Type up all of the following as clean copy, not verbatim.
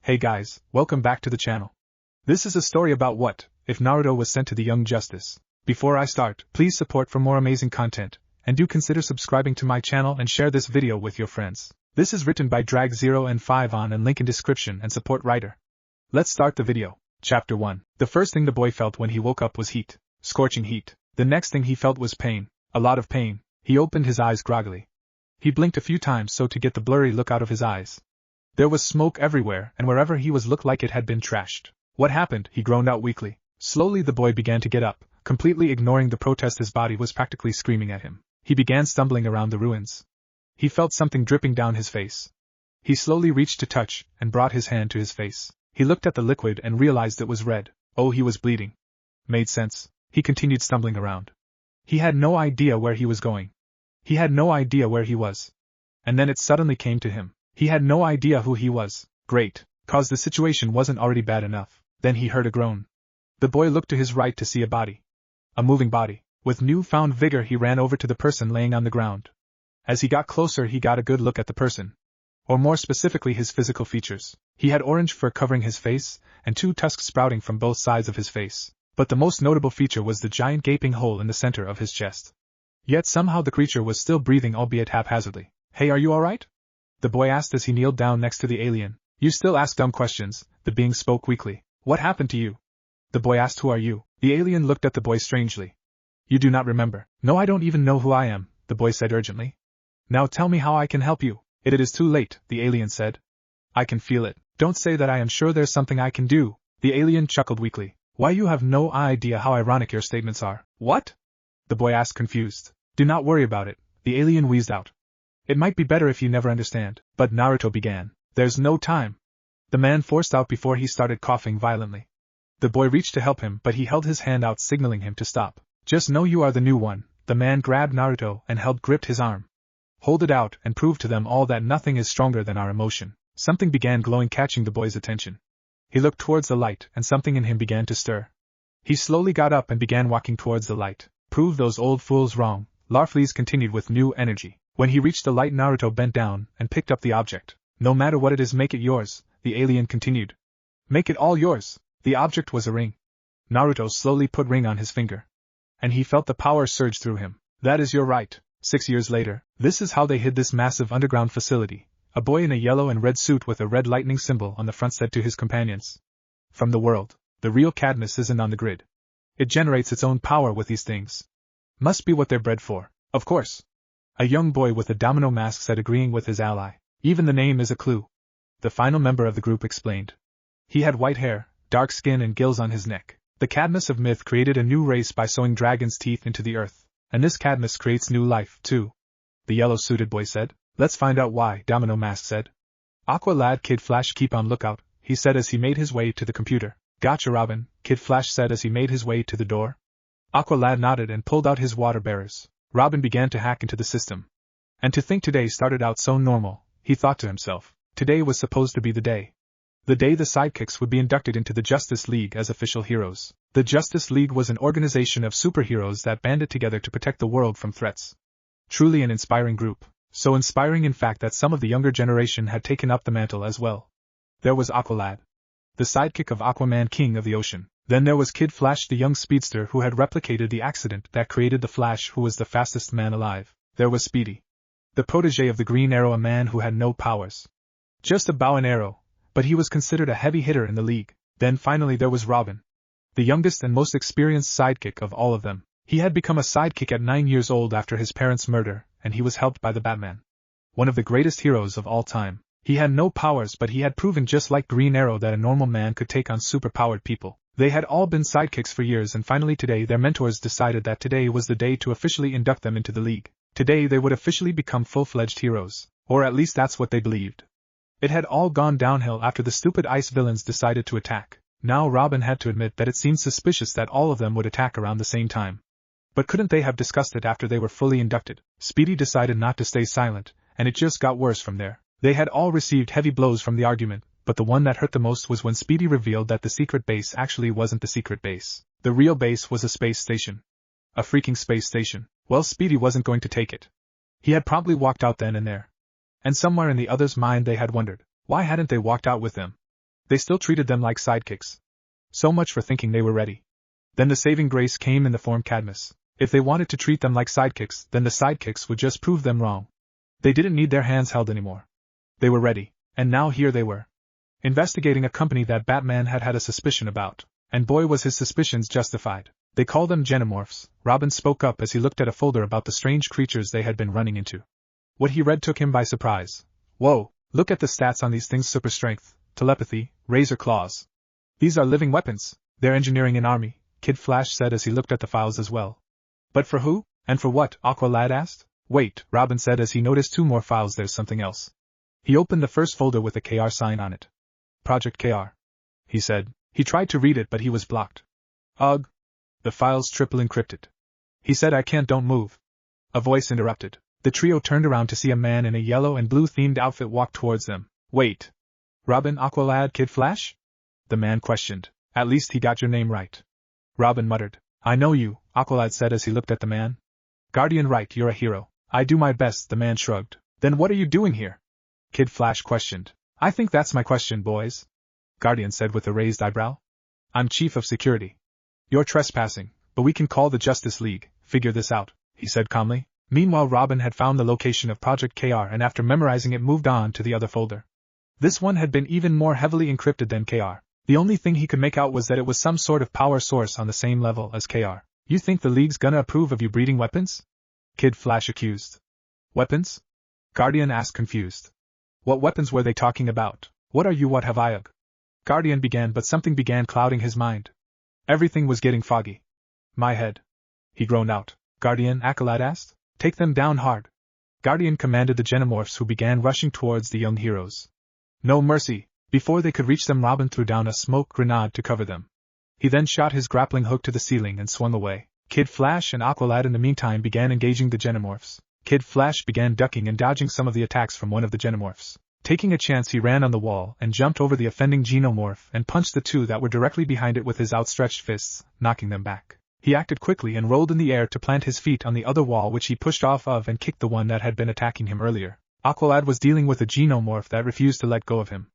Hey guys, welcome back to the channel. This is a story about what if Naruto was sent to the Young Justice. Before I start, please support for more amazing content, and do consider subscribing to my channel and share this video with your friends. This is written by Drag0 and 5 on and link in description and support writer. Let's start the video. Chapter 1. The first thing the boy felt when he woke up was heat. Scorching heat. The next thing he felt was pain. A lot of pain. He opened his eyes groggily. He blinked a few times so to get the blurry look out of his eyes. There was smoke everywhere, and wherever he was looked like it had been trashed. What happened? He groaned out weakly. Slowly the boy began to get up, completely ignoring the protest his body was practically screaming at him. He began stumbling around the ruins. He felt something dripping down his face. He slowly reached to touch, and brought his hand to his face. He looked at the liquid and realized it was red. Oh, he was bleeding. Made sense. He continued stumbling around. He had no idea where he was going. He had no idea where he was. And then it suddenly came to him. He had no idea who he was. Great. Cause the situation wasn't already bad enough. Then he heard a groan. The boy looked to his right to see a body. A moving body. With newfound vigor he ran over to the person laying on the ground. As he got closer he got a good look at the person. Or more specifically his physical features. He had orange fur covering his face, and 2 tusks sprouting from both sides of his face. But the most notable feature was the giant gaping hole in the center of his chest. Yet somehow the creature was still breathing, albeit haphazardly. Hey, are you alright? The boy asked as he kneeled down next to the alien. You still ask dumb questions, the being spoke weakly. What happened to you? The boy asked. Who are you? The alien looked at the boy strangely. You do not remember. No, I don't even know who I am, the boy said urgently. Now tell me how I can help you. It is too late, the alien said. I can feel it. Don't say that. I am sure there's something I can do. The alien chuckled weakly. Why, you have no idea how ironic your statements are. What? The boy asked confused. Do not worry about it, the alien wheezed out. It might be better if you never understand. But Naruto began. There's no time. The man forced out before he started coughing violently. The boy reached to help him, but he held his hand out signaling him to stop. Just know you are the new one. The man grabbed Naruto and gripped his arm. Hold it out and prove to them all that nothing is stronger than our emotion. Something began glowing, catching the boy's attention. He looked towards the light and something in him began to stir. He slowly got up and began walking towards the light. Prove those old fools wrong, Larfleeze continued with new energy. When he reached the light, Naruto bent down and picked up the object. No matter what it is, make it yours, the alien continued. Make it all yours. The object was a ring. Naruto slowly put ring on his finger. And he felt the power surge through him. That is your right. 6 years later, this is how they hid this massive underground facility. A boy in a yellow and red suit with a red lightning symbol on the front said to his companions. From the world, the real Cadmus isn't on the grid. It generates its own power with these things. Must be what they're bred for. Of course. A young boy with a domino mask said, agreeing with his ally. Even the name is a clue. The final member of the group explained. He had white hair, dark skin and gills on his neck. The Cadmus of myth created a new race by sowing dragon's teeth into the earth. And this Cadmus creates new life, too. The yellow-suited boy said. Let's find out why, Domino Mask said. Aqua Lad, Kid Flash, keep on lookout, he said as he made his way to the computer. Gotcha, Robin, Kid Flash said as he made his way to the door. Aqua Lad nodded and pulled out his water bearers. Robin began to hack into the system. And to think today started out so normal, he thought to himself. Today was supposed to be the day. The day the sidekicks would be inducted into the Justice League as official heroes. The Justice League was an organization of superheroes that banded together to protect the world from threats. Truly an inspiring group. So inspiring in fact that some of the younger generation had taken up the mantle as well. There was Aqualad, the sidekick of Aquaman, king of the ocean. Then there was Kid Flash, the young speedster who had replicated the accident that created the Flash, who was the fastest man alive. There was Speedy, the protege of the Green Arrow, a man who had no powers. Just a bow and arrow, but he was considered a heavy hitter in the league. Then finally there was Robin, the youngest and most experienced sidekick of all of them. He had become a sidekick at 9 years old after his parents' murder, and he was helped by the Batman. One of the greatest heroes of all time. He had no powers, but he had proven, just like Green Arrow, that a normal man could take on superpowered people. They had all been sidekicks for years, and finally today their mentors decided that today was the day to officially induct them into the league. Today they would officially become full-fledged heroes. Or at least that's what they believed. It had all gone downhill after the stupid ice villains decided to attack. Now Robin had to admit that it seemed suspicious that all of them would attack around the same time. But couldn't they have discussed it after they were fully inducted? Speedy decided not to stay silent, and it just got worse from there. They had all received heavy blows from the argument, but the one that hurt the most was when Speedy revealed that the secret base actually wasn't the secret base. The real base was a space station. A freaking space station. Well, Speedy wasn't going to take it. He had promptly walked out then and there. And somewhere in the others' mind they had wondered, why hadn't they walked out with them? They still treated them like sidekicks. So much for thinking they were ready. Then the saving grace came in the form Cadmus. If they wanted to treat them like sidekicks, then the sidekicks would just prove them wrong. They didn't need their hands held anymore. They were ready, and now here they were. Investigating a company that Batman had had a suspicion about, and boy was his suspicions justified. They call them Genomorphs, Robin spoke up as he looked at a folder about the strange creatures they had been running into. What he read took him by surprise. Whoa, look at the stats on these things: super strength, telepathy, razor claws. These are living weapons. They're engineering an army, Kid Flash said as he looked at the files as well. But for who? And for what? Aqualad asked. Wait, Robin said as he noticed 2 more files. There's something else. He opened the first folder with a KR sign on it. Project KR. He said. He tried to read it but he was blocked. Ugh. The file's triple encrypted. He said, I can't, don't move. A voice interrupted. The trio turned around to see a man in a yellow and blue themed outfit walk towards them. Wait. Robin, Aqualad, Kid Flash? The man questioned. At least he got your name right. Robin muttered. I know you, Aqualad said as he looked at the man. Guardian, right, you're a hero. I do my best, the man shrugged. Then what are you doing here? Kid Flash questioned. I think that's my question, boys. Guardian said with a raised eyebrow. I'm chief of security. You're trespassing, but we can call the Justice League, figure this out, he said calmly. Meanwhile, Robin had found the location of Project KR and after memorizing it moved on to the other folder. This one had been even more heavily encrypted than KR. The only thing he could make out was that it was some sort of power source on the same level as KR. You think the League's gonna approve of you breeding weapons? Kid Flash accused. Weapons? Guardian asked confused. What weapons were they talking about? What are you, what have I? Guardian began, but something began clouding his mind. Everything was getting foggy. My head. He groaned out. Guardian, Aqualad asked. Take them down hard. Guardian commanded the Genomorphs, who began rushing towards the young heroes. No mercy. Before they could reach them, Robin threw down a smoke grenade to cover them. He then shot his grappling hook to the ceiling and swung away. Kid Flash and Aqualad in the meantime began engaging the Genomorphs. Kid Flash began ducking and dodging some of the attacks from one of the Genomorphs. Taking a chance, he ran on the wall and jumped over the offending Genomorph and punched the 2 that were directly behind it with his outstretched fists, knocking them back. He acted quickly and rolled in the air to plant his feet on the other wall, which he pushed off of and kicked the one that had been attacking him earlier. Aqualad was dealing with a Genomorph that refused to let go of him.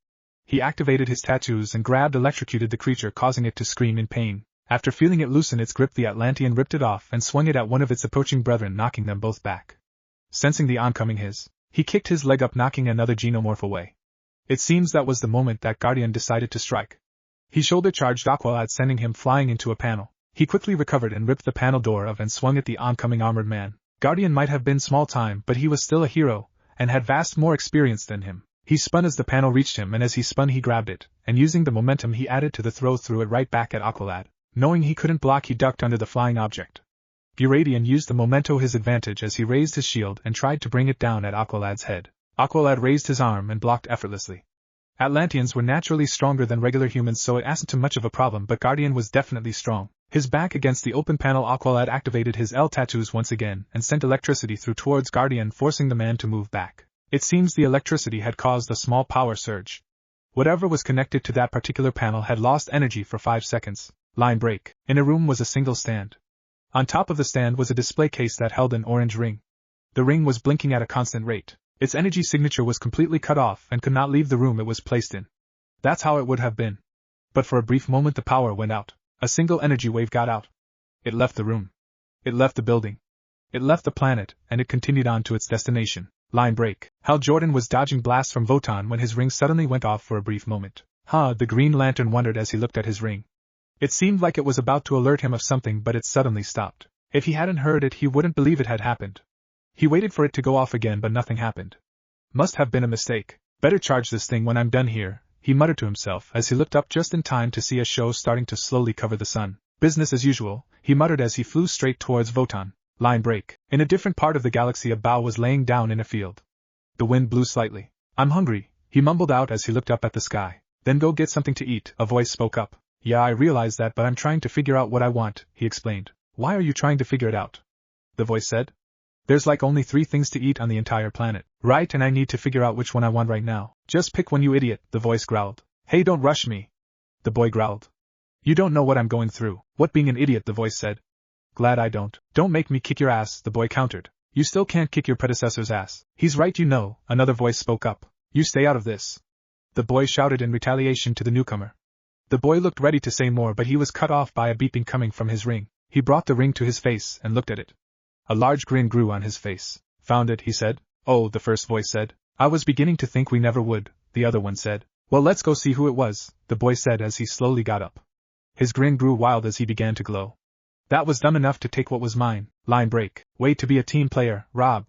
He activated his tattoos and electrocuted the creature, causing it to scream in pain. After feeling it loosen its grip, the Atlantean ripped it off and swung it at one of its approaching brethren, knocking them both back. Sensing the oncoming he kicked his leg up, knocking another Genomorph away. It seems that was the moment that Guardian decided to strike. He shoulder-charged Aqualad, sending him flying into a panel. He quickly recovered and ripped the panel door of and swung at the oncoming armored man. Guardian might have been small time, but he was still a hero, and had vast more experience than him. He spun as the panel reached him, and as he spun he grabbed it, and using the momentum he added to the throw threw it right back at Aqualad. Knowing he couldn't block, he ducked under the flying object. Buradian used the momento his advantage as he raised his shield and tried to bring it down at Aqualad's head. Aqualad raised his arm and blocked effortlessly. Atlanteans were naturally stronger than regular humans, so it wasn't too much of a problem, but Guardian was definitely strong. His back against the open panel, Aqualad activated his L tattoos once again and sent electricity through towards Guardian, forcing the man to move back. It seems the electricity had caused a small power surge. Whatever was connected to that particular panel had lost energy for 5 seconds. Line break. In a room was a single stand. On top of the stand was a display case that held an orange ring. The ring was blinking at a constant rate. Its energy signature was completely cut off and could not leave the room it was placed in. That's how it would have been. But for a brief moment the power went out. A single energy wave got out. It left the room. It left the building. It left the planet, and it continued on to its destination. Line break. Hal Jordan was dodging blasts from Votan when his ring suddenly went off for a brief moment. The Green Lantern wondered as he looked at his ring. It seemed like it was about to alert him of something, but it suddenly stopped. If he hadn't heard it, he wouldn't believe it had happened. He waited for it to go off again, but nothing happened. Must have been a mistake. Better charge this thing when I'm done here, he muttered to himself as he looked up just in time to see a show starting to slowly cover the sun. Business as usual, he muttered as he flew straight towards Votan. Line break. In a different part of the galaxy, a bough was laying down in a field. The wind blew slightly. I'm hungry, he mumbled out as he looked up at the sky. Then go get something to eat, a voice spoke up. Yeah, I realize that, but I'm trying to figure out what I want, he explained. Why are you trying to figure it out? The voice said. There's like only 3 things to eat on the entire planet. Right, and I need to figure out which one I want right now. Just pick one, you idiot, the voice growled. Hey, don't rush me. The boy growled. You don't know what I'm going through. What, being an idiot, the voice said. Glad I don't. Don't make me kick your ass, the boy countered. You still can't kick your predecessor's ass. He's right, you know, another voice spoke up. You stay out of this. the boy shouted in retaliation to the newcomer. The boy looked ready to say more, but he was cut off by a beeping coming from his ring. He brought the ring to his face and looked at it. A large grin grew on his face. Found it, he said. Oh, the first voice said. I was beginning to think we never would, the other one said. Well, let's go see who it was, the boy said as he slowly got up. His grin grew wild as he began to glow. That was dumb enough to take what was mine. Line break. Way to be a team player, Rob.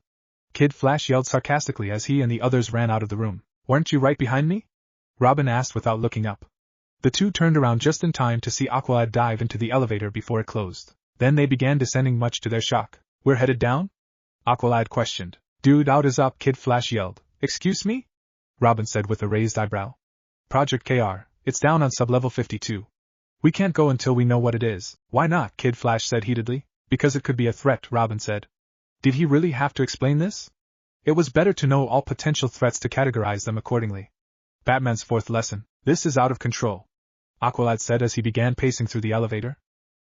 Kid Flash yelled sarcastically as he and the others ran out of the room. Weren't you right behind me? Robin asked without looking up. The two turned around just in time to see Aqualad dive into the elevator before it closed. Then they began descending, much to their shock. We're headed down? Aqualad questioned. Dude, out is up, Kid Flash yelled. Excuse me? Robin said with a raised eyebrow. Project KR, it's down on sublevel 52. We can't go until we know what it is. Why not? Kid Flash said heatedly. Because it could be a threat, Robin said. Did he really have to explain this? It was better to know all potential threats to categorize them accordingly. Batman's fourth lesson. This is out of control, Aqualad said as he began pacing through the elevator.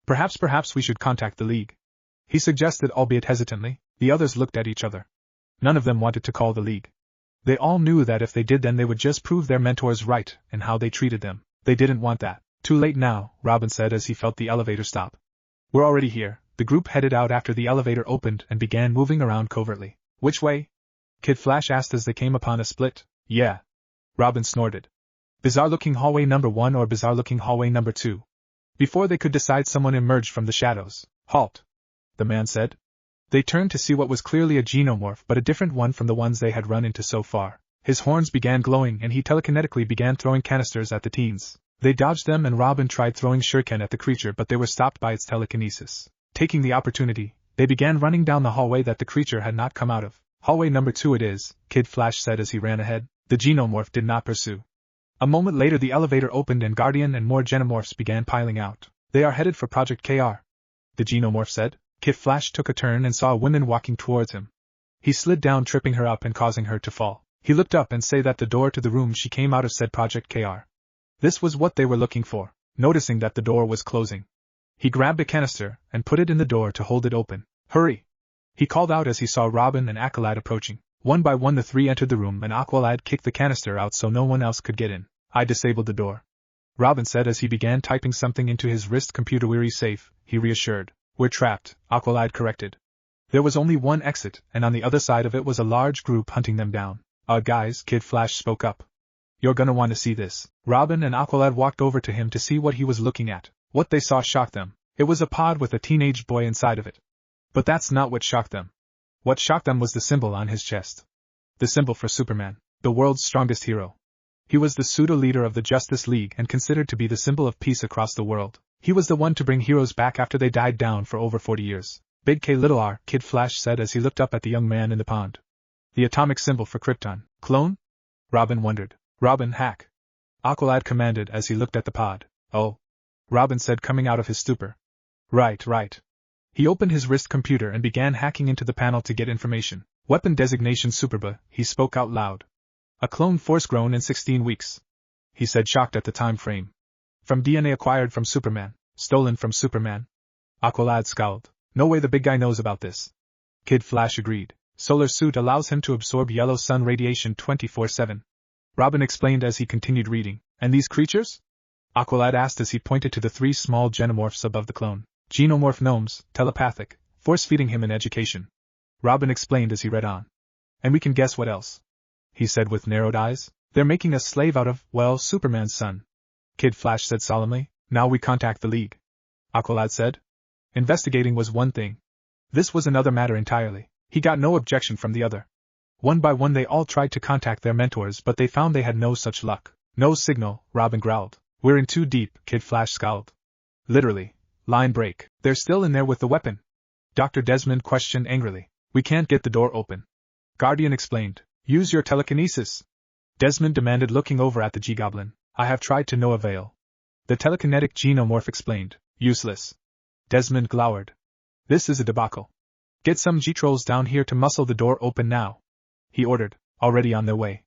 Perhaps we should contact the League, he suggested, albeit hesitantly. The others looked at each other. None of them wanted to call the League. They all knew that if they did, then they would just prove their mentors right and how they treated them. They didn't want that. Too late now, Robin said as he felt the elevator stop. We're already here. The group headed out after the elevator opened and began moving around covertly. Which way? Kid Flash asked as they came upon a split. Yeah, Robin snorted. Bizarre-looking hallway number 1 or bizarre-looking hallway number 2? Before they could decide, someone emerged from the shadows. Halt, the man said. They turned to see what was clearly a xenomorph, but a different one from the ones they had run into so far. His horns began glowing and he telekinetically began throwing canisters at the teens. They dodged them and Robin tried throwing shuriken at the creature, but they were stopped by its telekinesis. Taking the opportunity, they began running down the hallway that the creature had not come out of. Hallway number 2 it is, Kid Flash said as he ran ahead. The xenomorph did not pursue. A moment later the elevator opened and Guardian and more xenomorphs began piling out. They are headed for Project KR, the xenomorph said. Kid Flash took a turn and saw a woman walking towards him. He slid down, tripping her up and causing her to fall. He looked up and saw that the door to the room she came out of said Project KR. This was what they were looking for. Noticing that the door was closing, he grabbed a canister and put it in the door to hold it open. Hurry! He called out as he saw Robin and Aqualad approaching. One by one the three entered the room and Aqualad kicked the canister out so no one else could get in. I disabled the door, Robin said as he began typing something into his wrist computer. We're safe, he reassured. We're trapped, Aqualad corrected. There was only one exit, and on the other side of it was a large group hunting them down. Guys, Kid Flash spoke up. You're gonna want to see this. Robin and Aqualad walked over to him to see what he was looking at. What they saw shocked them. It was a pod with a teenage boy inside of it. But that's not what shocked them. What shocked them was the symbol on his chest. The symbol for Superman, the world's strongest hero. He was the pseudo-leader of the Justice League and considered to be the symbol of peace across the world. He was the one to bring heroes back after they died down for over 40 years. Big K little R, Kid Flash said as he looked up at the young man in the pond. The atomic symbol for Krypton. Clone? Robin wondered. Robin, hack, Aqualad commanded as he looked at the pod. Oh, Robin said, coming out of his stupor. Right. He opened his wrist computer and began hacking into the panel to get information. Weapon designation Superboy, he spoke out loud. A clone force grown in 16 weeks. He said, shocked at the time frame. From DNA acquired from Superman, stolen from Superman. Aqualad scowled. No way the big guy knows about this. Kid Flash agreed. Solar suit allows him to absorb yellow sun radiation 24/7. Robin explained as he continued reading. And these creatures? Aqualad asked as he pointed to the 3 small xenomorphs above the clone. Xenomorph gnomes, telepathic, force-feeding him an education. Robin explained as he read on. And we can guess what else, he said with narrowed eyes. They're making a slave out of, well, Superman's son. Kid Flash said solemnly. Now we contact the League, Aqualad said. Investigating was one thing. This was another matter entirely. He got no objection from the other. One by one they all tried to contact their mentors, but they found they had no such luck. No signal, Robin growled. We're in too deep, Kid Flash scowled. Literally. Line break. They're still in there with the weapon? Dr. Desmond questioned angrily. We can't get the door open, Guardian explained. Use your telekinesis, Desmond demanded, looking over at the G-Goblin. I have tried to no avail. The telekinetic xenomorph explained. Useless. Desmond glowered. This is a debacle. Get some G-Trolls down here to muscle the door open now, he ordered. Already on their way.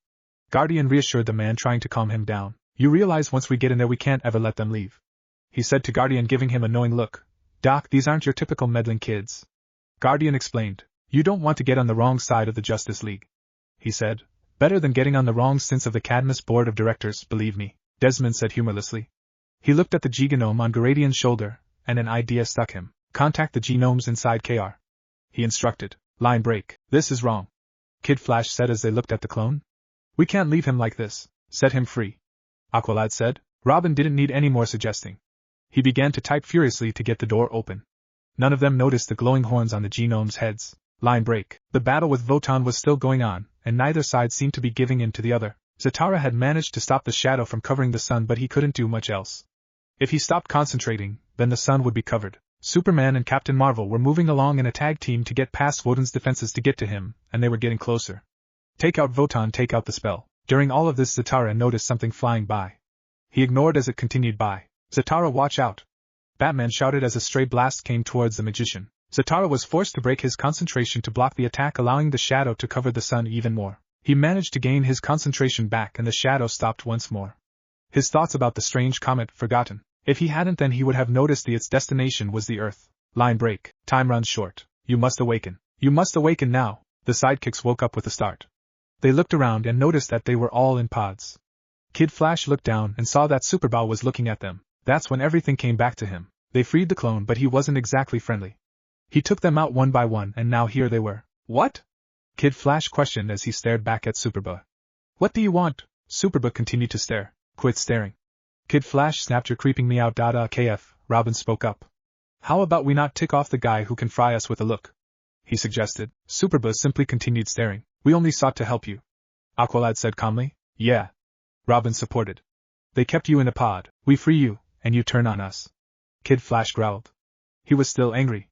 Guardian reassured the man, trying to calm him down. You realize once we get in there we can't ever let them leave, he said to Guardian, giving him a knowing look. Doc, these aren't your typical meddling kids, Guardian explained. You don't want to get on the wrong side of the Justice League, he said. Better than getting on the wrong stints of the Cadmus board of directors, believe me, Desmond said humorlessly. He looked at the G-gnome on Garadian's shoulder, and an idea struck him. Contact the G-gnomes inside KR. He instructed. Line break. This is wrong, Kid Flash said as they looked at the clone. We can't leave him like this. Set him free, Aqualad said. Robin didn't need any more suggesting. He began to type furiously to get the door open. None of them noticed the glowing horns on the G-gnomes' heads. Line break. The battle with Votan was still going on, and neither side seemed to be giving in to the other. Zatara had managed to stop the shadow from covering the sun, but he couldn't do much else. If he stopped concentrating, then the sun would be covered. Superman and Captain Marvel were moving along in a tag team to get past Wotan's defenses to get to him, and they were getting closer. Take out Votan, take out the spell. During all of this, Zatara noticed something flying by. He ignored as it continued by. Zatara, watch out! Batman shouted as a stray blast came towards the magician. Zatara was forced to break his concentration to block the attack, allowing the shadow to cover the sun even more. He managed to gain his concentration back and the shadow stopped once more. His thoughts about the strange comet forgotten. If he hadn't, then he would have noticed its destination was the Earth. Line break. Time runs short. You must awaken. You must awaken now. The sidekicks woke up with a start. They looked around and noticed that they were all in pods. Kid Flash looked down and saw that Superboy was looking at them. That's when everything came back to him. They freed the clone, but he wasn't exactly friendly. He took them out one by one, and now here they were. What? Kid Flash questioned as he stared back at Superboy. What do you want? Superboy continued to stare. Quit staring. Kid Flash snapped. You're creeping me out. KF, Robin spoke up. How about we not tick off the guy who can fry us with a look? He suggested. Superboy simply continued staring. We only sought to help you, Aqualad said calmly. Yeah, Robin supported. They kept you in a pod. We free you, and you turn on us. Kid Flash growled. He was still angry.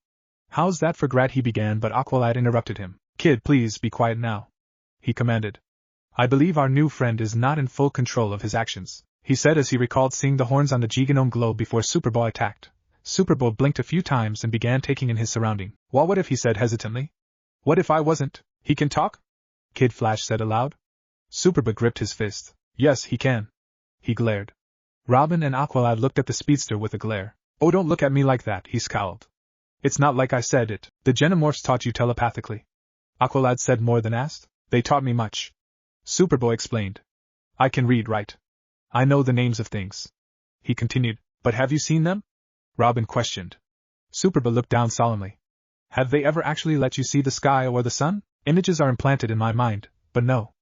How's that for grat? He began, but Aqualad interrupted him. Kid, please be quiet now, he commanded. I believe our new friend is not in full control of his actions, he said as he recalled seeing the horns on the G-gnome glow before Superboy attacked. Superboy blinked a few times and began taking in his surrounding. Well, what if, he said hesitantly. What if I wasn't? He can talk? Kid Flash said aloud. Superboy gripped his fist. Yes, he can. He glared. Robin and Aqualad looked at the speedster with a glare. Oh, don't look at me like that, he scowled. It's not like I said it. The Genomorphs taught you telepathically, Aqualad said more than asked. They taught me much, Superboy explained. I can read, right? I know the names of things, he continued. But have you seen them? Robin questioned. Superboy looked down solemnly. Have they ever actually let you see the sky or the sun? Images are implanted in my mind, but no,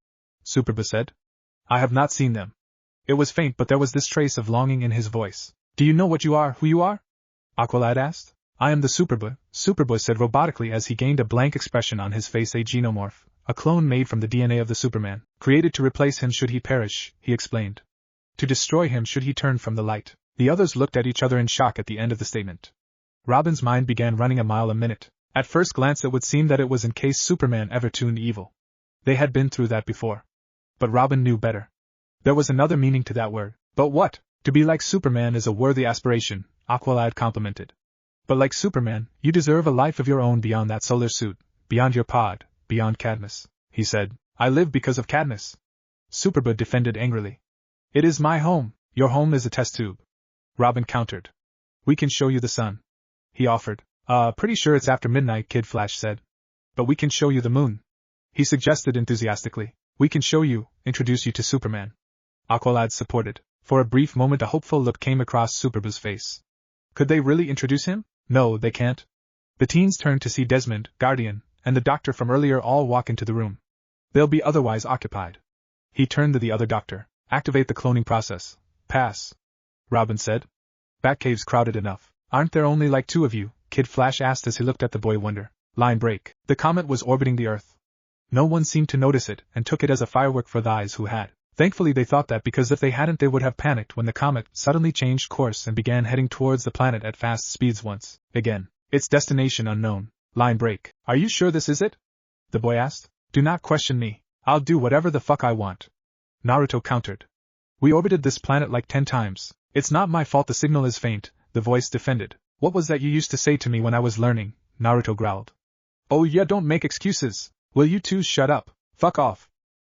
Superboy said. I have not seen them. It was faint, but there was this trace of longing in his voice. Do you know what you are, who you are? Aqualad asked. I am the Superboy, Superboy said robotically as he gained a blank expression on his face. A genomorph, a clone made from the DNA of the Superman, created to replace him should he perish, he explained. To destroy him should he turn from the light. The others looked at each other in shock at the end of the statement. Robin's mind began running a mile a minute. At first glance it would seem that it was in case Superman ever turned evil. They had been through that before. But Robin knew better. There was another meaning to that word. But what? To be like Superman is a worthy aspiration, Aqualad complimented. But like Superman, you deserve a life of your own beyond that solar suit, beyond your pod, beyond Cadmus, he said. I live because of Cadmus, Superboy defended angrily. It is my home. Your home is a test tube, Robin countered. We can show you the sun, he offered. Pretty sure it's after midnight, Kid Flash said. But we can show you the moon, he suggested enthusiastically. We can show you, introduce you to Superman, Aqualad supported. For a brief moment a hopeful look came across Superboy's face. Could they really introduce him? No, they can't. The teens turned to see Desmond, Guardian, and the doctor from earlier all walk into the room. They'll be otherwise occupied. He turned to the other doctor. Activate the cloning process. Pass, Robin said. Batcave's crowded enough. Aren't there only like 2 of you? Kid Flash asked as he looked at the boy wonder. Line break. The comet was orbiting the Earth. No one seemed to notice it and took it as a firework for the eyes who had. Thankfully they thought that, because if they hadn't they would have panicked when the comet suddenly changed course and began heading towards the planet at fast speeds once again. Its destination unknown. Line break. Are you sure this is it? The boy asked. Do not question me. I'll do whatever the fuck I want, Naruto countered. We orbited this planet like 10 times. It's not my fault the signal is faint, the voice defended. What was that you used to say to me when I was learning? Naruto growled. Oh yeah, don't make excuses. Will you two shut up? Fuck off,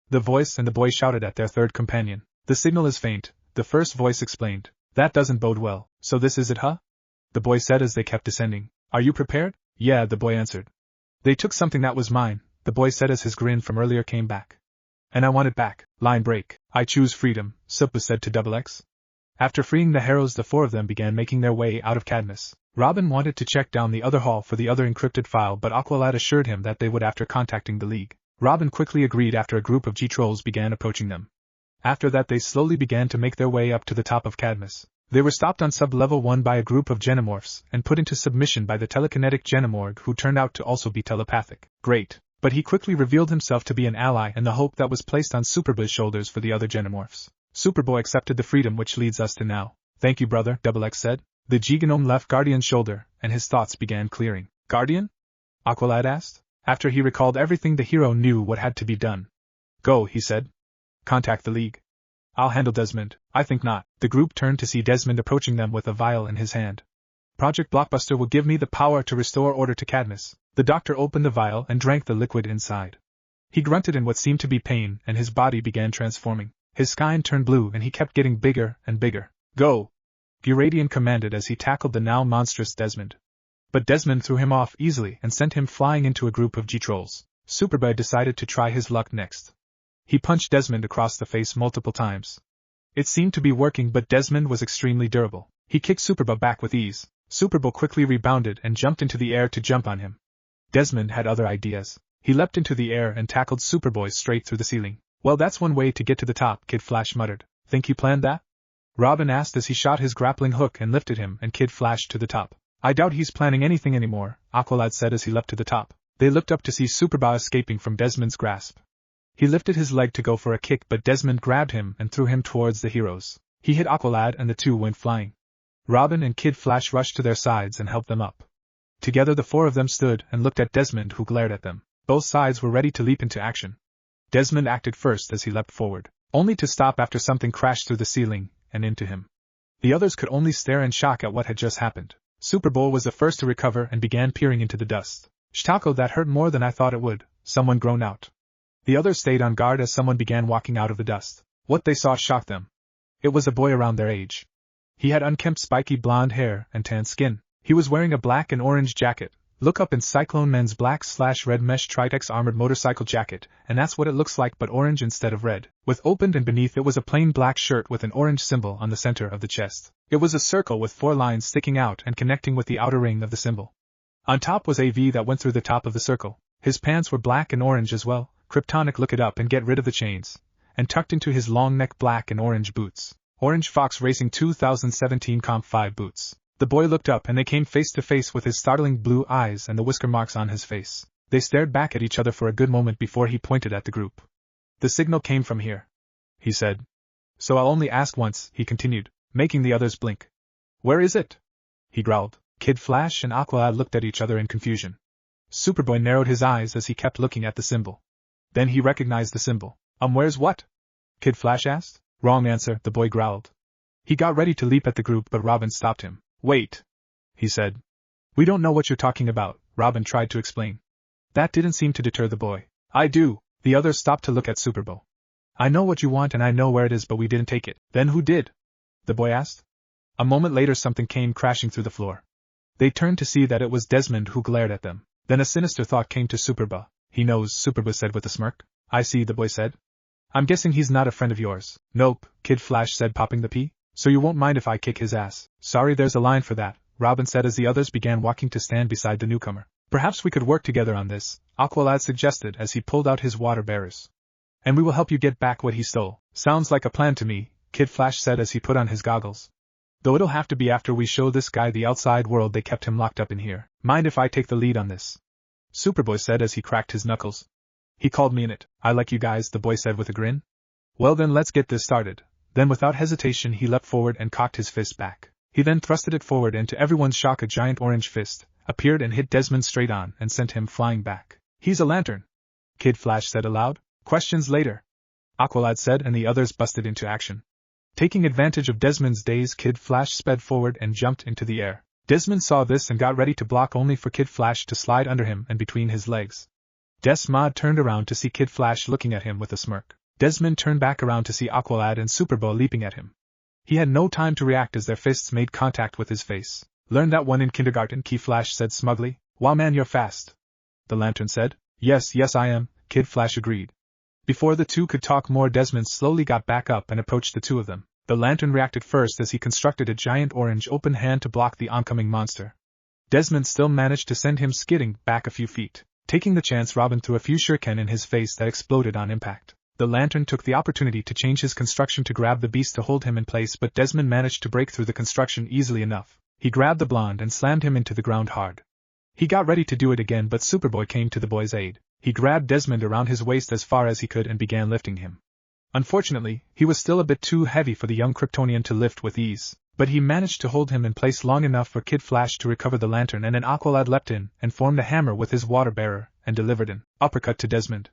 the voice and the boy shouted at their third companion. The signal is faint, the first voice explained. That doesn't bode well. So this is it, huh? The boy said as they kept descending. Are you prepared? Yeah, the boy answered. They took something that was mine, the boy said as his grin from earlier came back. And I want it back. Line break. I choose freedom, Superboy said to XX. After freeing the heroes, the four of them began making their way out of Cadmus. Robin wanted to check down the other hall for the other encrypted file, but Aqualad assured him that they would after contacting the League. Robin quickly agreed after a group of G-Trolls began approaching them. After that they slowly began to make their way up to the top of Cadmus. They were stopped on sub-level 1 by a group of Genomorphs and put into submission by the telekinetic Genomorg, who turned out to also be telepathic. Great. But he quickly revealed himself to be an ally, and the hope that was placed on Superboy's shoulders for the other Genomorphs. Superboy accepted the freedom, which leads us to now. Thank you, brother, XX said. The G-Gnome left Guardian's shoulder, and his thoughts began clearing. Guardian? Aqualad asked. After he recalled everything, the hero knew what had to be done. Go, he said. Contact the League. I'll handle Desmond. I think not. The group turned to see Desmond approaching them with a vial in his hand. Project Blockbuster will give me the power to restore order to Cadmus. The doctor opened the vial and drank the liquid inside. He grunted in what seemed to be pain, and his body began transforming. His skin turned blue and he kept getting bigger and bigger. Go! Guradian commanded as he tackled the now monstrous Desmond. But Desmond threw him off easily and sent him flying into a group of G-Trolls. Superboy decided to try his luck next. He punched Desmond across the face multiple times. It seemed to be working, but Desmond was extremely durable. He kicked Superboy back with ease. Superboy quickly rebounded and jumped into the air to jump on him. Desmond had other ideas. He leapt into the air and tackled Superboy straight through the ceiling. Well, that's one way to get to the top, Kid Flash muttered. Think you planned that? Robin asked as he shot his grappling hook and lifted him and Kid Flash to the top. I doubt he's planning anything anymore, Aqualad said as he leapt to the top. They looked up to see Superboy escaping from Desmond's grasp. He lifted his leg to go for a kick, but Desmond grabbed him and threw him towards the heroes. He hit Aqualad and the two went flying. Robin and Kid Flash rushed to their sides and helped them up. Together the four of them stood and looked at Desmond, who glared at them. Both sides were ready to leap into action. Desmond acted first as he leapt forward, only to stop after something crashed through the ceiling and into him. The others could only stare in shock at what had just happened. Superboy was the first to recover and began peering into the dust. Shtako, that hurt more than I thought it would, someone groaned out. The others stayed on guard as someone began walking out of the dust. What they saw shocked them. It was a boy around their age. He had unkempt spiky blonde hair and tan skin. He was wearing a black and orange jacket. Look up in Cyclone Men's black/red mesh Tritex armored motorcycle jacket, and that's what it looks like, but orange instead of red. With opened and beneath it was a plain black shirt with an orange symbol on the center of the chest. It was a circle with 4 lines sticking out and connecting with the outer ring of the symbol. On top was a V that went through the top of the circle. His pants were black and orange as well. Kryptonic, look it up and get rid of the chains. And tucked into his long neck black and orange boots. Orange Fox Racing 2017 Comp 5 boots. The boy looked up and they came face to face with his startling blue eyes and the whisker marks on his face. They stared back at each other for a good moment before he pointed at the group. The signal came from here, he said. So I'll only ask once, he continued, making the others blink. Where is it? He growled. Kid Flash and Aqualad looked at each other in confusion. Superboy narrowed his eyes as he kept looking at the symbol. Then he recognized the symbol. Where's what? Kid Flash asked. Wrong answer, the boy growled. He got ready to leap at the group, but Robin stopped him. Wait, he said. We don't know what you're talking about, Robin tried to explain. That didn't seem to deter the boy. I do. The others stopped to look at Superboy. I know what you want and I know where it is, but we didn't take it. Then who did? The boy asked. A moment later something came crashing through the floor. They turned to see that it was Desmond who glared at them. Then a sinister thought came to Superboy. He knows, Superboy said with a smirk. I see, the boy said. I'm guessing he's not a friend of yours. Nope, Kid Flash said, popping the pea. So you won't mind if I kick his ass? Sorry, there's a line for that, Robin said as the others began walking to stand beside the newcomer. Perhaps we could work together on this, Aqualad suggested as he pulled out his water bearers. And we will help you get back what he stole. Sounds like a plan to me, Kid Flash said as he put on his goggles. Though it'll have to be after we show this guy the outside world. They kept him locked up in here. Mind if I take the lead on this? Superboy said as he cracked his knuckles. He called me in it. I like you guys, the boy said with a grin. Well then let's get this started. Then without hesitation he leapt forward and cocked his fist back. He then thrusted it forward and to everyone's shock a giant orange fist appeared and hit Desmond straight on and sent him flying back. He's a lantern, Kid Flash said aloud. Questions later, Aqualad said, and the others busted into action. Taking advantage of Desmond's daze, Kid Flash sped forward and jumped into the air. Desmond saw this and got ready to block, only for Kid Flash to slide under him and between his legs. Desmond turned around to see Kid Flash looking at him with a smirk. Desmond turned back around to see Aqualad and Superboy leaping at him. He had no time to react as their fists made contact with his face. Learned that one in kindergarten, Kid Flash said smugly. Wow man, you're fast, the lantern said. Yes, I am, Kid Flash agreed. Before the two could talk more, Desmond slowly got back up and approached the two of them. The lantern reacted first as he constructed a giant orange open hand to block the oncoming monster. Desmond still managed to send him skidding back a few feet. Taking the chance, Robin threw a few shuriken in his face that exploded on impact. The lantern took the opportunity to change his construction to grab the beast to hold him in place, but Desmond managed to break through the construction easily enough. He grabbed the blonde and slammed him into the ground hard. He got ready to do it again, but Superboy came to the boy's aid. He grabbed Desmond around his waist as far as he could and began lifting him. Unfortunately, he was still a bit too heavy for the young Kryptonian to lift with ease, but he managed to hold him in place long enough for Kid Flash to recover the lantern, and an Aqualad leapt in and formed a hammer with his water bearer and delivered an uppercut to Desmond.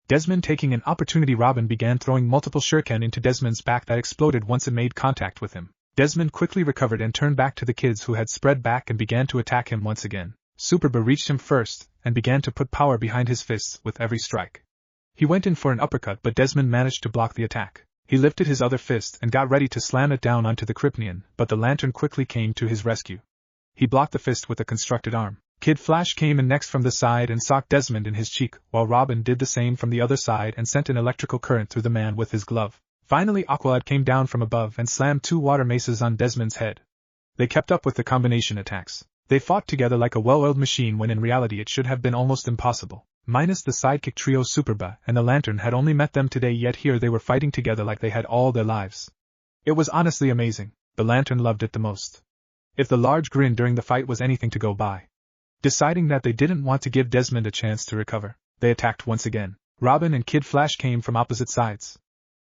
Desmond taking an opportunity, Robin began throwing multiple shuriken into Desmond's back that exploded once it made contact with him. Desmond quickly recovered and turned back to the kids who had spread back and began to attack him once again. Superboy reached him first and began to put power behind his fists with every strike. He went in for an uppercut, but Desmond managed to block the attack. He lifted his other fist and got ready to slam it down onto the Kryptonian, but the lantern quickly came to his rescue. He blocked the fist with a constructed arm. Kid Flash came in next from the side and socked Desmond in his cheek, while Robin did the same from the other side and sent an electrical current through the man with his glove. Finally, Aqualad came down from above and slammed 2 water maces on Desmond's head. They kept up with the combination attacks. They fought together like a well-oiled machine when in reality it should have been almost impossible. Minus the sidekick trio Superboy and the lantern had only met them today, yet here they were fighting together like they had all their lives. It was honestly amazing. The lantern loved it the most. If the large grin during the fight was anything to go by. Deciding that they didn't want to give Desmond a chance to recover, they attacked once again. Robin and Kid Flash came from opposite sides.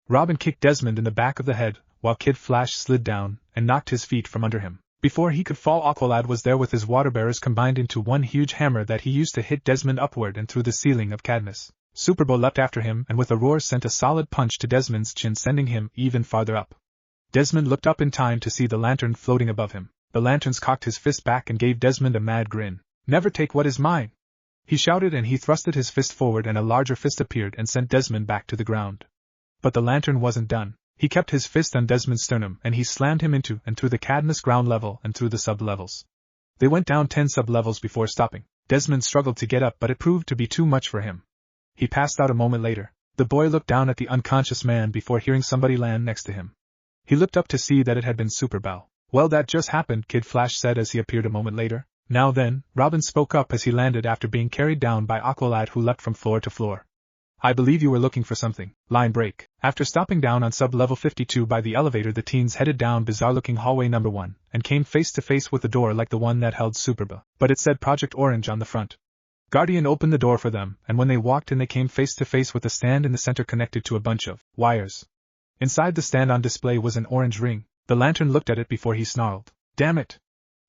Robin kicked Desmond in the back of the head, while Kid Flash slid down and knocked his feet from under him. Before he could fall, Aqualad was there with his water bearers combined into one huge hammer that he used to hit Desmond upward and through the ceiling of Cadmus. Superboy leapt after him and with a roar sent a solid punch to Desmond's chin, sending him even farther up. Desmond looked up in time to see the lantern floating above him. The lantern cocked his fist back and gave Desmond a mad grin. "Never take what is mine!" he shouted, and he thrusted his fist forward and a larger fist appeared and sent Desmond back to the ground. But the lantern wasn't done. He kept his fist on Desmond's sternum and he slammed him into and through the Cadmus ground level and through the sub-levels. They went down 10 sub-levels before stopping. Desmond struggled to get up, but it proved to be too much for him. He passed out a moment later. The boy looked down at the unconscious man before hearing somebody land next to him. He looked up to see that it had been Superboy. "Well, that just happened," Kid Flash said as he appeared a moment later. "Now then," Robin spoke up as he landed after being carried down by Aqualad, who leapt from floor to floor. "I believe you were looking for something." Line break. After stopping down on sub-level 52 by the elevator, the teens headed down bizarre-looking hallway number 1, and came face-to-face with a door like the one that held Superboy, but it said Project Orange on the front. Guardian opened the door for them, and when they walked in they came face-to-face with a stand in the center connected to a bunch of wires. Inside the stand on display was an orange ring. The lantern looked at it before he snarled. "Damn it!"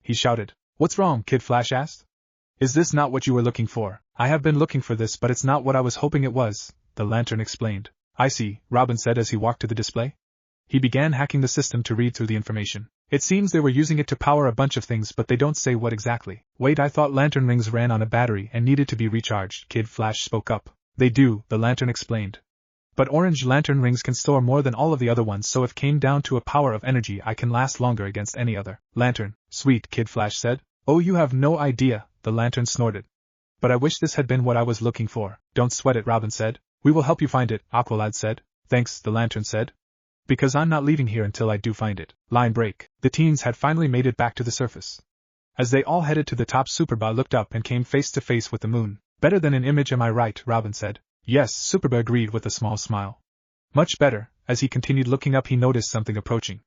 he shouted. "What's wrong?" Kid Flash asked. "Is this not what you were looking for?" "I have been looking for this, but it's not what I was hoping it was," the lantern explained. "I see," Robin said as he walked to the display. He began hacking the system to read through the information. "It seems they were using it to power a bunch of things, but they don't say what exactly." "Wait, I thought lantern rings ran on a battery and needed to be recharged," Kid Flash spoke up. "They do," the lantern explained. "But orange lantern rings can store more than all of the other ones, so if came down to a power of energy I can last longer against any other lantern." "Sweet," Kid Flash said. "Oh, you have no idea," the lantern snorted. "But I wish this had been what I was looking for." "Don't sweat it," Robin said. "We will help you find it," Aqualad said. "Thanks," the lantern said. "Because I'm not leaving here until I do find it." Line break. The teens had finally made it back to the surface. As they all headed to the top, Superboy looked up and came face to face with the moon. "Better than an image, am I right?" Robin said. "Yes," Superboy agreed with a small smile. "Much better." As he continued looking up, he noticed something approaching.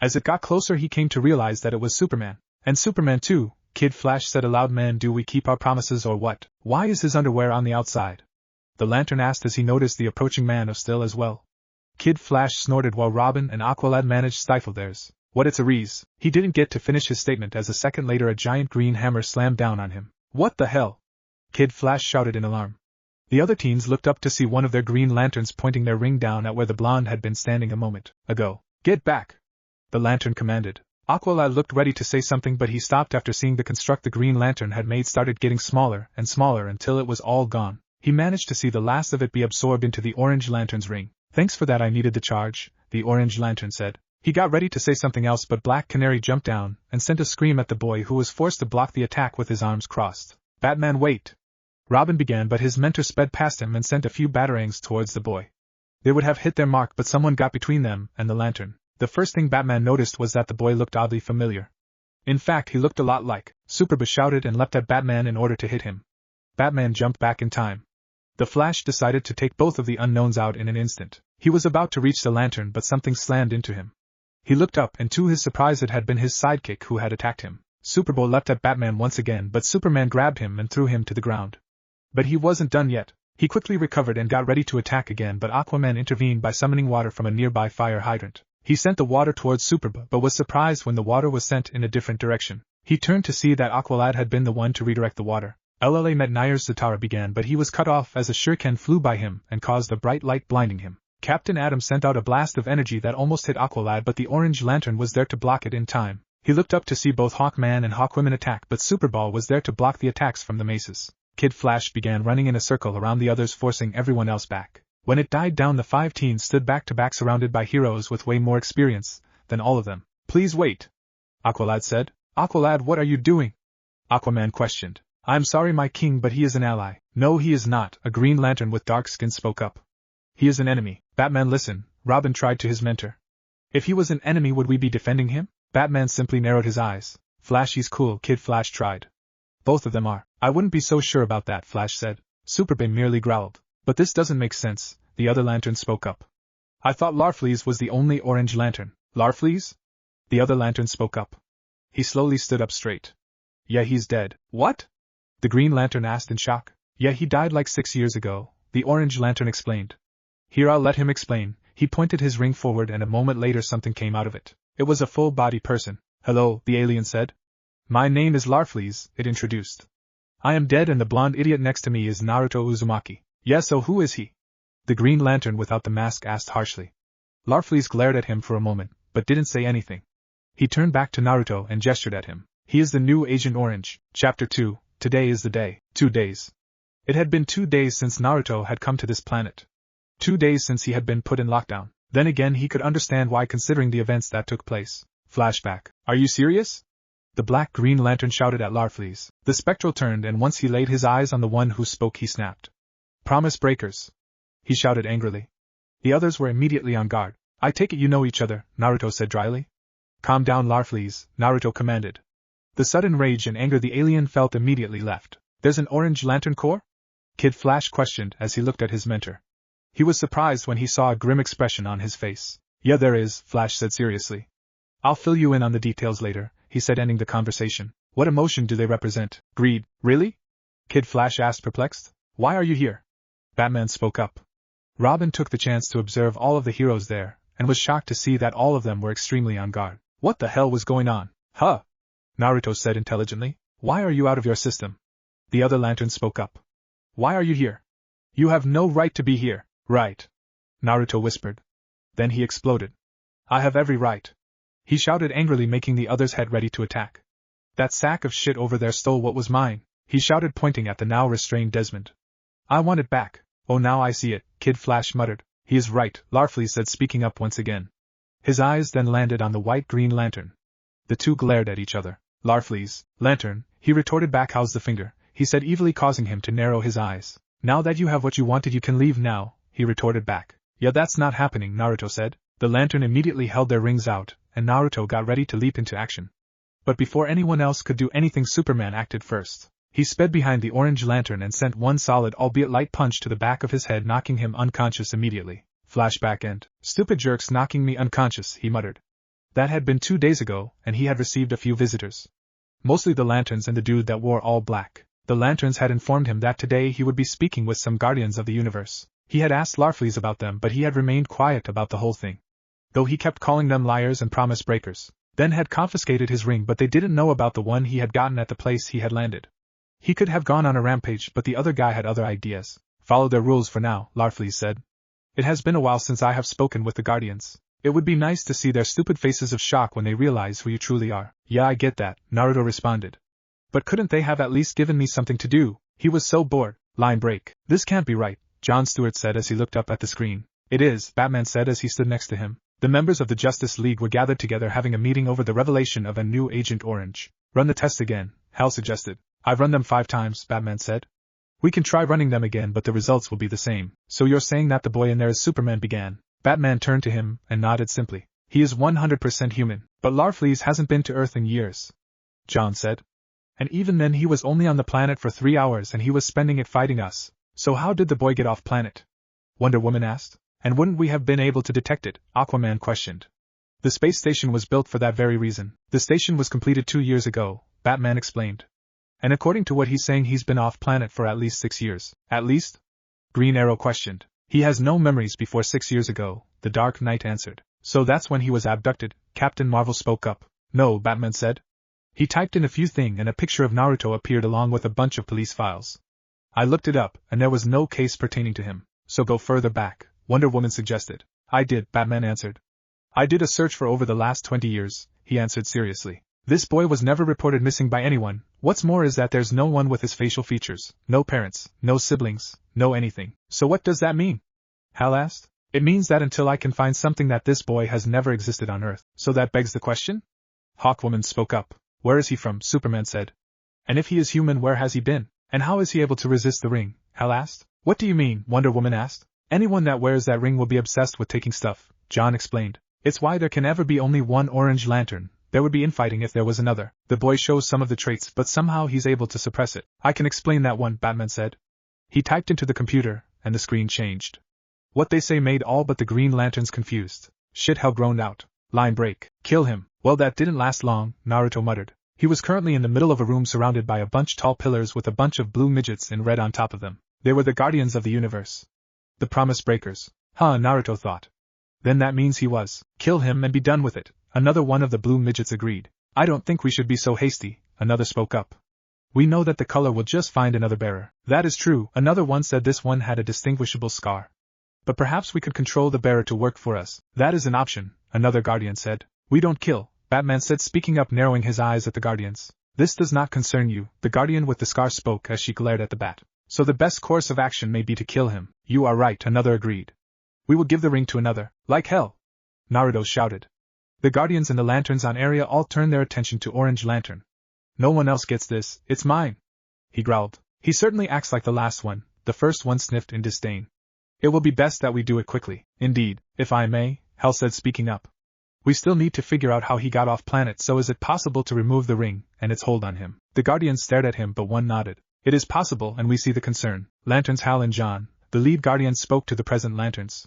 As it got closer, he came to realize that it was Superman. "And Superman too," Kid Flash said aloud. "Man, do we keep our promises or what? Why is his underwear on the outside?" the lantern asked as he noticed the approaching Man of Steel as well. Kid Flash snorted while Robin and Aqualad managed to stifle theirs. "What, it's a Reese." He didn't get to finish his statement as a second later a giant green hammer slammed down on him. "What the hell?" Kid Flash shouted in alarm. The other teens looked up to see one of their green lanterns pointing their ring down at where the blonde had been standing a moment ago. "Get back!" the lantern commanded. Aqualad looked ready to say something, but he stopped after seeing the construct the green lantern had made started getting smaller and smaller until it was all gone. He managed to see the last of it be absorbed into the orange lantern's ring. "Thanks for that, I needed the charge," the orange lantern said. He got ready to say something else, but Black Canary jumped down and sent a scream at the boy, who was forced to block the attack with his arms crossed. "Batman, wait!" Robin began, but his mentor sped past him and sent a few batarangs towards the boy. They would have hit their mark, but someone got between them and the lantern. The first thing Batman noticed was that the boy looked oddly familiar. In fact, he looked a lot like Superboy. Shouted and leapt at Batman in order to hit him. Batman jumped back in time. The Flash decided to take both of the unknowns out in an instant. He was about to reach the lantern, but something slammed into him. He looked up, and to his surprise it had been his sidekick who had attacked him. Superboy leapt at Batman once again, but Superman grabbed him and threw him to the ground. But he wasn't done yet. He quickly recovered and got ready to attack again, but Aquaman intervened by summoning water from a nearby fire hydrant. He sent the water towards Superboy, but was surprised when the water was sent in a different direction. He turned to see that Aqualad had been the one to redirect the water. LLA met Nayar's Zatara began, but he was cut off as a shuriken flew by him and caused a bright light blinding him. Captain Atom sent out a blast of energy that almost hit Aqualad, but the orange lantern was there to block it in time. He looked up to see both Hawkman and Hawkwoman attack, but Superball was there to block the attacks from the maces. Kid Flash began running in a circle around the others, forcing everyone else back. When it died down, the 5 teens stood back to back, surrounded by heroes with way more experience than all of them. "Please wait," Aqualad said. "Aqualad, what are you doing?" Aquaman questioned. "I'm sorry, my king, but he is an ally." "No, he is not," a Green Lantern with dark skin spoke up. "He is an enemy." Batman, listen, Robin tried to his mentor. "If he was an enemy, would we be defending him?" Batman simply narrowed his eyes. "Flash, he's cool," Kid Flash tried. "Both of them are." "I wouldn't be so sure about that," Flash said. Superboy merely growled. "But this doesn't make sense," the other lantern spoke up. "I thought Larfleeze was the only orange lantern." "Larfleeze?" The other lantern spoke up. He slowly stood up straight. "Yeah, he's dead." "What?" the Green Lantern asked in shock. "Yeah, he died like 6 years ago," the orange lantern explained. "Here, I'll let him explain." He pointed his ring forward, and a moment later something came out of it. It was a full-body person. "Hello," the alien said. "My name is Larfleeze," it introduced. "I am dead, and the blonde idiot next to me is Naruto Uzumaki." "Yeah, so who is he?" the Green Lantern without the mask asked harshly. Larfleeze glared at him for a moment, but didn't say anything. He turned back to Naruto and gestured at him. "He is the new Agent Orange." Chapter 2. Today is the day. 2 days. It had been 2 days since Naruto had come to this planet. 2 days since he had been put in lockdown. Then again, he could understand why, considering the events that took place. Flashback. "Are you serious?" the Black Green Lantern shouted at Larfleeze. The Spectral turned, and once he laid his eyes on the one who spoke, he snapped. "Promise breakers," he shouted angrily. The others were immediately on guard. "I take it you know each other," Naruto said dryly. "Calm down, Larfleeze," Naruto commanded. The sudden rage and anger the alien felt immediately left. "There's an Orange Lantern Corps?" Kid Flash questioned as he looked at his mentor. He was surprised when he saw a grim expression on his face. "Yeah, there is," Flash said seriously. "I'll fill you in on the details later," he said, ending the conversation. "What emotion do they represent?" "Greed." "Really?" Kid Flash asked, perplexed. "Why are you here?" Batman spoke up. Robin took the chance to observe all of the heroes there, and was shocked to see that all of them were extremely on guard. What the hell was going on? "Huh?" Naruto said intelligently. "Why are you out of your system?" The other lantern spoke up. "Why are you here?" "You have no right to be here." "Right," Naruto whispered. Then he exploded. "I have every right," he shouted angrily, making the others head ready to attack. "That sack of shit over there stole what was mine," he shouted, pointing at the now restrained Desmond. "I want it back." "Oh, now I see it," Kid Flash muttered. "He is right," Larfleeze said, speaking up once again. His eyes then landed on the white Green Lantern. The two glared at each other. "Larfleeze, Lantern," he retorted back. "How's the finger?" he said evilly, causing him to narrow his eyes. "Now that you have what you wanted, you can leave now," he retorted back. "Yeah, that's not happening," Naruto said. The Lantern immediately held their rings out, and Naruto got ready to leap into action. But before anyone else could do anything, Superman acted first. He sped behind the Orange Lantern and sent one solid, albeit light, punch to the back of his head, knocking him unconscious immediately. Flashback end. "Stupid jerks knocking me unconscious," he muttered. That had been 2 days ago, and he had received a few visitors. Mostly the Lanterns and the dude that wore all black. The Lanterns had informed him that today he would be speaking with some Guardians of the Universe. He had asked Larfleeze about them, but he had remained quiet about the whole thing. Though he kept calling them liars and promise breakers. Then had confiscated his ring, but they didn't know about the one he had gotten at the place he had landed. He could have gone on a rampage, but the other guy had other ideas. "Follow their rules for now," Larfleeze said. "It has been a while since I have spoken with the Guardians. It would be nice to see their stupid faces of shock when they realize who you truly are." "Yeah, I get that," Naruto responded. "But couldn't they have at least given me something to do? He was so bored." Line break. "This can't be right," John Stewart said as he looked up at the screen. "It is," Batman said as he stood next to him. The members of the Justice League were gathered together, having a meeting over the revelation of a new Agent Orange. "Run the test again," Hal suggested. "I've run them 5 times, Batman said. We can try running them again, but the results will be the same. So you're saying that the boy in there is Superman? Began. Batman turned to him and nodded simply. He is 100% human, but Larfleeze hasn't been to Earth in years, John said. And even then he was only on the planet for 3 hours and he was spending it fighting us. So how did the boy get off planet? Wonder Woman asked. And wouldn't we have been able to detect it? Aquaman questioned. The space station was built for that very reason. The station was completed 2 years ago, Batman explained. And according to what he's saying, he's been off planet for at least 6 years. At least? Green Arrow questioned. He has no memories before 6 years ago, the Dark Knight answered. So that's when he was abducted, Captain Marvel spoke up. No, Batman said. He typed in a few things and a picture of Naruto appeared along with a bunch of police files. I looked it up, and there was no case pertaining to him. So go further back, Wonder Woman suggested. I did, Batman answered. I did a search for over the last 20 years, he answered seriously. This boy was never reported missing by anyone. What's more is that there's no one with his facial features, no parents, no siblings, no anything. So what does that mean? Hal asked. It means that until I can find something that this boy has never existed on Earth. So that begs the question? Hawkwoman spoke up. Where is he from? Superman said. And if he is human, where has he been? And how is he able to resist the ring? Hal asked. What do you mean? Wonder Woman asked. Anyone that wears that ring will be obsessed with taking stuff, John explained. It's why there can never be only one Orange Lantern. There would be infighting if there was another. The boy shows some of the traits, but somehow he's able to suppress it. I can explain that one, Batman said. He typed into the computer, and the screen changed. What they say made all but the Green Lanterns confused. Shit, Hal groaned out. Line break. Kill him. Well, that didn't last long, Naruto muttered. He was currently in the middle of a room surrounded by a bunch tall pillars with a bunch of blue midgets in red on top of them. They were the Guardians of the Universe. The Promise Breakers. Huh, Naruto thought. Then that means he was. Kill him and be done with it. Another one of the blue midgets agreed. I don't think we should be so hasty, another spoke up. We know that the color will just find another bearer. That is true, another one said. This one had a distinguishable scar. But perhaps we could control the bearer to work for us. That is an option, another Guardian said. We don't kill, Batman said, speaking up, narrowing his eyes at the Guardians. This does not concern you, the Guardian with the scar spoke as she glared at the Bat. So the best course of action may be to kill him. You are right, another agreed. We will give the ring to another. Like hell, Naruto shouted. The Guardians and the Lanterns on area all turned their attention to Orange Lantern. No one else gets this, it's mine, he growled. He certainly acts like the last one, the first one sniffed in disdain. It will be best that we do it quickly. Indeed, if I may, Hal said, speaking up. We still need to figure out how he got off planet. So is it possible to remove the ring and its hold on him? The Guardians stared at him, but one nodded. It is possible, and we see the concern. Lanterns Hal and John, the lead Guardians, spoke to the present Lanterns.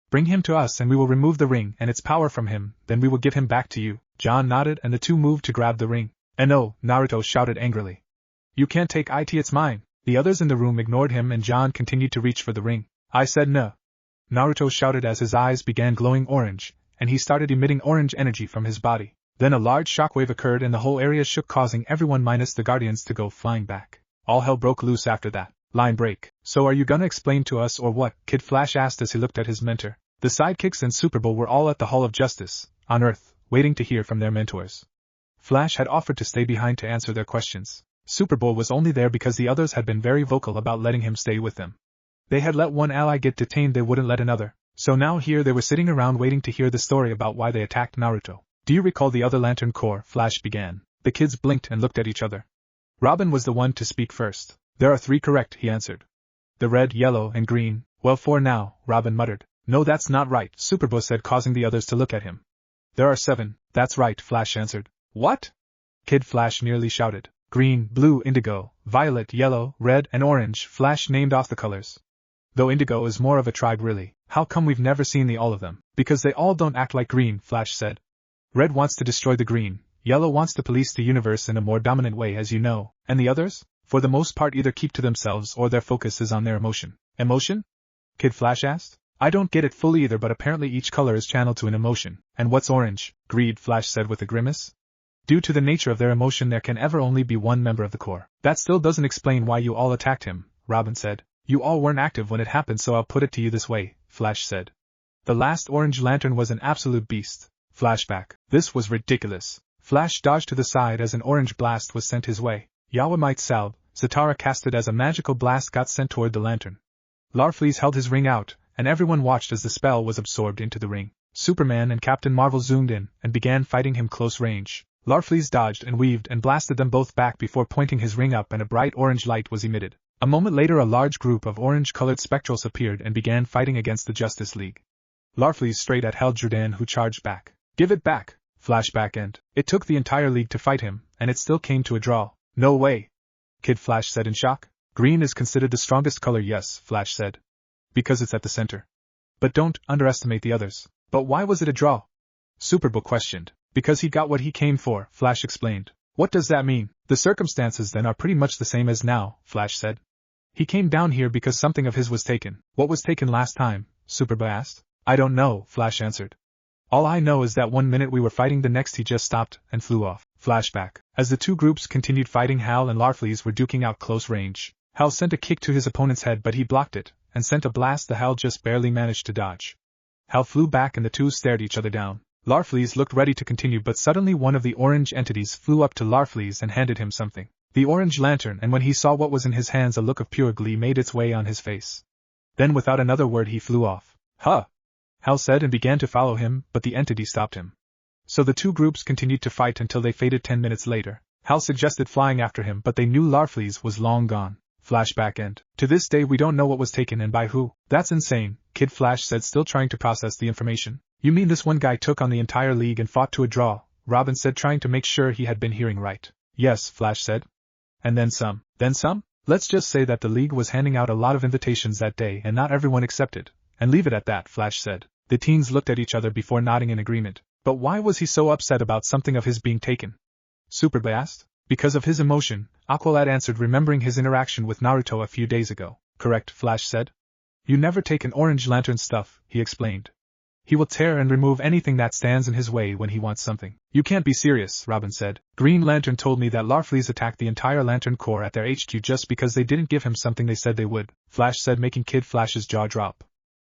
Bring him to us and we will remove the ring and its power from him, then we will give him back to you. John nodded and the two moved to grab the ring. And no, Naruto shouted angrily. You can't take it, it's mine. The others in the room ignored him and John continued to reach for the ring. I said no. Naruto shouted as his eyes began glowing orange, and he started emitting orange energy from his body. Then a large shockwave occurred and the whole area shook, causing everyone minus the Guardians to go flying back. All hell broke loose after that. Line break. So are you gonna explain to us or what? Kid Flash asked as he looked at his mentor. The sidekicks and Superboy were all at the Hall of Justice, on Earth, waiting to hear from their mentors. Flash had offered to stay behind to answer their questions. Superboy was only there because the others had been very vocal about letting him stay with them. They had let one ally get detained, they wouldn't let another. So now here they were sitting around waiting to hear the story about why they attacked Naruto. Do you recall the other Lantern Corps? Flash began. The kids blinked and looked at each other. Robin was the one to speak first. There are 3 correct, he answered. The red, yellow, and green. Well, 4 now, Robin muttered. No, that's not right, Superboy said, causing the others to look at him. There are 7, that's right, Flash answered. What? Kid Flash nearly shouted. Green, blue, indigo, violet, yellow, red, and orange. Flash named off the colors. Though indigo is more of a tribe really. How come we've never seen all of them? Because they all don't act like green, Flash said. Red wants to destroy the green, yellow wants to police the universe in a more dominant way, as you know, and the others, for the most part, either keep to themselves or their focus is on their emotion. Emotion? Kid Flash asked. I don't get it fully either, but apparently each color is channeled to an emotion. And what's orange? Greed, Flash said with a grimace. Due to the nature of their emotion, there can ever only be one member of the Corps. That still doesn't explain why you all attacked him, Robin said. You all weren't active when it happened, so I'll put it to you this way, Flash said. The last Orange Lantern was an absolute beast. Flashback. This was ridiculous. Flash dodged to the side as an orange blast was sent his way. Yawamite Salve, Zatara casted as a magical blast, got sent toward the lantern. Larfleeze held his ring out, and everyone watched as the spell was absorbed into the ring. Superman and Captain Marvel zoomed in and began fighting him close range. Larfleeze dodged and weaved and blasted them both back before pointing his ring up, and a bright orange light was emitted. A moment later a large group of orange-colored spectrals appeared and began fighting against the Justice League. Larfleeze straight at Hal Jordan, who charged back. "Give it back!" Flashback end. It took the entire league to fight him, and it still came to a draw. "No way!" Kid Flash said in shock. "Green is considered the strongest color." "Yes," Flash said. "Because it's at the center. But don't underestimate the others." "But why was it a draw?" Superboy questioned. "Because he got what he came for," Flash explained. "What does that mean?" "The circumstances then are pretty much the same as now," Flash said. "He came down here because something of his was taken." "What was taken last time?" Superboy asked. "I don't know," Flash answered. "All I know is that one minute we were fighting, the next he just stopped and flew off." Flashback. As the two groups continued fighting, Hal and Larfleeze were duking out close range. Hal sent a kick to his opponent's head, but he blocked it, and sent a blast that Hal just barely managed to dodge. Hal flew back and the two stared each other down. Larfleeze looked ready to continue, but suddenly one of the orange entities flew up to Larfleeze and handed him something. The orange lantern, and when he saw what was in his hands, a look of pure glee made its way on his face. Then without another word he flew off. "Huh!" Hal said and began to follow him, but the entity stopped him. So the two groups continued to fight until they faded. 10 minutes later, Hal suggested flying after him, but they knew Larfleeze was long gone. Flashback end. To this day we don't know what was taken and by who. "That's insane," Kid Flash said, still trying to process the information. "You mean this one guy took on the entire league and fought to a draw?" Robin said, trying to make sure he had been hearing right. "Yes," Flash said. "And then some." "Then some?" "Let's just say that the league was handing out a lot of invitations that day and not everyone accepted. And leave it at that," Flash said. The teens looked at each other before nodding in agreement. "But why was he so upset about something of his being taken?" Superboy asked. "Because of his emotion," Aqualad answered, remembering his interaction with Naruto a few days ago. "Correct," Flash said. "You never take an orange lantern stuff," he explained. "He will tear and remove anything that stands in his way when he wants something." "You can't be serious," Robin said. "Green Lantern told me that Larfleeze attacked the entire Lantern Corps at their HQ just because they didn't give him something they said they would," Flash said, making Kid Flash's jaw drop.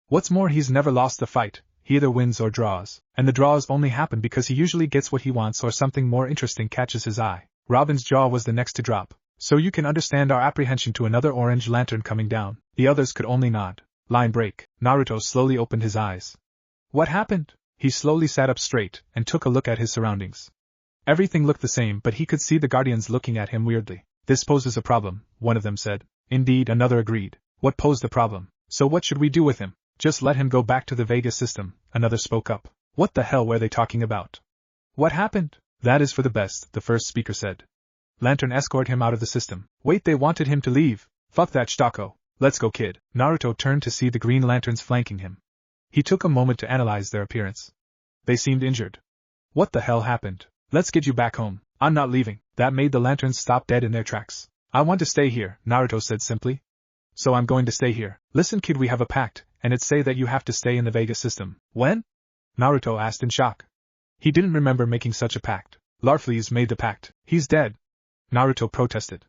"What's more, he's never lost a fight. He either wins or draws. And the draws only happen because he usually gets what he wants or something more interesting catches his eye." Robin's jaw was the next to drop. "So you can understand our apprehension to another orange lantern coming down." The others could only nod. Line break. Naruto slowly opened his eyes. "What happened?" He slowly sat up straight and took a look at his surroundings. Everything looked the same, but he could see the Guardians looking at him weirdly. "This poses a problem," one of them said. "Indeed," another agreed. "What posed the problem?" "So what should we do with him?" "Just let him go back to the Vega system," another spoke up. "What the hell were they talking about?" "What happened?" "That is for the best," the first speaker said. "Lantern escort him out of the system." "Wait, they wanted him to leave." "Fuck that Stocko. Let's go, kid." Naruto turned to see the Green Lanterns flanking him. He took a moment to analyze their appearance. They seemed injured. "What the hell happened?" "Let's get you back home." "I'm not leaving." That made the Lanterns stop dead in their tracks. "I want to stay here," Naruto said simply. "So I'm going to stay here." "Listen, kid, we have a pact, and it's say that you have to stay in the Vega system." "When?" Naruto asked in shock. He didn't remember making such a pact. "Larfleeze made the pact. He's dead." Naruto protested.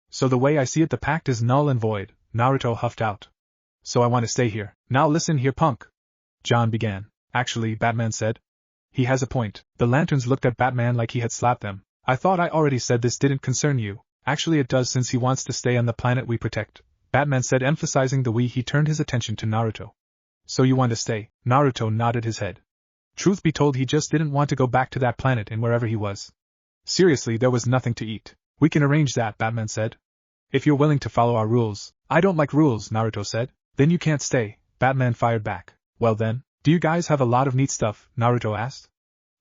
"So the way I see it, the pact is null and void," Naruto huffed out. "So I want to stay here." "Now listen here, punk," John began. "Actually," Batman said. "He has a point." The Lanterns looked at Batman like he had slapped them. "I thought I already said this didn't concern you." "Actually it does, since he wants to stay on the planet we protect," Batman said, emphasizing the we. He turned his attention to Naruto. "So you want to stay?" Naruto nodded his head. Truth be told, he just didn't want to go back to that planet and wherever he was. Seriously, there was nothing to eat. "We can arrange that," Batman said. "If you're willing to follow our rules." "I don't like rules," Naruto said. "Then you can't stay," Batman fired back. "Well then, do you guys have a lot of neat stuff?" Naruto asked.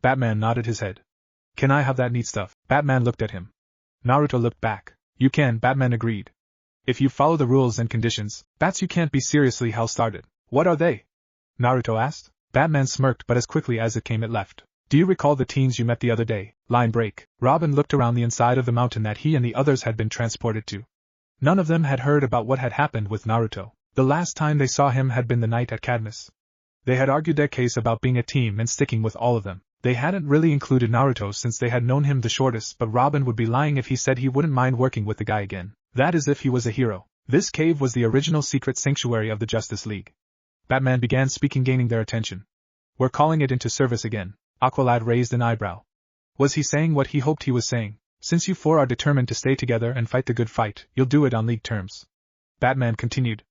Batman nodded his head. "Can I have that neat stuff?" Batman looked at him. Naruto looked back. "You can," Batman agreed. "If you follow the rules and conditions." "Bats, you can't be." Seriously, Hal started. "What are they?" Naruto asked. Batman smirked, but as quickly as it came it left. "Do you recall the teens you met the other day?" Line break. Robin looked around the inside of the mountain that he and the others had been transported to. None of them had heard about what had happened with Naruto. The last time they saw him had been the night at Cadmus. They had argued their case about being a team and sticking with all of them. They hadn't really included Naruto since they had known him the shortest, but Robin would be lying if he said he wouldn't mind working with the guy again. That is if he was a hero. This cave was the original secret sanctuary of the Justice League. Batman began speaking, gaining their attention. "We're calling it into service again." Aqualad raised an eyebrow. Was he saying what he hoped he was saying? "Since you four are determined to stay together and fight the good fight, you'll do it on League terms." Batman continued.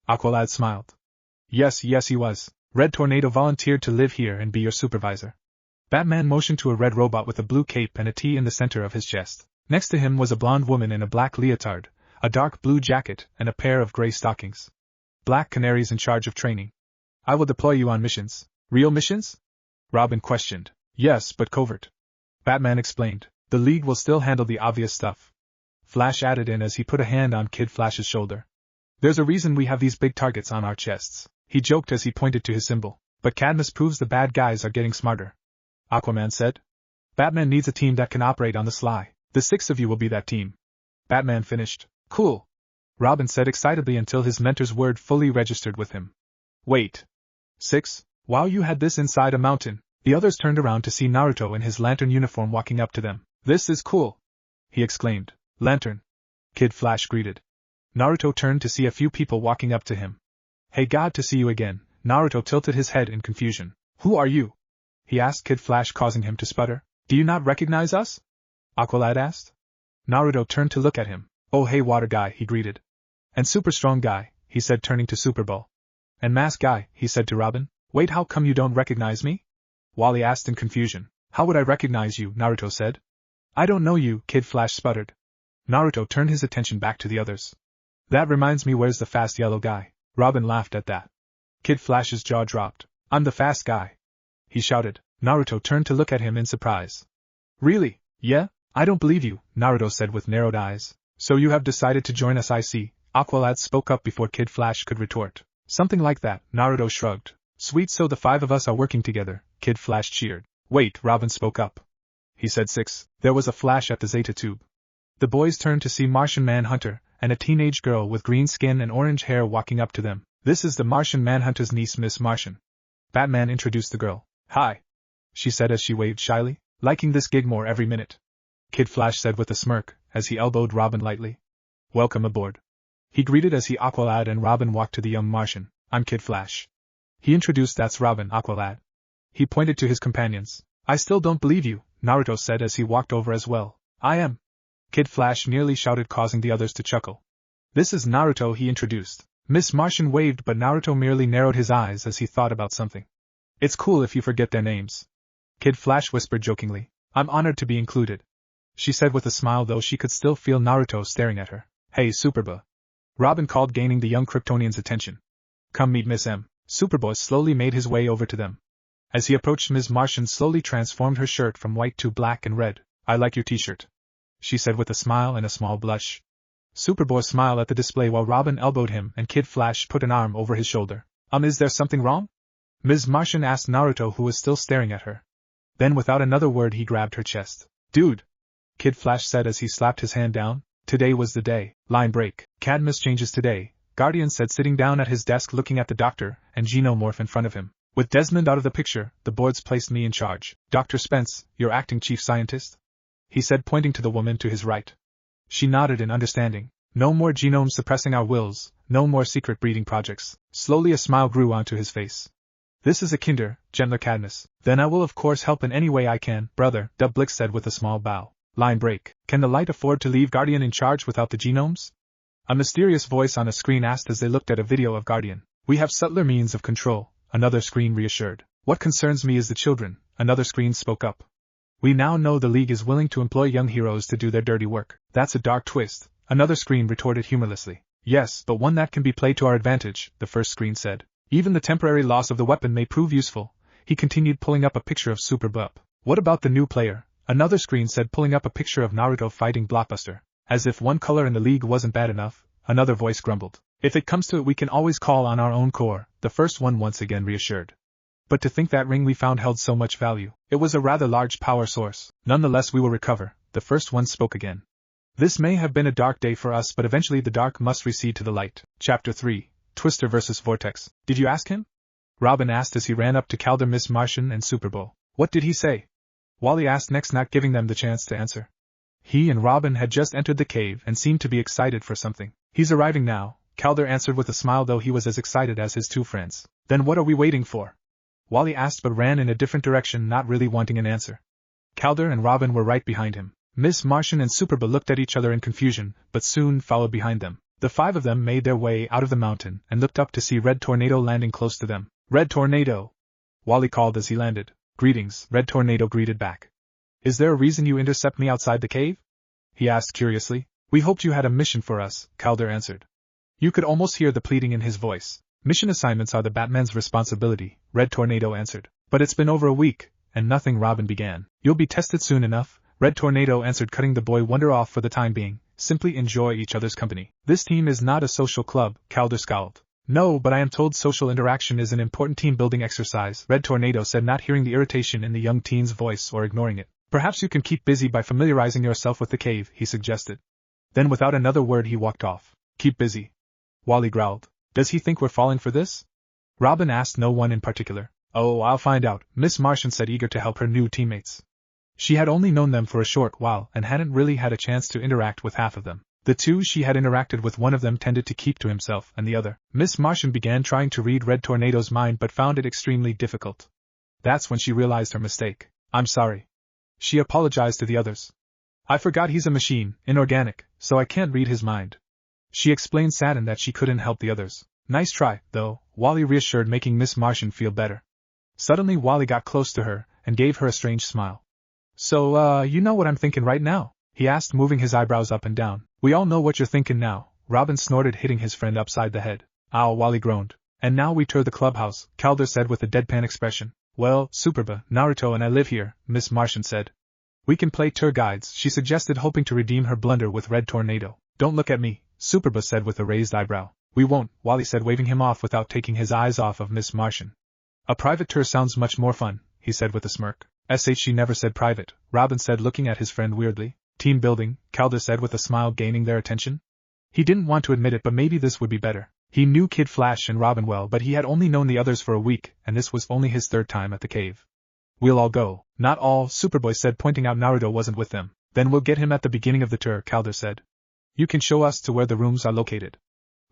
Aqualad smiled. Yes, he was. Red Tornado volunteered to live here and be your supervisor." Batman motioned to a red robot with a blue cape and a T in the center of his chest. Next to him was a blonde woman in a black leotard, a dark blue jacket, and a pair of gray stockings. Black Canary's in charge of training. I will deploy you on missions. Real missions? Robin questioned. Yes, but covert. Batman explained. The League will still handle the obvious stuff. Flash added in as he put a hand on Kid Flash's shoulder. There's a reason we have these big targets on our chests, he joked as he pointed to his symbol. But Cadmus proves the bad guys are getting smarter. Aquaman said. Batman needs a team that can operate on the sly. The 6 of you will be that team. Batman finished. Cool. Robin said excitedly until his mentor's word fully registered with him. Wait. 6? Wow, you had this inside a mountain. The others turned around to see Naruto in his lantern uniform walking up to them. This is cool, he exclaimed. Lantern. Kid Flash greeted. Naruto turned to see a few people walking up to him. Hey, glad to see you again. Naruto tilted his head in confusion. Who are you? He asked Kid Flash, causing him to sputter. Do you not recognize us? Aqualad asked. Naruto turned to look at him. Oh hey water guy, he greeted. And super strong guy, he said turning to Superboy. And mask guy, he said to Robin. Wait, how come you don't recognize me? Wally asked in confusion. How would I recognize you? Naruto said. I don't know you, Kid Flash sputtered. Naruto turned his attention back to the others. That reminds me, where's the fast yellow guy? Robin laughed at that. Kid Flash's jaw dropped. I'm the fast guy, he shouted. Naruto turned to look at him in surprise. Really? Yeah? I don't believe you, Naruto said with narrowed eyes. So you have decided to join us, I see. Aqualad spoke up before Kid Flash could retort. Something like that, Naruto shrugged. Sweet, so the 5 of us are working together, Kid Flash cheered. Wait, Robin spoke up. He said 6. There was a flash at the Zeta tube. The boys turned to see Martian Manhunter, and a teenage girl with green skin and orange hair walking up to them. This is the Martian Manhunter's niece, Miss Martian. Batman introduced the girl. Hi, she said as she waved shyly. Liking this gig more every minute, Kid Flash said with a smirk, as he elbowed Robin lightly. Welcome aboard, he greeted as he Aqualad and Robin walked to the young Martian. I'm Kid Flash, he introduced. That's Robin, Aqualad. He pointed to his companions. I still don't believe you, Naruto said as he walked over as well. I am, Kid Flash nearly shouted, causing the others to chuckle. This is Naruto, he introduced. Miss Martian waved, but Naruto merely narrowed his eyes as he thought about something. It's cool if you forget their names, Kid Flash whispered jokingly. I'm honored to be included, she said with a smile, though she could still feel Naruto staring at her. Hey Superboy, Robin called, gaining the young Kryptonian's attention. Come meet Miss M. Superboy slowly made his way over to them. As he approached, Ms. Martian slowly transformed her shirt from white to black and red. I like your t-shirt, she said with a smile and a small blush. Superboy smiled at the display while Robin elbowed him and Kid Flash put an arm over his shoulder. Is there something wrong? Ms. Martian asked Naruto, who was still staring at her. Then without another word he grabbed her chest. Dude, Kid Flash said as he slapped his hand down. Today was the day. Line break. Cadmus changes today, Guardian said, sitting down at his desk looking at the doctor and Genomorph in front of him. With Desmond out of the picture, the boards placed me in charge. Dr. Spence, you're acting chief scientist? He said, pointing to the woman to his right. She nodded in understanding. No more genomes suppressing our wills, no more secret breeding projects. Slowly a smile grew onto his face. This is a kinder, gentler Cadmus. Then I will of course help in any way I can, brother, Doublix said with a small bow. Line break. Can the light afford to leave Guardian in charge without the genomes? A mysterious voice on a screen asked as they looked at a video of Guardian. We have subtler means of control, another screen reassured. What concerns me is the children, another screen spoke up. We now know the League is willing to employ young heroes to do their dirty work. That's a dark twist, another screen retorted humorlessly. Yes, but one that can be played to our advantage, the first screen said. Even the temporary loss of the weapon may prove useful, he continued, pulling up a picture of Superboy. What about the new player? Another screen said, pulling up a picture of Naruto fighting Blockbuster. As if one color in the League wasn't bad enough, another voice grumbled. If it comes to it, we can always call on our own core, the first one once again reassured. But to think that ring we found held so much value. It was a rather large power source. Nonetheless, we will recover, the first one spoke again. This may have been a dark day for us, but eventually the dark must recede to the light. Chapter 3. Twister vs. Vortex. Did you ask him? Robin asked as he ran up to Calder, Miss Martian, and Superboy. What did he say? Wally asked next, not giving them the chance to answer. He and Robin had just entered the cave and seemed to be excited for something. He's arriving now, Calder answered with a smile, though he was as excited as his two friends. Then what are we waiting for? Wally asked, but ran in a different direction, not really wanting an answer. Calder and Robin were right behind him. Miss Martian and Superboy looked at each other in confusion, but soon followed behind them. The 5 of them made their way out of the mountain and looked up to see Red Tornado landing close to them. Red Tornado! Wally called as he landed. Greetings, Red Tornado greeted back. Is there a reason you intercept me outside the cave? He asked curiously. We hoped you had a mission for us, Calder answered. You could almost hear the pleading in his voice. Mission assignments are the Batman's responsibility, Red Tornado answered. But it's been over a week, and nothing, Robin began. You'll be tested soon enough, Red Tornado answered, cutting the boy wonder off for the time being. Simply enjoy each other's company. This team is not a social club, Calder scowled. No, but I am told social interaction is an important team-building exercise, Red Tornado said, not hearing the irritation in the young teen's voice or ignoring it. Perhaps you can keep busy by familiarizing yourself with the cave, he suggested. Then without another word he walked off. Keep busy. Wally growled. Does he think we're falling for this? Robin asked. No one in particular. Oh, I'll find out, Miss Martian said, eager to help her new teammates. She had only known them for a short while and hadn't really had a chance to interact with half of them. The two she had interacted with, one of them tended to keep to himself, and the other. Miss Martian began trying to read Red Tornado's mind but found it extremely difficult. That's when she realized her mistake. I'm sorry. She apologized to the others. I forgot he's a machine, inorganic, so I can't read his mind. She explained, saddened that she couldn't help the others. Nice try, though, Wally reassured, making Miss Martian feel better. Suddenly Wally got close to her and gave her a strange smile. So, you know what I'm thinking right now? He asked, moving his eyebrows up and down. We all know what you're thinking now, Robin snorted, hitting his friend upside the head. Ow, Wally groaned. And now we tour the clubhouse, Calder said with a deadpan expression. Well, Superboy, Naruto and I live here, Miss Martian said. We can play tour guides, she suggested, hoping to redeem her blunder with Red Tornado. Don't look at me, Superboy said with a raised eyebrow. We won't, Wally said, waving him off without taking his eyes off of Miss Martian. A private tour sounds much more fun, he said with a smirk. She never said private, Robin said, looking at his friend weirdly. Team building, Calder said with a smile, gaining their attention. He didn't want to admit it, but maybe this would be better. He knew Kid Flash and Robin well, but he had only known the others for a week, and this was only his third time at the cave. We'll all go. Not all, Superboy said, pointing out Naruto wasn't with them. Then we'll get him at the beginning of the tour, Calder said. You can show us to where the rooms are located.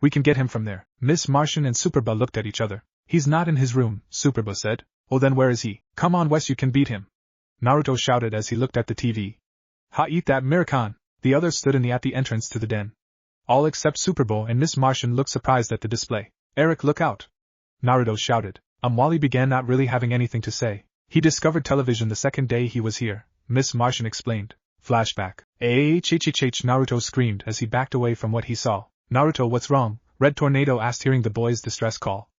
We can get him from there. Miss Martian and Superboy looked at each other. He's not in his room, Superboy said. Oh, then where is he? Come on, Wes, you can beat him. Naruto shouted as he looked at the TV. Ha, eat that, Miracon! The others stood at the entrance to the den. All except Superboy and Miss Martian looked surprised at the display. Eric, look out! Naruto shouted. Wally began, not really having anything to say. He discovered television the second day he was here, Miss Martian explained. Flashback. Naruto screamed as he backed away from what he saw. Naruto, what's wrong? Red Tornado asked, hearing the boy's distress call.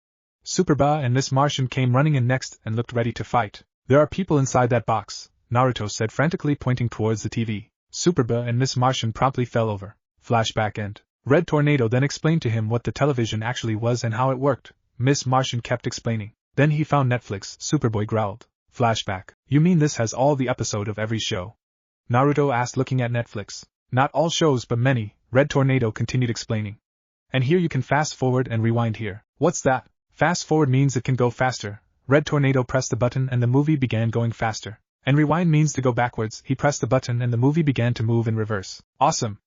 Superboy and Miss Martian came running in next and looked ready to fight. There are people inside that box, Naruto said, frantically pointing towards the TV. Superboy and Miss Martian promptly fell over. Flashback end. Red Tornado then explained to him what the television actually was and how it worked. Miss Martian kept explaining. Then he found Netflix, Superboy growled. Flashback. You mean this has all the episode of every show? Naruto asked, looking at Netflix. Not all shows, but many, Red Tornado continued explaining. And here you can fast forward and rewind here. What's that? Fast forward means it can go faster. Red Tornado pressed the button and the movie began going faster. And rewind means to go backwards. He pressed the button and the movie began to move in reverse. Awesome!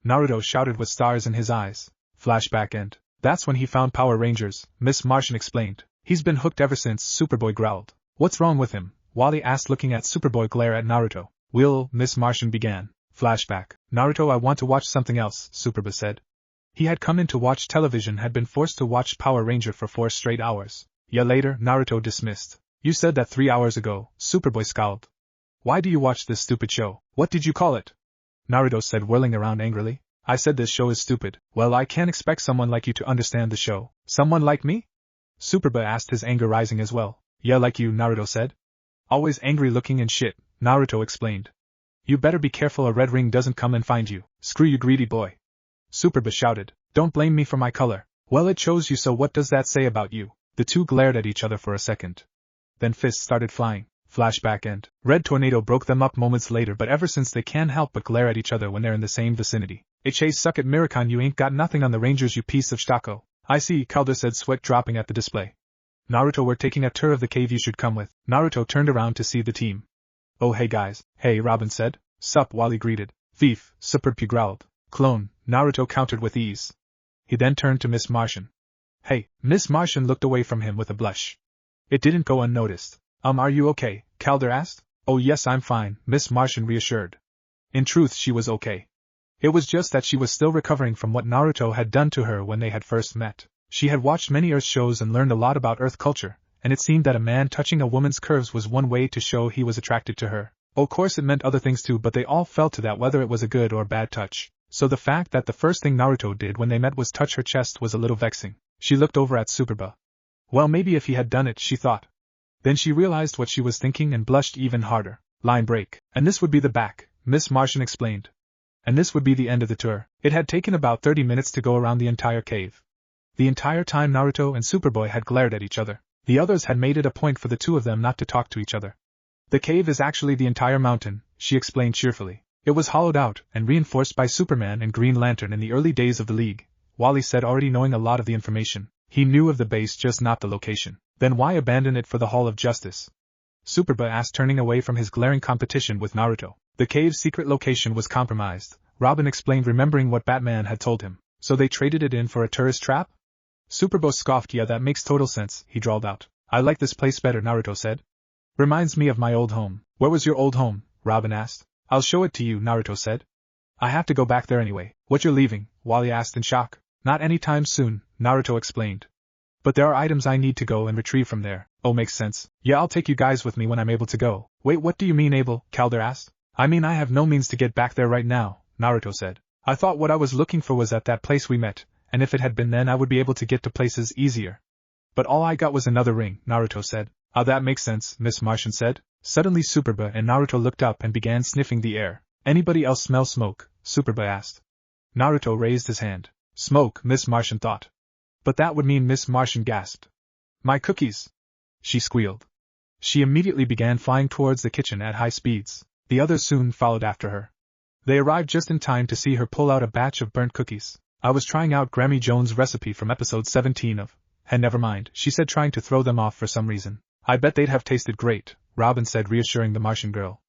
Naruto shouted with stars in his eyes. Flashback end. That's when he found Power Rangers, Miss Martian explained. He's been hooked ever since, Superboy growled. What's wrong with him? Wally asked, looking at Superboy glare at Naruto. Will, Miss Martian began. Flashback. Naruto, I want to watch something else, Superboy said. He had come in to watch television, had been forced to watch Power Ranger for 4 straight hours. Yeah, later, Naruto dismissed. You said that 3 hours ago, Superboy scowled. Why do you watch this stupid show? What did you call it? Naruto said, whirling around angrily. I said this show is stupid. Well, I can't expect someone like you to understand the show. Someone like me? Superboy asked, his anger rising as well. Yeah, like you, Naruto said. Always angry looking and shit, Naruto explained. You better be careful a red ring doesn't come and find you. Screw you, greedy boy. Superboy shouted. Don't blame me for my color. Well, it chose you, so what does that say about you? The two glared at each other for a second. Then fists started flying. Flashback end. Red Tornado broke them up moments later, but ever since they can't help but glare at each other when they're in the same vicinity. Chase, suck it, Miracon, you ain't got nothing on the Rangers, you piece of stocko. I see, Calder said, sweat dropping at the display. Naruto, we're taking a tour of the cave, you should come with. Naruto turned around to see the team. Oh hey guys. Hey, Robin said. Sup, Wally greeted. Thief, Superboy growled. Clone, Naruto countered with ease. He then turned to Miss Martian. Hey, Miss Martian looked away from him with a blush. It didn't go unnoticed. Are you okay? Calder asked. Oh yes, I'm fine, Miss Martian reassured. In truth, she was okay. It was just that she was still recovering from what Naruto had done to her when they had first met. She had watched many Earth shows and learned a lot about Earth culture, and it seemed that a man touching a woman's curves was one way to show he was attracted to her. Of course it meant other things too, but they all fell to that, whether it was a good or bad touch. so the fact that the first thing Naruto did when they met was touch her chest was a little vexing. She looked over at Superboy. Well, maybe if he had done it, she thought. Then she realized what she was thinking and blushed even harder. Line break. And this would be the back, Miss Martian explained. And this would be the end of the tour. It had taken about 30 minutes to go around the entire cave. The entire time Naruto and Superboy had glared at each other. The others had made it a point for the two of them not to talk to each other. The cave is actually the entire mountain, she explained cheerfully. It was hollowed out and reinforced by Superman and Green Lantern in the early days of the League. Wally said, already knowing a lot of the information. He knew of the base, just not the location. Then why abandon it for the Hall of Justice? Superboy asked, turning away from his glaring competition with Naruto. The cave's secret location was compromised, Robin explained, remembering what Batman had told him. So they traded it in for a tourist trap? Superboy scoffed. Yeah, that makes total sense, he drawled out. I like this place better, Naruto said. Reminds me of my old home. Where was your old home? Robin asked. I'll show it to you, Naruto said. I have to go back there anyway. What, you're leaving? Wally asked in shock. Not anytime soon, Naruto explained. But there are items I need to go and retrieve from there. Oh, makes sense. Yeah, I'll take you guys with me when I'm able to go. Wait, what do you mean able? Calder asked. I mean I have no means to get back there right now, Naruto said. I thought what I was looking for was at that place we met, and if it had been then I would be able to get to places easier. But all I got was another ring, Naruto said. Ah, that makes sense, Miss Martian said. Suddenly Superboy and Naruto looked up and began sniffing the air. Anybody else smell smoke? Superboy asked. Naruto raised his hand. Smoke, Miss Martian thought. But that would mean Miss Martian gasped. My cookies! She squealed. She immediately began flying towards the kitchen at high speeds. The others soon followed after her. They arrived just in time to see her pull out a batch of burnt cookies. I was trying out Grammy Jones' recipe from episode 17 of... And never mind, she said, trying to throw them off for some reason. I bet they'd have tasted great, Robin said, reassuring the Martian girl.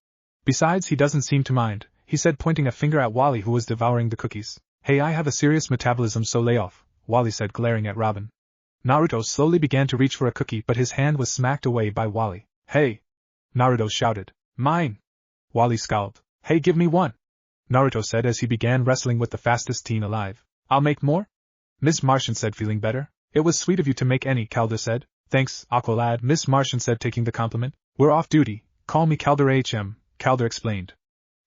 Besides, he doesn't seem to mind, he said, pointing a finger at Wally, who was devouring the cookies. Hey, I have a serious metabolism, so lay off, Wally said, glaring at Robin. Naruto slowly began to reach for a cookie, but his hand was smacked away by Wally. Hey! Naruto shouted. Mine! Wally scowled. Hey, give me one! Naruto said as he began wrestling with the fastest teen alive. I'll make more? Miss Martian said, feeling better. It was sweet of you to make any, Calder said. Thanks, Aqualad, Miss Martian said, taking the compliment. We're off duty. Call me Calder HM, Calder explained.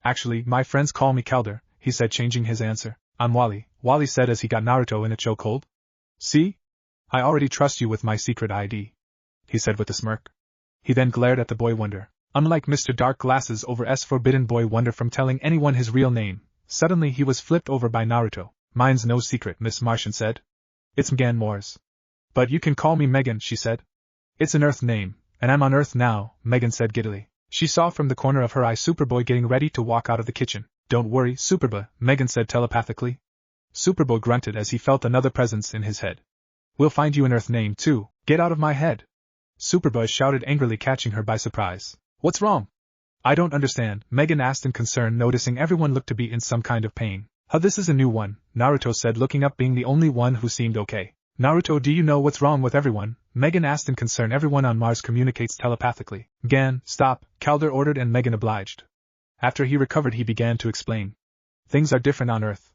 Actually, my friends call me Calder, he said, changing his answer. I'm Wally, Wally said as he got Naruto in a chokehold. See? I already trust you with my secret ID, he said with a smirk. He then glared at the Boy Wonder. Unlike Mr. Dark Glasses over S forbidden Boy Wonder from telling anyone his real name, suddenly he was flipped over by Naruto. Mine's no secret, Miss Martian said. It's Megan Moore's. But you can call me Megan, she said. It's an Earth name, and I'm on Earth now, Megan said giddily. She saw from the corner of her eye Superboy getting ready to walk out of the kitchen. Don't worry, Superboy, Megan said telepathically. Superboy grunted as he felt another presence in his head. We'll find you an Earth name too. Get out of my head! Superboy shouted angrily, catching her by surprise. What's wrong? I don't understand, Megan asked in concern, noticing everyone looked to be in some kind of pain. This is a new one, Naruto said, looking up, being the only one who seemed okay. Naruto, do you know what's wrong with everyone? Megan asked in concern. Everyone on Mars communicates telepathically. Gan, stop, Calder ordered, and Megan obliged. After he recovered, he began to explain. Things are different on Earth.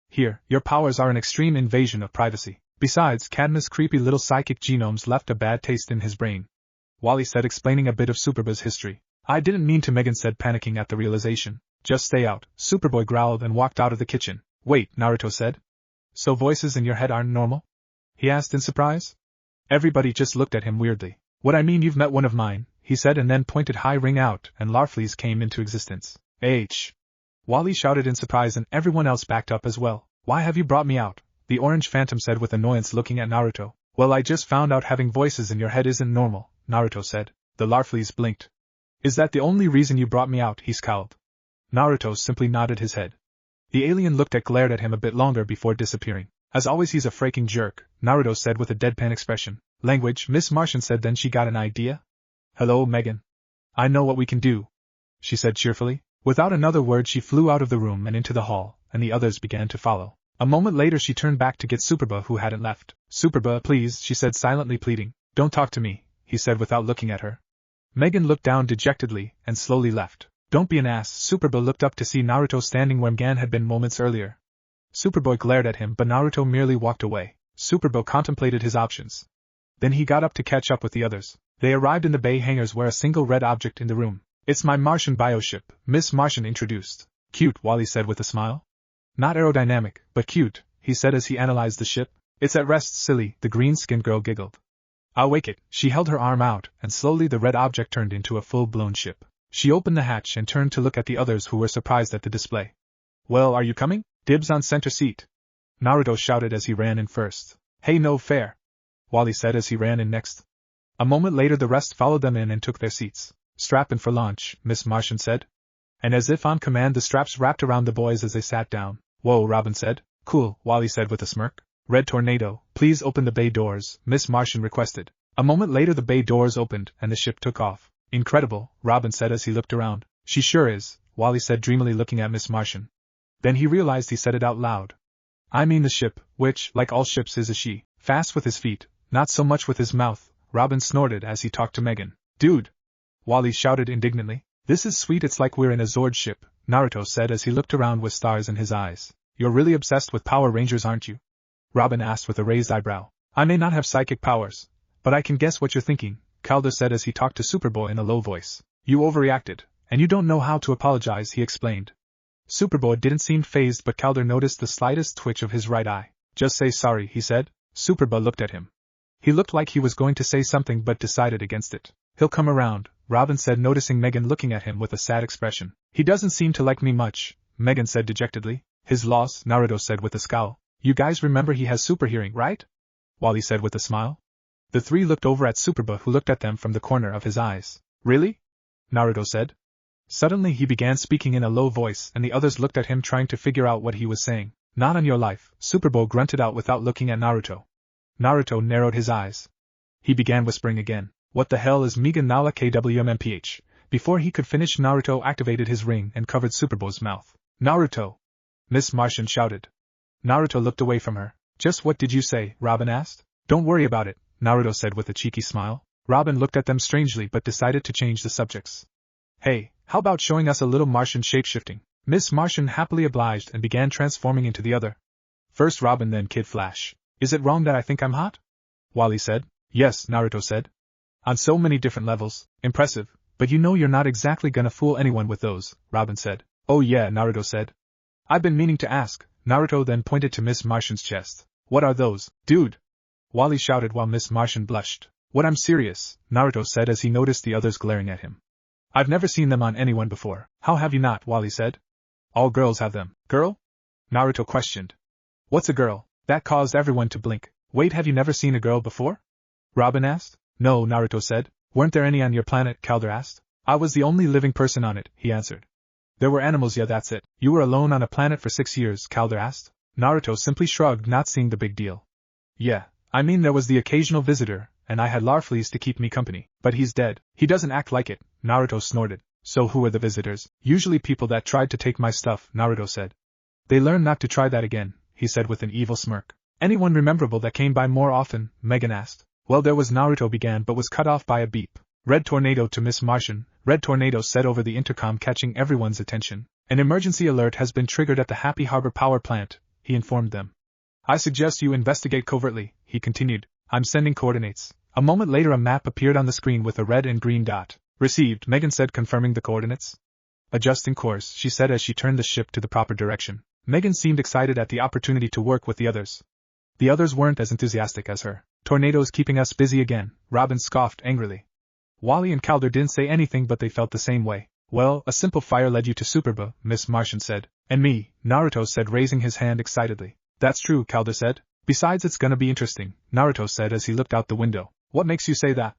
Here, your powers are an extreme invasion of privacy. Besides, Cadmus' creepy little psychic genomes left a bad taste in his brain. Wally said, explaining a bit of Superboy's history. I didn't mean to, Megan said, panicking at the realization. Just stay out, Superboy growled and walked out of the kitchen. Wait, Naruto said. So voices in your head aren't normal? He asked in surprise. Everybody just looked at him weirdly. What I mean, you've met one of mine, he said, and then pointed high ring out, and Larfleeze came into existence. Wally shouted in surprise, and everyone else backed up as well. Why have you brought me out? The Orange Phantom said with annoyance, looking at Naruto. Well, I just found out having voices in your head isn't normal, Naruto said. The Larfleeze blinked. Is that the only reason you brought me out? He scowled. Naruto simply nodded his head. The alien glared at him a bit longer before disappearing. As always, he's a freaking jerk, Naruto said with a deadpan expression. Language, Miss Martian said, then she got an idea. Hello, Megan. I know what we can do, she said cheerfully. Without another word, she flew out of the room and into the hall, and the others began to follow. A moment later, she turned back to get Superboy, who hadn't left. Superboy, please, she said, silently pleading. Don't talk to me, he said without looking at her. Megan looked down dejectedly and slowly left. Don't be an ass. Superboy looked up to see Naruto standing where Megan had been moments earlier. Superboy glared at him, but Naruto merely walked away. Superboy contemplated his options. Then he got up to catch up with the others. They arrived in the bay hangars, where a single red object in the room. It's my Martian bioship, Miss Martian introduced. Cute, Wally said with a smile. Not aerodynamic, but cute, he said as he analyzed the ship. It's at rest, silly, the green-skinned girl giggled. I'll wake it. She held her arm out, and slowly the red object turned into a full-blown ship. She opened the hatch and turned to look at the others who were surprised at the display. Well, are you coming? Dibs on center seat. Naruto shouted as he ran in first. Hey, no fair, Wally said as he ran in next. A moment later the rest followed them in and took their seats. Strap in for launch, Miss Martian said. And as if on command the straps wrapped around the boys as they sat down. Whoa, Robin said. Cool, Wally said with a smirk. Red Tornado, please open the bay doors, Miss Martian requested. A moment later the bay doors opened and the ship took off. Incredible, Robin said as he looked around. She sure is, Wally said dreamily looking at Miss Martian. Then he realized he said it out loud. I mean the ship, which, like all ships, is a she. Fast with his feet, not so much with his mouth, Robin snorted as he talked to Megan. Dude! Wally shouted indignantly. This is sweet, it's like we're in a Zord ship, Naruto said as he looked around with stars in his eyes. You're really obsessed with Power Rangers, aren't you? Robin asked with a raised eyebrow. I may not have psychic powers, but I can guess what you're thinking, Calder said as he talked to Superboy in a low voice. You overreacted, and you don't know how to apologize, he explained. Superboy didn't seem fazed, but Calder noticed the slightest twitch of his right eye. Just say sorry, he said. Superboy looked at him. He looked like he was going to say something but decided against it. He'll come around, Robin said, noticing Megan looking at him with a sad expression. He doesn't seem to like me much, Megan said dejectedly. His loss, Naruto said with a scowl. You guys remember he has super hearing, right? Wally said with a smile. The three looked over at Superboy, who looked at them from the corner of his eyes. Really? Naruto said. Suddenly he began speaking in a low voice and the others looked at him trying to figure out what he was saying. Not on your life, Superboy grunted out without looking at Naruto. Naruto narrowed his eyes. He began whispering again. What the hell is Mega Nala KWMMPH? Before he could finish, Naruto activated his ring and covered Superboy's mouth. Naruto! Miss Martian shouted. Naruto looked away from her. Just what did you say? Robin asked. Don't worry about it, Naruto said with a cheeky smile. Robin looked at them strangely but decided to change the subjects. Hey, how about showing us a little Martian shapeshifting? Miss Martian happily obliged and began transforming into the other. First Robin, then Kid Flash. Is it wrong that I think I'm hot? Wally said. Yes, Naruto said. On so many different levels. Impressive, but you know you're not exactly gonna fool anyone with those, Robin said. Oh yeah, Naruto said. I've been meaning to ask. Naruto then pointed to Miss Martian's chest. What are those, dude? Wally shouted while Miss Martian blushed. What, I'm serious, Naruto said as he noticed the others glaring at him. I've never seen them on anyone before. How have you not? Wally said. All girls have them. Girl? Naruto questioned. What's a girl? That caused everyone to blink. Wait, have you never seen a girl before? Robin asked. No, Naruto said. Weren't there any on your planet? Calder asked. I was the only living person on it, he answered. There were animals, yeah, that's it. You were alone on a planet for 6 years, Calder asked. Naruto simply shrugged, not seeing the big deal. Yeah, I mean there was the occasional visitor, and I had Larfleeze to keep me company. But he's dead. He doesn't act like it, Naruto snorted. So who were the visitors? Usually people that tried to take my stuff, Naruto said. They learned not to try that again, he said with an evil smirk. Anyone rememberable that came by more often? Megan asked. Well, there was, Naruto began but was cut off by a beep. Red Tornado to Miss Martian, Red Tornado said over the intercom, catching everyone's attention. An emergency alert has been triggered at the Happy Harbor power plant, he informed them. I suggest you investigate covertly, he continued. I'm sending coordinates. A moment later a map appeared on the screen with a red and green dot. Received, Megan said, confirming the coordinates. Adjusting course, she said as she turned the ship to the proper direction. Megan seemed excited at the opportunity to work with the others. The others weren't as enthusiastic as her. Tornado's keeping us busy again, Robin scoffed angrily. Wally and Calder didn't say anything, but they felt the same way. Well, a simple fire led you to Superboy, Miss Martian said. And me, Naruto said, raising his hand excitedly. That's true, Calder said. Besides, it's gonna be interesting, Naruto said as he looked out the window. What makes you say that?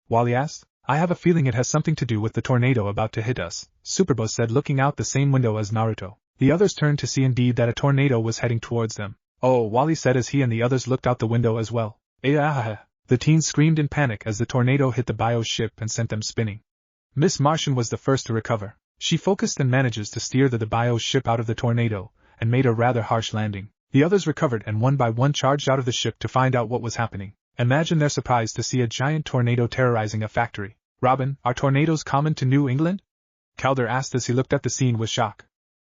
Wally asked. I have a feeling it has something to do with the tornado about to hit us, Superboy said, looking out the same window as Naruto. The others turned to see indeed that a tornado was heading towards them. Oh, Wally said as he and the others looked out the window as well. The teens screamed in panic as the tornado hit the bio ship and sent them spinning. Miss Martian was the first to recover. She focused and manages to steer the bio ship out of the tornado, and made a rather harsh landing. The others recovered and one by one charged out of the ship to find out what was happening. Imagine their surprise to see a giant tornado terrorizing a factory. Robin, are tornadoes common to New England? Calder asked as he looked at the scene with shock.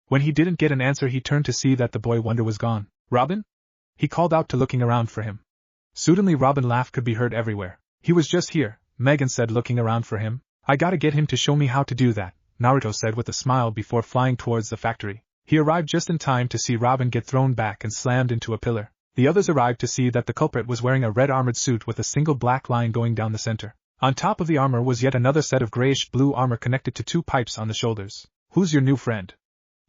When he didn't get an answer, he turned to see that the boy wonder was gone. Robin? He called out to looking around for him. Suddenly Robin laugh could be heard everywhere. He was just here, Megan said, looking around for him. I gotta get him to show me how to do that, Naruto said with a smile before flying towards the factory. He arrived just in time to see Robin get thrown back and slammed into a pillar. The others arrived to see that the culprit was wearing a red armored suit with a single black line going down the center. On top of the armor was yet another set of grayish-blue armor connected to 2 pipes on the shoulders. "Who's your new friend?"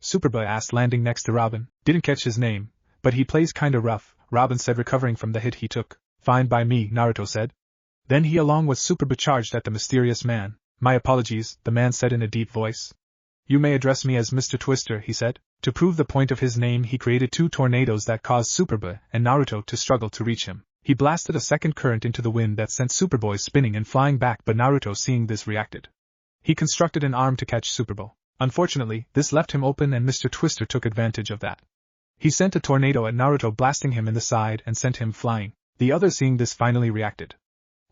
Superboy asked, landing next to Robin. "Didn't catch his name, but he plays kinda rough," Robin said, recovering from the hit he took. "Fine by me," Naruto said. Then he along with Superboy charged at the mysterious man. "My apologies," the man said in a deep voice. "You may address me as Mr. Twister," he said. To prove the point of his name, he created 2 tornadoes that caused Superboy and Naruto to struggle to reach him. He blasted a second current into the wind that sent Superboy spinning and flying back, but Naruto, seeing this, reacted. He constructed an arm to catch Superboy. Unfortunately, this left him open and Mr. Twister took advantage of that. He sent a tornado at Naruto, blasting him in the side and sent him flying. The other, seeing this, finally reacted.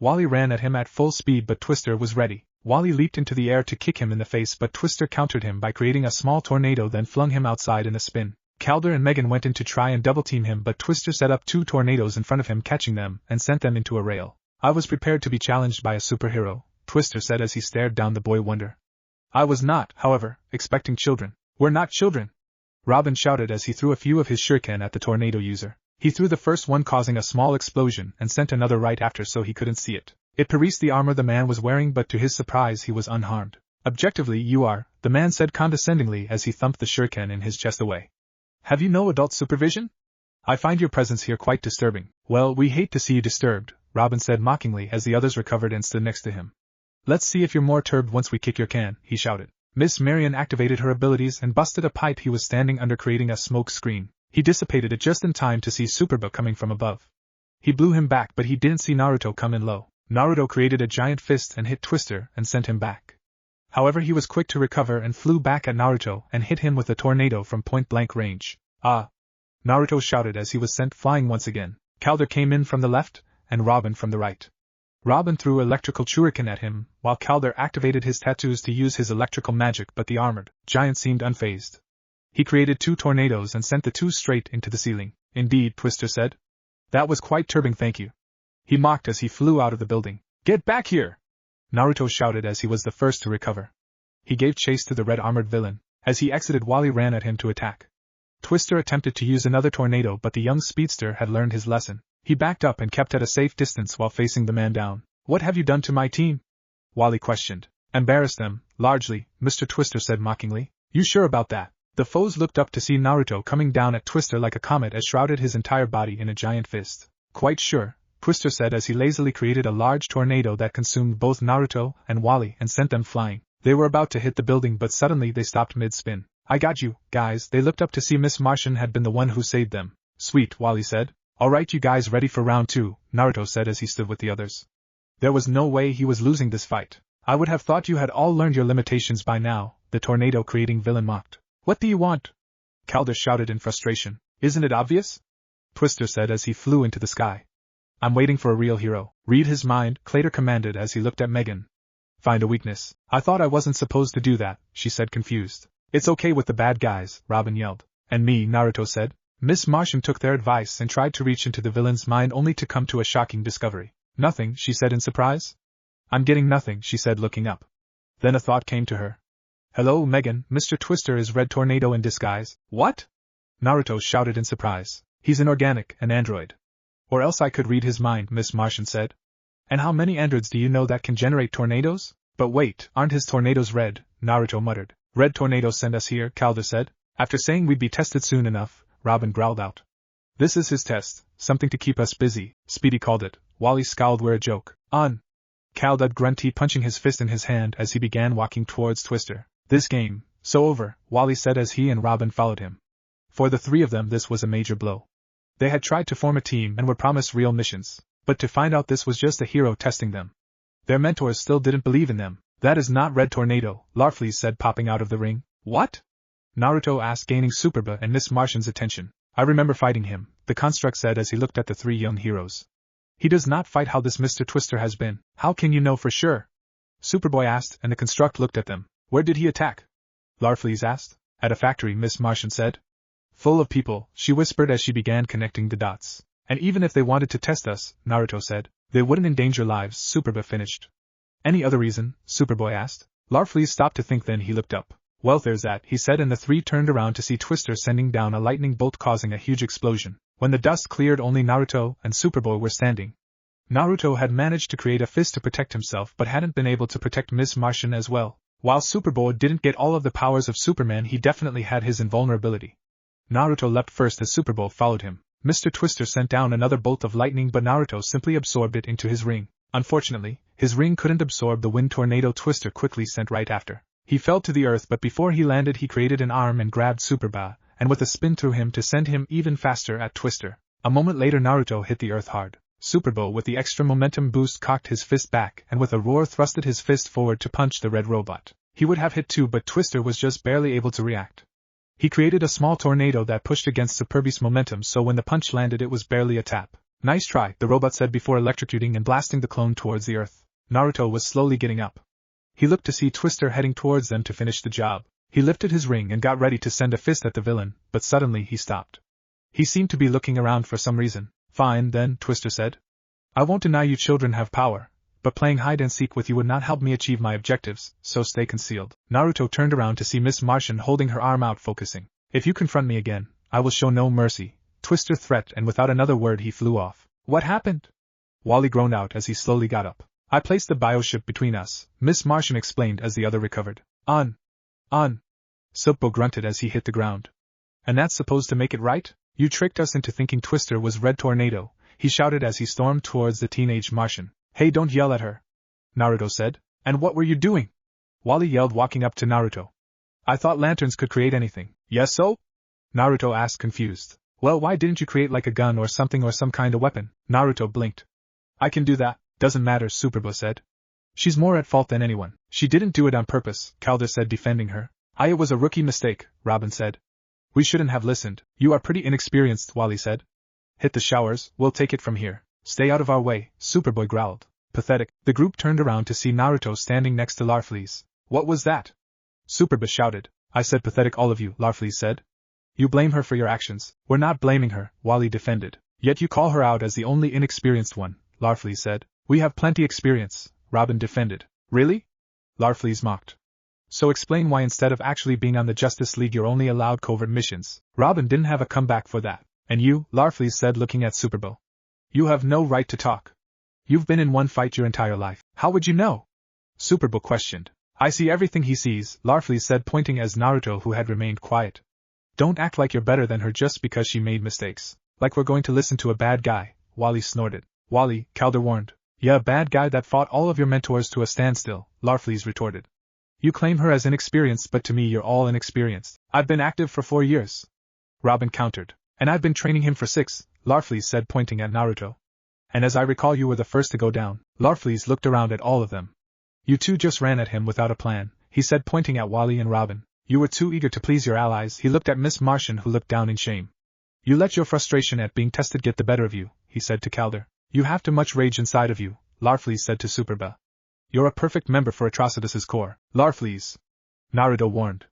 Wally ran at him at full speed, but Twister was ready. Wally leaped into the air to kick him in the face, but Twister countered him by creating a small tornado, then flung him outside in a spin. Calder and Megan went in to try and double-team him, but Twister set up 2 tornadoes in front of him, catching them and sent them into a rail. "I was prepared to be challenged by a superhero," Twister said as he stared down the boy wonder. "I was not, however, expecting children." "We're not children!" Robin shouted as he threw a few of his shuriken at the tornado user. He threw the first one, causing a small explosion, and sent another right after so he couldn't see it. It pierced the armor the man was wearing, but to his surprise he was unharmed. "Objectively, you are," the man said condescendingly as he thumped the shuriken in his chest away. "Have you no adult supervision? I find your presence here quite disturbing." "Well, we hate to see you disturbed," Robin said mockingly as the others recovered and stood next to him. "Let's see if you're more turbed once we kick your can," he shouted. Miss Marion activated her abilities and busted a pipe he was standing under, creating a smoke screen. He dissipated it just in time to see Superboy coming from above. He blew him back, but he didn't see Naruto come in low. Naruto created a giant fist and hit Twister and sent him back. However, he was quick to recover and flew back at Naruto and hit him with a tornado from point-blank range. "Ah!" Naruto shouted as he was sent flying once again. Calder came in from the left, and Robin from the right. Robin threw electrical shuriken at him, while Calder activated his tattoos to use his electrical magic, but the armored giant seemed unfazed. He created 2 tornadoes and sent the 2 straight into the ceiling. "Indeed," Twister said. "That was quite turbing, thank you," he mocked as he flew out of the building. "Get back here!" Naruto shouted as he was the first to recover. He gave chase to the red-armored villain. As he exited, Wally ran at him to attack. Twister attempted to use another tornado, but the young speedster had learned his lesson. He backed up and kept at a safe distance while facing the man down. "What have you done to my team?" Wally questioned. "Embarrassed them, largely," Mr. Twister said mockingly. "You sure about that?" The foes looked up to see Naruto coming down at Twister like a comet as shrouded his entire body in a giant fist. "Quite sure," Twister said as he lazily created a large tornado that consumed both Naruto and Wally and sent them flying. They were about to hit the building, but suddenly they stopped mid-spin. "I got you, guys." They looked up to see Miss Martian had been the one who saved them. "Sweet," Wally said. "Alright, you guys ready for round 2, Naruto said as he stood with the others. There was no way he was losing this fight. "I would have thought you had all learned your limitations by now," the tornado-creating villain mocked. "What do you want?" Calder shouted in frustration. "Isn't it obvious?" Twister said as he flew into the sky. "I'm waiting for a real hero." "Read his mind," Clater commanded as he looked at Megan. "Find a weakness." "I thought I wasn't supposed to do that," she said, confused. "It's okay with the bad guys," Robin yelled. "And me," Naruto said. Miss Martian took their advice and tried to reach into the villain's mind, only to come to a shocking discovery. "Nothing," she said in surprise. "I'm getting nothing," she said, looking up. Then a thought came to her. "Hello, Megan, Mr. Twister is Red Tornado in disguise." "What?" Naruto shouted in surprise. "He's inorganic, an android." "Or else I could read his mind," Miss Martian said. "And how many androids do you know that can generate tornadoes?" "But wait, aren't his tornadoes red?" Naruto muttered. "Red tornadoes send us here," Calder said. "After saying we'd be tested soon enough," Robin growled out. "This is his test, something to keep us busy," Speedy called it. Wally scowled. "We're a joke." "On!" Calder grunted, punching his fist in his hand as he began walking towards Twister. "This game, so over," Wally said as he and Robin followed him. For the 3 of them this was a major blow. They had tried to form a team and were promised real missions, but to find out this was just a hero testing them. Their mentors still didn't believe in them. "That is not Red Tornado," Larfleeze said, popping out of the ring. "What?" Naruto asked, gaining Superboy and Miss Martian's attention. "I remember fighting him," the construct said as he looked at the 3 young heroes. "He does not fight how this Mr. Twister has been." "How can you know for sure?" Superboy asked, and the construct looked at them. "Where did he attack?" Larfleeze asked. "At a factory," Miss Martian said. "Full of people," she whispered as she began connecting the dots. "And even if they wanted to test us," Naruto said, "they wouldn't endanger lives," Superboy finished. "Any other reason?" Superboy asked. Larfleeze stopped to think, then he looked up. Well, there's that, he said, and the three turned around to see Twister sending down a lightning bolt causing a huge explosion. When the dust cleared, only Naruto and Superboy were standing. Naruto had managed to create a fist to protect himself but hadn't been able to protect Miss Martian as well. While Superboy didn't get all of the powers of Superman, he definitely had his invulnerability. Naruto leapt first as Superboy followed him. Mr. Twister sent down another bolt of lightning, but Naruto simply absorbed it into his ring. Unfortunately, his ring couldn't absorb the wind tornado Twister quickly sent right after. He fell to the earth, but before he landed he created an arm and grabbed Superboy, and with a spin threw him to send him even faster at Twister. A moment later Naruto hit the earth hard. Superboy with the extra momentum boost cocked his fist back and with a roar thrusted his fist forward to punch the red robot. He would have hit too, but Twister was just barely able to react. He created a small tornado that pushed against Superboy's momentum, so when the punch landed it was barely a tap. Nice try, the robot said before electrocuting and blasting the clone towards the earth. Naruto was slowly getting up. He looked to see Twister heading towards them to finish the job. He lifted his ring and got ready to send a fist at the villain, but suddenly he stopped. He seemed to be looking around for some reason. Fine, then, Twister said. I won't deny you children have power, but playing hide-and-seek with you would not help me achieve my objectives, so stay concealed. Naruto turned around to see Miss Martian holding her arm out, focusing. If you confront me again, I will show no mercy, Twister threatened, and without another word he flew off. What happened? Wally groaned out as he slowly got up. I placed the bioship between us, Miss Martian explained as the other recovered. On. Superboy grunted as he hit the ground. And that's supposed to make it right? You tricked us into thinking Twister was Red Tornado, he shouted as he stormed towards the teenage Martian. Hey, don't yell at her, Naruto said. And what were you doing? Wally yelled, walking up to Naruto. I thought lanterns could create anything. Yes, so? Naruto asked, confused. Well, why didn't you create like a gun or something, or some kind of weapon? Naruto blinked. I can do that. Doesn't matter, Superboy said. She's more at fault than anyone. She didn't do it on purpose, Calder said, defending her. It was a rookie mistake, Robin said. We shouldn't have listened. You are pretty inexperienced, Wally said. Hit the showers, we'll take it from here. Stay out of our way, Superboy growled. Pathetic. The group turned around to see Naruto standing next to Larfleeze. What was that? Superboy shouted. I said pathetic, all of you, Larfleeze said. You blame her for your actions. We're not blaming her, Wally defended. Yet you call her out as the only inexperienced one, Larfleeze said. We have plenty experience, Robin defended. Really? Larfleeze mocked. So explain why instead of actually being on the Justice League you're only allowed covert missions. Robin didn't have a comeback for that. And you, Larfleeze said, looking at Superboy. You have no right to talk. You've been in one fight your entire life. How would you know? Superboy questioned. I see everything he sees, Larfleeze said, pointing as Naruto, who had remained quiet. Don't act like you're better than her just because she made mistakes. Like we're going to listen to a bad guy, Wally snorted. Wally, Calder warned. Yeah, a bad guy that fought all of your mentors to a standstill, Larfleeze retorted. You claim her as inexperienced, but to me you're all inexperienced. I've been active for 4 years. Robin countered. And I've been training him for 6, Larfleeze said, pointing at Naruto. And as I recall you were the first to go down. Larfleeze looked around at all of them. You two just ran at him without a plan, he said, pointing at Wally and Robin. You were too eager to please your allies. He looked at Miss Martian, who looked down in shame. You let your frustration at being tested get the better of you, he said to Calder. You have too much rage inside of you, Larfleeze said to Superboy. You're a perfect member for Atrocitus's corps, Larfleeze, Naruto warned.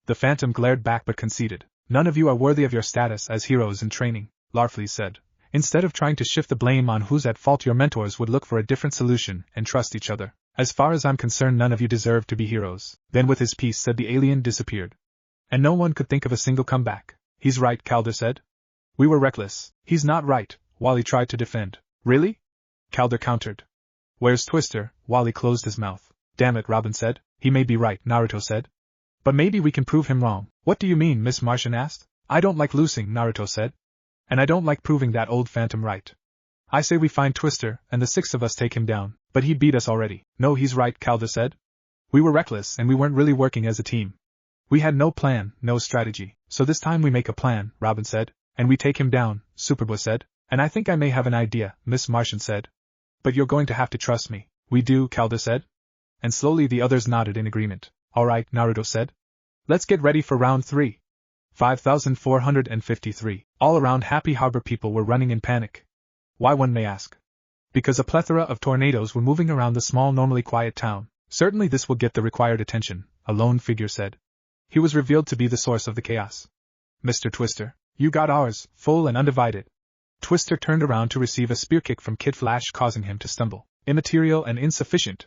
The Phantom glared back but conceded. None of you are worthy of your status as heroes in training, Larfleeze said. Instead of trying to shift the blame on who's at fault, your mentors would look for a different solution and trust each other. As far as I'm concerned, none of you deserve to be heroes. Then with his piece said the alien disappeared. And no one could think of a single comeback. He's right, Calder said. We were reckless. He's not right, Wally tried to defend. Really? Calder countered. Where's Twister? Wally closed his mouth. Damn it, Robin said. He may be right, Naruto said. But maybe we can prove him wrong. What do you mean? Miss Martian asked. I don't like losing, Naruto said. And I don't like proving that old Phantom right. I say we find Twister, and the 6 of us take him down, but he beat us already. No, he's right, Calder said. We were reckless and we weren't really working as a team. We had no plan, no strategy, so this time we make a plan, Robin said. And we take him down, Superboy said. And I think I may have an idea, Miss Martian said. But you're going to have to trust me. We do, Calder said. And slowly the others nodded in agreement. All right, Naruto said. Let's get ready for round 3. 5,453. All around Happy Harbor people were running in panic. Why, one may ask. Because a plethora of tornadoes were moving around the small, normally quiet town. Certainly this will get the required attention, a lone figure said. He was revealed to be the source of the chaos. Mr. Twister, you got ours, full and undivided. Twister turned around to receive a spear kick from Kid Flash, causing him to stumble. Immaterial and insufficient,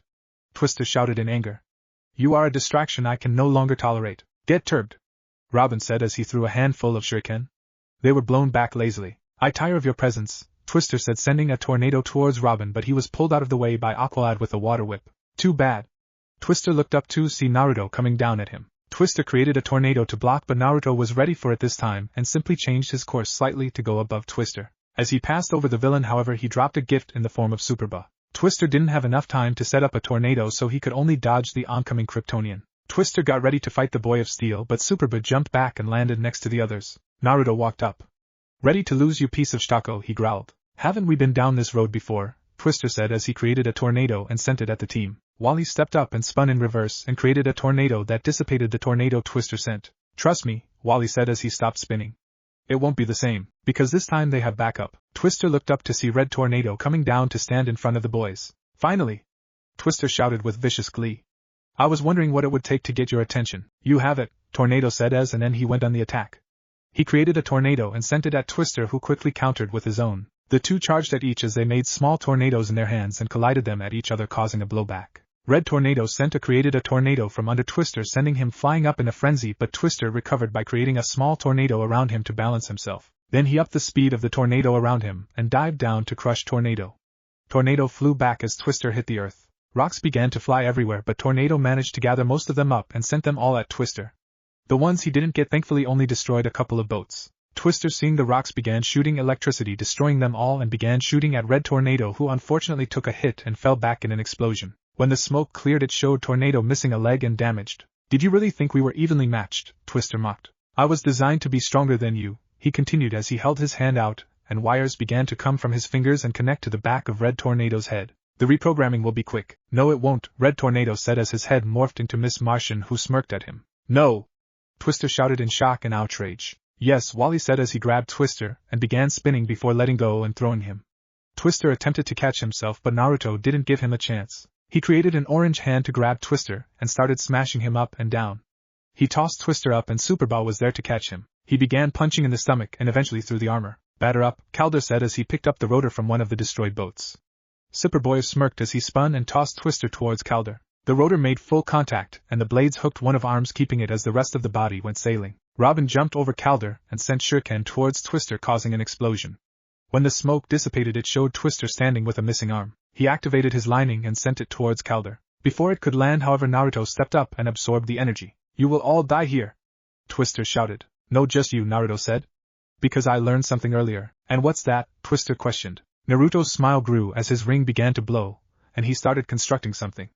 Twister shouted in anger. You are a distraction I can no longer tolerate. Get turbed, Robin said as he threw a handful of shuriken. They were blown back lazily. I tire of your presence, Twister said, sending a tornado towards Robin, but he was pulled out of the way by Aqualad with a water whip. Too bad. Twister looked up to see Naruto coming down at him. Twister created a tornado to block, but Naruto was ready for it this time and simply changed his course slightly to go above Twister. As he passed over the villain, however, he dropped a gift in the form of Superboy. Twister didn't have enough time to set up a tornado, so he could only dodge the oncoming Kryptonian. Twister got ready to fight the Boy of Steel, but Superboy jumped back and landed next to the others. Naruto walked up. Ready to lose, you piece of shako, he growled. Haven't we been down this road before? Twister said as he created a tornado and sent it at the team. Wally stepped up and spun in reverse and created a tornado that dissipated the tornado Twister sent. Trust me, Wally said as he stopped spinning. It won't be the same, because this time they have backup. Twister looked up to see Red Tornado coming down to stand in front of the boys. Finally! Twister shouted with vicious glee. I was wondering what it would take to get your attention. You have it, Tornado said and then he went on the attack. He created a tornado and sent it at Twister, who quickly countered with his own. The two charged at each as they made small tornadoes in their hands and collided them at each other, causing a blowback. Red Tornado created a tornado from under Twister, sending him flying up in a frenzy, but Twister recovered by creating a small tornado around him to balance himself. Then he upped the speed of the tornado around him and dived down to crush Tornado. Tornado flew back as Twister hit the earth. Rocks began to fly everywhere, but Tornado managed to gather most of them up and sent them all at Twister. The ones he didn't get thankfully only destroyed a couple of boats. Twister, seeing the rocks, began shooting electricity, destroying them all, and began shooting at Red Tornado, who unfortunately took a hit and fell back in an explosion. When the smoke cleared, it showed Tornado missing a leg and damaged. Did you really think we were evenly matched? Twister mocked. I was designed to be stronger than you, he continued as he held his hand out, and wires began to come from his fingers and connect to the back of Red Tornado's head. The reprogramming will be quick. No, it won't, Red Tornado said as his head morphed into Miss Martian, who smirked at him. No! Twister shouted in shock and outrage. Yes, Wally said as he grabbed Twister and began spinning before letting go and throwing him. Twister attempted to catch himself, but Naruto didn't give him a chance. He created an orange hand to grab Twister and started smashing him up and down. He tossed Twister up and Superboy was there to catch him. He began punching in the stomach and eventually through the armor. Batter up, Calder said as he picked up the rotor from one of the destroyed boats. Superboy smirked as he spun and tossed Twister towards Calder. The rotor made full contact, and the blades hooked one of arms, keeping it as the rest of the body went sailing. Robin jumped over Calder and sent shuriken towards Twister, causing an explosion. When the smoke dissipated, it showed Twister standing with a missing arm. He activated his lightning and sent it towards Calder. Before it could land, however, Naruto stepped up and absorbed the energy. You will all die here, Twister shouted. No, just you, Naruto said. Because I learned something earlier. And what's that? Twister questioned. Naruto's smile grew as his ring began to blow, and he started constructing something.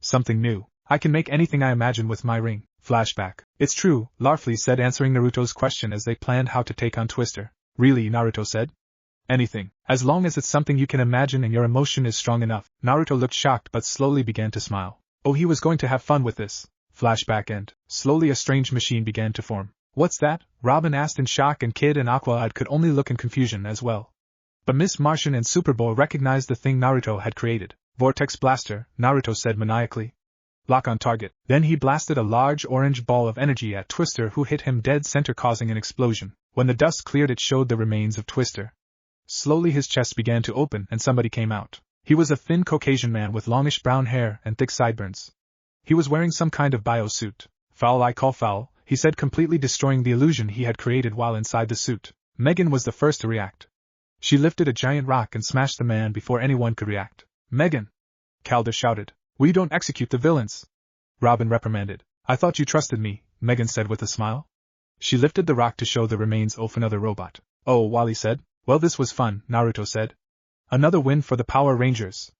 Something new. I can make anything I imagine with my ring. Flashback. It's true, Larfleeze said, answering Naruto's question as they planned how to take on Twister. Really, Naruto said. Anything. As long as it's something you can imagine and your emotion is strong enough. Naruto looked shocked but slowly began to smile. Oh, he was going to have fun with this. Flashback end. Slowly a strange machine began to form. What's that? Robin asked in shock, and Kid and Aqua could only look in confusion as well. But Miss Martian and Superboy recognized the thing Naruto had created. Vortex Blaster, Naruto said maniacally. Lock on target. Then he blasted a large orange ball of energy at Twister, who hit him dead center, causing an explosion. When the dust cleared, it showed the remains of Twister. Slowly his chest began to open and somebody came out. He was a thin Caucasian man with longish brown hair and thick sideburns. He was wearing some kind of bio-suit. Foul, I call foul, he said, completely destroying the illusion he had created while inside the suit. Megan was the first to react. She lifted a giant rock and smashed the man before anyone could react. Megan! Calder shouted. We don't execute the villains. Robin reprimanded. I thought you trusted me, Megan said with a smile. She lifted the rock to show the remains of another robot. Oh, Wally said. Well, this was fun, Naruto said. Another win for the Power Rangers.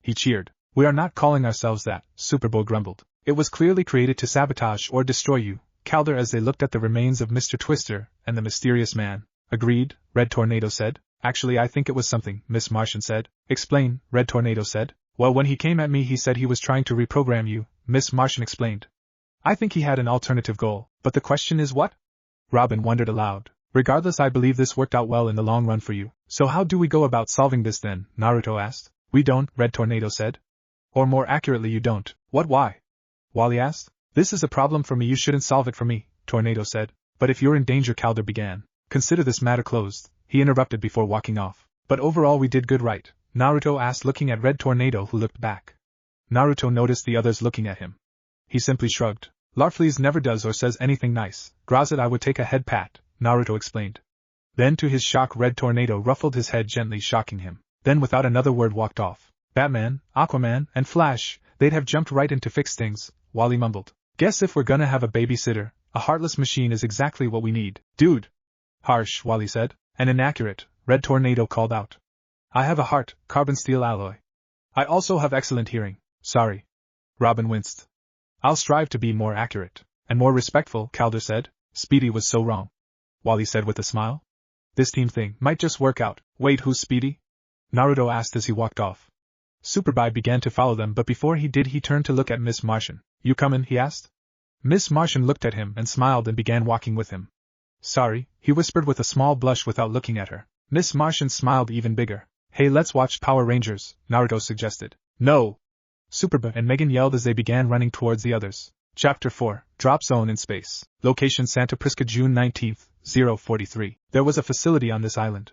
He cheered. We are not calling ourselves that, Superboy grumbled. It was clearly created to sabotage or destroy you, Calder, as they looked at the remains of Mr. Twister and the mysterious man. Agreed, Red Tornado said. Actually, I think it was something, Miss Martian said. Explain, Red Tornado said. Well, when he came at me, he said he was trying to reprogram you, Miss Martian explained. I think he had an alternative goal, but the question is what? Robin wondered aloud. Regardless, I believe this worked out well in the long run for you. So how do we go about solving this then? Naruto asked. We don't, Red Tornado said. Or more accurately, you don't. What, why? Wally asked. This is a problem for me, you shouldn't solve it for me, Tornado said. But if you're in danger, Calder began. Consider this matter closed, he interrupted before walking off. But overall we did good, right? Naruto asked, looking at Red Tornado, who looked back. Naruto noticed the others looking at him. He simply shrugged. Larfleeze never does or says anything nice. Grazit I would take a head pat, Naruto explained. Then to his shock Red Tornado ruffled his head gently shocking him, then without another word walked off. Batman, Aquaman, and Flash, they'd have jumped right in to fix things, Wally mumbled. Guess if we're gonna have a babysitter, a heartless machine is exactly what we need. Dude! Harsh, Wally said. And inaccurate, Red Tornado called out. I have a heart, carbon steel alloy. I also have excellent hearing. Sorry. Robin winced. I'll strive to be more accurate. And more respectful, Calder said. Speedy was so wrong. Wally said with a smile. This team thing might just work out. Wait, who's Speedy? Naruto asked as he walked off. Superboy began to follow them, but before he did he turned to look at Miss Martian. You comin'? He asked. Miss Martian looked at him and smiled and began walking with him. Sorry, he whispered with a small blush without looking at her. Miss Martian smiled even bigger. Hey, let's watch Power Rangers, Naruto suggested. No! Superboy and Megan yelled as they began running towards the others. Chapter 4, Drop Zone in Space. Location Santa Prisca, June 19th, 043. There was a facility on this island.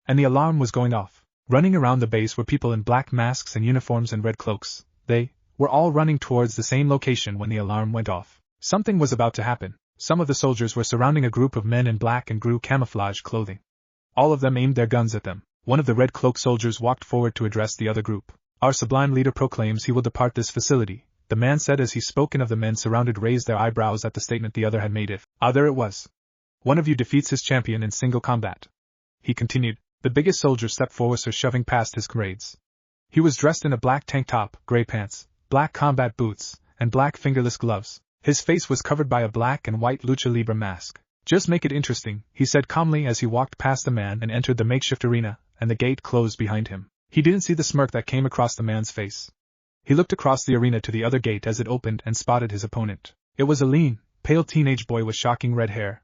And the alarm was going off. Running around the base were people in black masks and uniforms and red cloaks. They were all running towards the same location when the alarm went off. Something was about to happen. Some of the soldiers were surrounding a group of men in black and green camouflage clothing. All of them aimed their guns at them. One of the red cloak soldiers walked forward to address the other group. Our sublime leader proclaims he will depart this facility, the man said as he spoke, and of the men surrounded raised their eyebrows at the statement the other had made. If there it was. One of you defeats his champion in single combat. He continued. The biggest soldier stepped forward, shoving past his comrades. He was dressed in a black tank top, gray pants, black combat boots, and black fingerless gloves. His face was covered by a black and white lucha libre mask. Just make it interesting, he said calmly as he walked past the man and entered the makeshift arena, and the gate closed behind him. He didn't see the smirk that came across the man's face. He looked across the arena to the other gate as it opened and spotted his opponent. It was a lean, pale teenage boy with shocking red hair.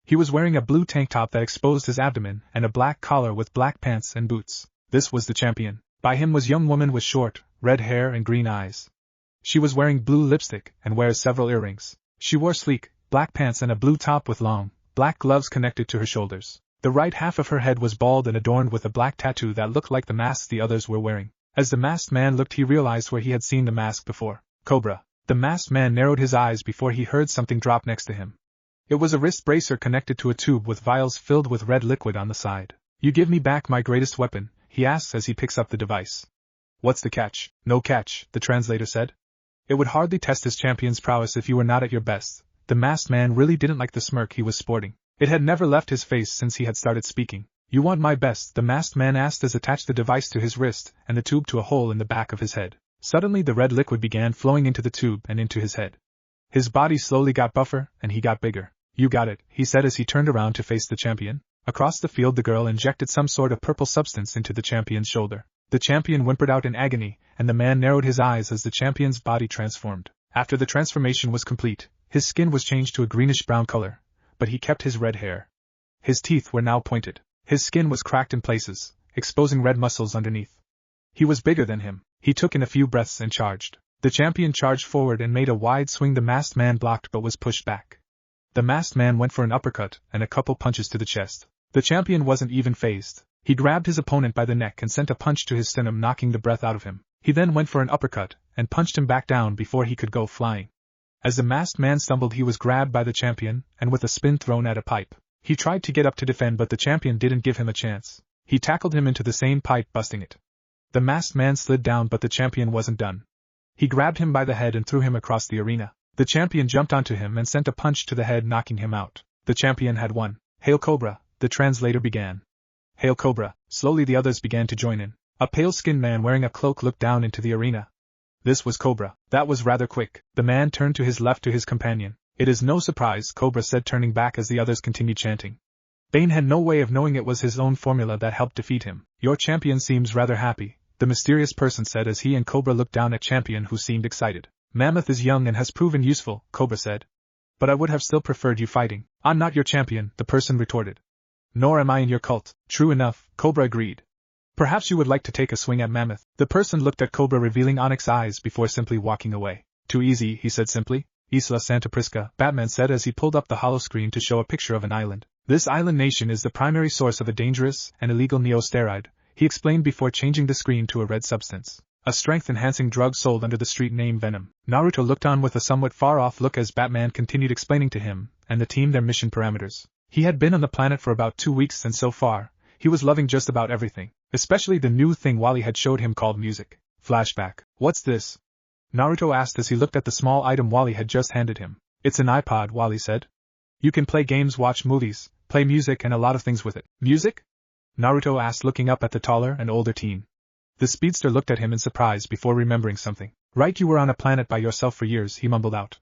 He was wearing a blue tank top that exposed his abdomen and a black collar with black pants and boots. This was the champion. By him was a young woman with short, red hair and green eyes. She was wearing blue lipstick and wears several earrings. She wore sleek, black pants and a blue top with long, black gloves connected to her shoulders. The right half of her head was bald and adorned with a black tattoo that looked like the masks the others were wearing. As the masked man looked, he realized where he had seen the mask before. Cobra. The masked man narrowed his eyes before he heard something drop next to him. It was a wrist bracer connected to a tube with vials filled with red liquid on the side. You give me back my greatest weapon, he asks as he picks up the device. What's the catch? No catch, the translator said. It would hardly test his champion's prowess if you were not at your best. The masked man really didn't like the smirk he was sporting. It had never left his face since he had started speaking. You want my best? The masked man asked as attached the device to his wrist and the tube to a hole in the back of his head. Suddenly the red liquid began flowing into the tube and into his head. His body slowly got buffer and he got bigger. You got it, he said as he turned around to face the champion. Across the field the girl injected some sort of purple substance into the champion's shoulder. The champion whimpered out in agony, and the man narrowed his eyes as the champion's body transformed. After the transformation was complete, his skin was changed to a greenish-brown color, but he kept his red hair. His teeth were now pointed. His skin was cracked in places, exposing red muscles underneath. He was bigger than him. He took in a few breaths and charged. The champion charged forward and made a wide swing. The masked man blocked but was pushed back. The masked man went for an uppercut and a couple punches to the chest. The champion wasn't even fazed. He grabbed his opponent by the neck and sent a punch to his sternum, knocking the breath out of him. He then went for an uppercut and punched him back down before he could go flying. As the masked man stumbled, he was grabbed by the champion and with a spin thrown at a pipe. He tried to get up to defend, but the champion didn't give him a chance. He tackled him into the same pipe, busting it. The masked man slid down, but the champion wasn't done. He grabbed him by the head and threw him across the arena. The champion jumped onto him and sent a punch to the head, knocking him out. The champion had won. Hail Cobra, the translator began. Hail Cobra. Slowly the others began to join in. A pale-skinned man wearing a cloak looked down into the arena. This was Cobra. That was rather quick. The man turned to his left to his companion. It is no surprise, Cobra said, turning back as the others continued chanting. Bane had no way of knowing it was his own formula that helped defeat him. Your champion seems rather happy, the mysterious person said as he and Cobra looked down at champion, who seemed excited. Mammoth is young and has proven useful, Cobra said. But I would have still preferred you fighting. I'm not your champion, the person retorted. Nor am I in your cult. True enough, Cobra agreed. Perhaps you would like to take a swing at Mammoth. The person looked at Cobra, revealing onyx eyes, before simply walking away. Too easy, he said simply. Isla Santa Prisca, Batman said as he pulled up the hollow screen to show a picture of an island. This island nation is the primary source of a dangerous and illegal neosteroid, he explained before changing the screen to a red substance. A strength-enhancing drug sold under the street name Venom. Naruto looked on with a somewhat far-off look as Batman continued explaining to him and the team their mission parameters. He had been on the planet for about 2 weeks and so far, he was loving just about everything, especially the new thing Wally had showed him called music. Flashback. What's this? Naruto asked as he looked at the small item Wally had just handed him. It's an iPod, Wally said. You can play games, watch movies, play music and a lot of things with it. Music? Naruto asked looking up at the taller and older teen. The speedster looked at him in surprise before remembering something. Right, you were on a planet by yourself for years, he mumbled out.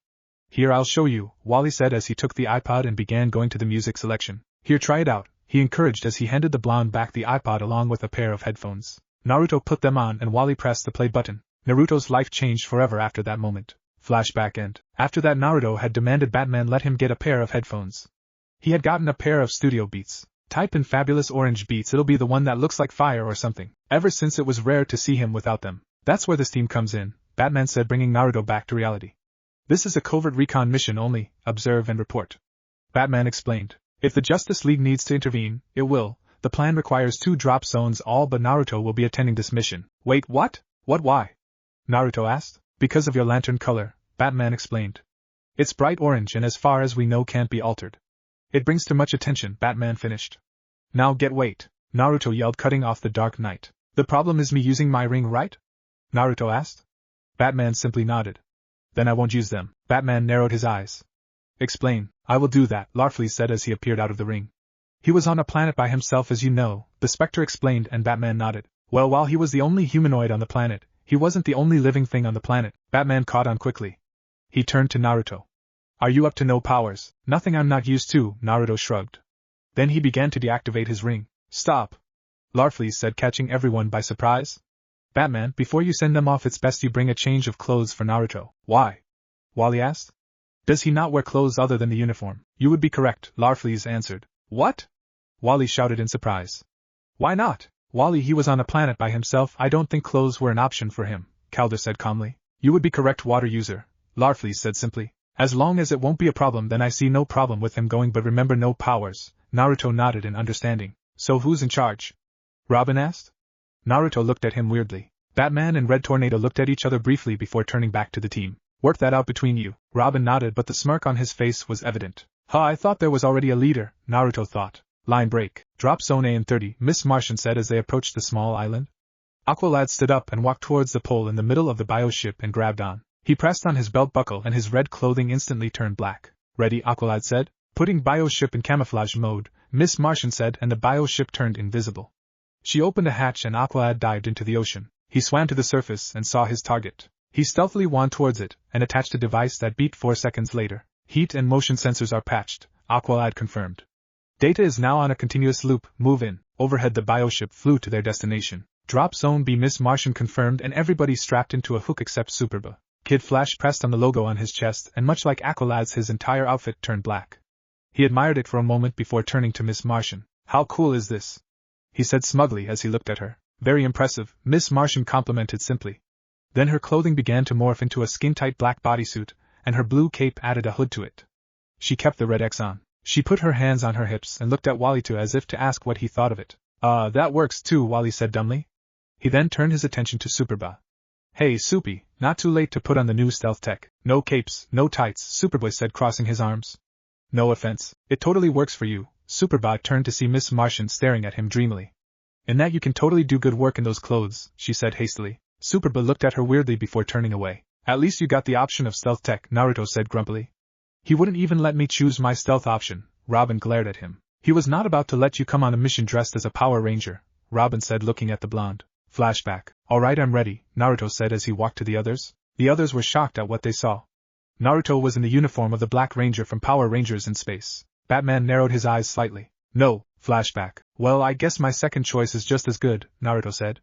Here, I'll show you, Wally said as he took the iPod and began going to the music selection. Here, try it out, he encouraged as he handed the blonde back the iPod along with a pair of headphones. Naruto put them on and Wally pressed the play button. Naruto's life changed forever after that moment. Flashback end. After that, Naruto had demanded Batman let him get a pair of headphones. He had gotten a pair of Studio Beats. Type in Fabulous Orange Beats, it'll be the one that looks like fire or something. Ever since it was rare to see him without them. That's where this team comes in, Batman said, bringing Naruto back to reality. This is a covert recon mission only, observe and report. Batman explained. If the Justice League needs to intervene, it will. The plan requires 2 drop zones all but Naruto will be attending this mission. Wait, what? What, why? Naruto asked. Because of your lantern color, Batman explained. It's bright orange and as far as we know can't be altered. It brings too much attention, Batman finished. Now get wait, Naruto yelled, cutting off the Dark Knight. The problem is me using my ring, right? Naruto asked. Batman simply nodded. Then I won't use them. Batman narrowed his eyes. Explain. I will do that, Larfleeze said as he appeared out of the ring. He was on a planet by himself, as you know, the Spectre explained, and Batman nodded. Well, while he was the only humanoid on the planet, he wasn't the only living thing on the planet, Batman caught on quickly. He turned to Naruto. Are you up to no powers? Nothing I'm not used to, Naruto shrugged. Then he began to deactivate his ring. Stop, Larfleeze said, catching everyone by surprise. Batman, before you send them off, it's best you bring a change of clothes for Naruto. Why? Wally asked. Does he not wear clothes other than the uniform? You would be correct, Larfleeze answered. What? Wally shouted in surprise. Why not? Wally, he was on a planet by himself. I don't think clothes were an option for him, Calder said calmly. You would be correct, water user, Larfleeze said simply. As long as it won't be a problem, then I see no problem with him going, but remember, no powers. Naruto nodded in understanding. So who's in charge? Robin asked. Naruto looked at him weirdly. Batman and Red Tornado looked at each other briefly before turning back to the team. Work that out between you. Robin nodded, but the smirk on his face was evident. I thought there was already a leader, Naruto thought. Line break. Drop zone A in 30, Miss Martian said as they approached the small island. Aqualad stood up and walked towards the pole in the middle of the bioship and grabbed on. He pressed on his belt buckle and his red clothing instantly turned black. Ready, Aqualad said. Putting bioship in camouflage mode, Miss Martian said, and the bioship turned invisible. She opened a hatch and Aqualad dived into the ocean. He swam to the surface and saw his target. He stealthily won towards it and attached a device that beat 4 seconds later. Heat and motion sensors are patched, Aqualad confirmed. Data is now on a continuous loop. Move in. Overhead, the bioship flew to their destination. Drop zone B, Miss Martian confirmed, and everybody strapped into a hook except Superboy. Kid Flash pressed on the logo on his chest, and much like Aqualad's, his entire outfit turned black. He admired it for a moment before turning to Miss Martian. How cool is this? He said smugly as he looked at her. Very impressive, Miss Martian complimented simply. Then her clothing began to morph into a skin-tight black bodysuit, and her blue cape added a hood to it. She kept the red X on. She put her hands on her hips and looked at Wally too, as if to ask what he thought of it. That works too, Wally said dumbly. He then turned his attention to Superboy. Hey, Soupy, not too late to put on the new stealth tech. No capes, no tights, Superboy said, crossing his arms. No offense, it totally works for you. Superboy turned to see Miss Martian staring at him dreamily. In that you can totally do good work in those clothes, she said hastily. Superboy looked at her weirdly before turning away. At least you got the option of stealth tech, Naruto said grumpily. He wouldn't even let me choose my stealth option, Robin glared at him. He was not about to let you come on a mission dressed as a Power Ranger, Robin said, looking at the blonde. Flashback. Alright, I'm ready, Naruto said as he walked to the others. The others were shocked at what they saw. Naruto was in the uniform of the Black Ranger from Power Rangers in space. Batman narrowed his eyes slightly. No, flashback. Well, I guess my second choice is just as good, Naruto said.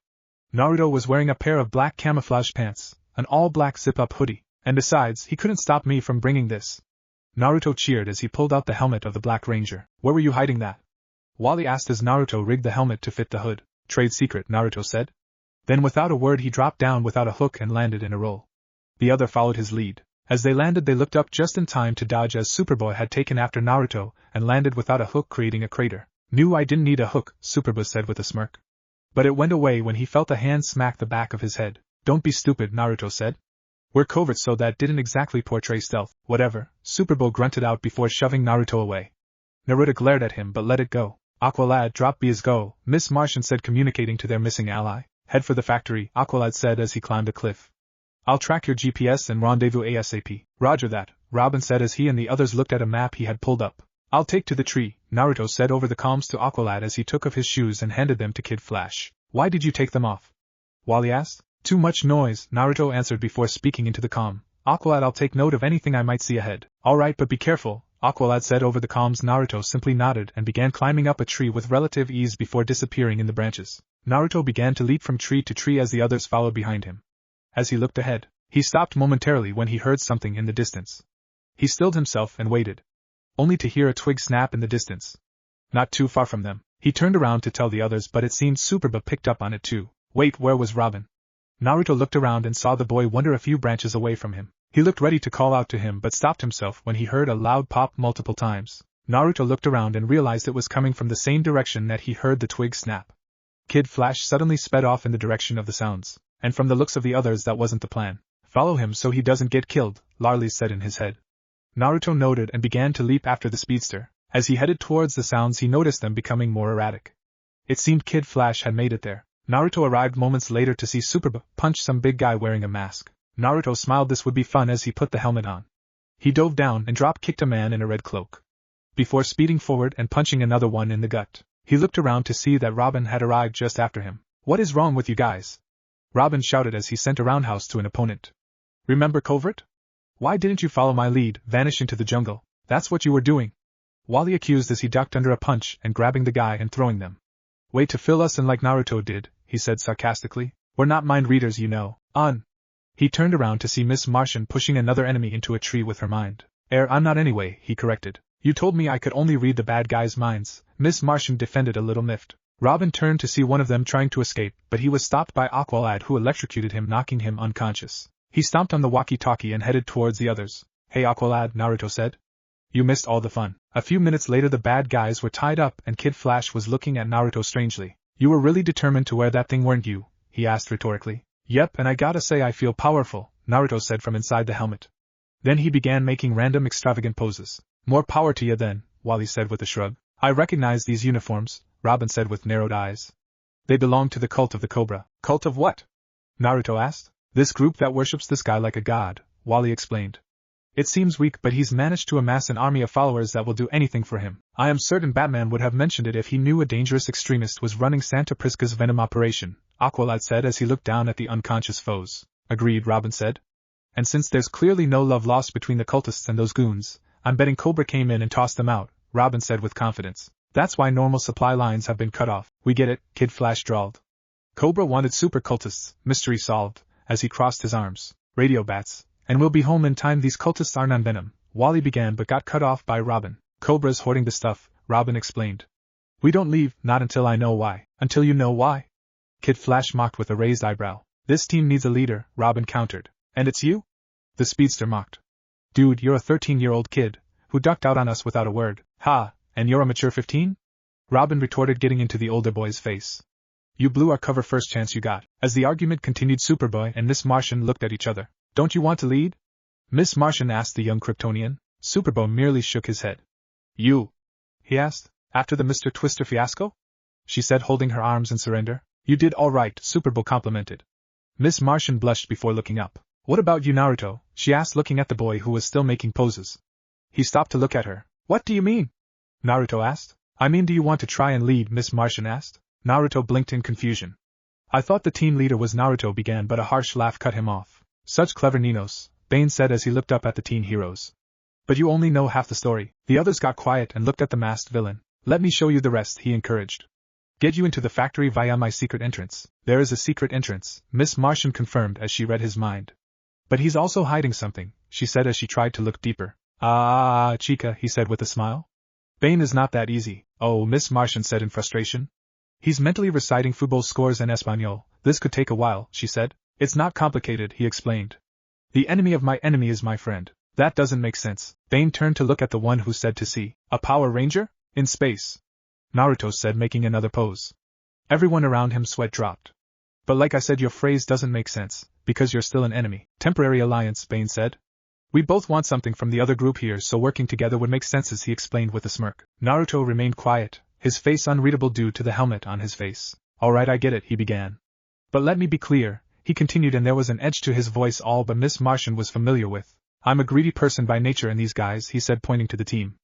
Naruto was wearing a pair of black camouflage pants, an all-black zip-up hoodie, and besides, he couldn't stop me from bringing this. Naruto cheered as he pulled out the helmet of the Black Ranger. Where were you hiding that? Wally asked as Naruto rigged the helmet to fit the hood. Trade secret, Naruto said. Then without a word he dropped down without a hook and landed in a roll. The other followed his lead. As they landed they looked up just in time to dodge as Superboy had taken after Naruto and landed without a hook, creating a crater. Knew I didn't need a hook, Superboy said with a smirk. But it went away when he felt a hand smack the back of his head. Don't be stupid, Naruto said. We're covert, so that didn't exactly portray stealth. Whatever, Superboy grunted out before shoving Naruto away. Naruto glared at him but let it go. Aqualad, drop B's go, Miss Martian said, communicating to their missing ally. Head for the factory, Aqualad said as he climbed a cliff. I'll track your GPS and rendezvous ASAP. Roger that, Robin said as he and the others looked at a map he had pulled up. I'll take to the tree, Naruto said over the comms to Aqualad as he took off his shoes and handed them to Kid Flash. Why did you take them off? Wally asked. Too much noise, Naruto answered before speaking into the comm. Aqualad, I'll take note of anything I might see ahead. Alright, but be careful, Aqualad said over the comms. Naruto simply nodded and began climbing up a tree with relative ease before disappearing in the branches. Naruto began to leap from tree to tree as the others followed behind him. As he looked ahead, he stopped momentarily when he heard something in the distance. He stilled himself and waited, only to hear a twig snap in the distance. Not too far from them, he turned around to tell the others, but it seemed Superboy picked up on it too. Wait, where was Robin? Naruto looked around and saw the boy wander a few branches away from him. He looked ready to call out to him but stopped himself when he heard a loud pop multiple times. Naruto looked around and realized it was coming from the same direction that he heard the twig snap. Kid Flash suddenly sped off in the direction of the sounds, and from the looks of the others that wasn't the plan. Follow him so he doesn't get killed, Larly said in his head. Naruto nodded and began to leap after the speedster. As he headed towards the sounds he noticed them becoming more erratic. It seemed Kid Flash had made it there. Naruto arrived moments later to see Superboy punch some big guy wearing a mask. Naruto smiled. This would be fun as he put the helmet on. He dove down and drop-kicked a man in a red cloak. Before speeding forward and punching another one in the gut, he looked around to see that Robin had arrived just after him. What is wrong with you guys? Robin shouted as he sent a roundhouse to an opponent. Remember covert? Why didn't you follow my lead, vanish into the jungle? That's what you were doing. Wally accused as he ducked under a punch and grabbing the guy and throwing them. Way to fill us in like Naruto did, he said sarcastically. We're not mind readers, you know. He turned around to see Miss Martian pushing another enemy into a tree with her mind. I'm not anyway, he corrected. You told me I could only read the bad guys' minds, Miss Martian defended a little miffed. Robin turned to see one of them trying to escape, but he was stopped by Aqualad, who electrocuted him, knocking him unconscious. He stomped on the walkie-talkie and headed towards the others. Hey Aqualad, Naruto said. You missed all the fun. A few minutes later the bad guys were tied up and Kid Flash was looking at Naruto strangely. You were really determined to wear that thing, weren't you? He asked rhetorically. Yep, and I gotta say I feel powerful, Naruto said from inside the helmet. Then he began making random extravagant poses. More power to you then, Wally said with a shrug. I recognize these uniforms, Robin said with narrowed eyes. They belong to the cult of the Cobra. Cult of what? Naruto asked. This group that worships this guy like a god, Wally explained. It seems weak, but he's managed to amass an army of followers that will do anything for him. I am certain Batman would have mentioned it if he knew a dangerous extremist was running Santa Prisca's venom operation, Aqualad said as he looked down at the unconscious foes. Agreed, Robin said. And since there's clearly no love lost between the cultists and those goons, I'm betting Cobra came in and tossed them out, Robin said with confidence. That's why normal supply lines have been cut off. We get it, Kid Flash drawled. Cobra wanted super cultists, mystery solved, as he crossed his arms. Radio bats. And we'll be home in time. These cultists are non-venom, Wally began but got cut off by Robin. Cobra's hoarding the stuff, Robin explained. We don't leave, not until I know why. Until you know why? Kid Flash mocked with a raised eyebrow. This team needs a leader, Robin countered. And it's you? The speedster mocked. Dude, you're a 13-year-old kid, who ducked out on us without a word. Ha, and you're a mature 15? Robin retorted, getting into the older boy's face. You blew our cover first chance you got. As the argument continued, Superboy and Miss Martian looked at each other. Don't you want to lead? Miss Martian asked the young Kryptonian. Superboy merely shook his head. You? He asked. After the Mr. Twister fiasco? She said, holding her arms in surrender. You did all right, Superboy complimented. Miss Martian blushed before looking up. What about you, Naruto? She asked, looking at the boy who was still making poses. He stopped to look at her. What do you mean? Naruto asked. I mean, do you want to try and lead? Miss Martian asked. Naruto blinked in confusion. I thought the team leader was Naruto began, but a harsh laugh cut him off. Such clever Ninos, Bane said as he looked up at the teen heroes. But you only know half the story. The others got quiet and looked at the masked villain. Let me show you the rest, he encouraged. Get you into the factory via my secret entrance. There is a secret entrance, Miss Martian confirmed as she read his mind. But he's also hiding something, she said as she tried to look deeper. Ah, chica, he said with a smile. Bane is not that easy. Oh, Miss Martian said in frustration. He's mentally reciting football scores in Espanol. This could take a while, she said. It's not complicated, he explained. The enemy of my enemy is my friend. That doesn't make sense. Bane turned to look at the one who said to see. A Power Ranger? In space. Naruto said, making another pose. Everyone around him sweat dropped. But like I said, your phrase doesn't make sense, because you're still an enemy. Temporary alliance, Bane said. We both want something from the other group here, so working together would make sense, as he explained with a smirk. Naruto remained quiet, his face unreadable due to the helmet on his face. Alright, I get it, he began. But let me be clear, he continued, and there was an edge to his voice all but Miss Martian was familiar with. I'm a greedy person by nature, and these guys, he said, pointing to the team,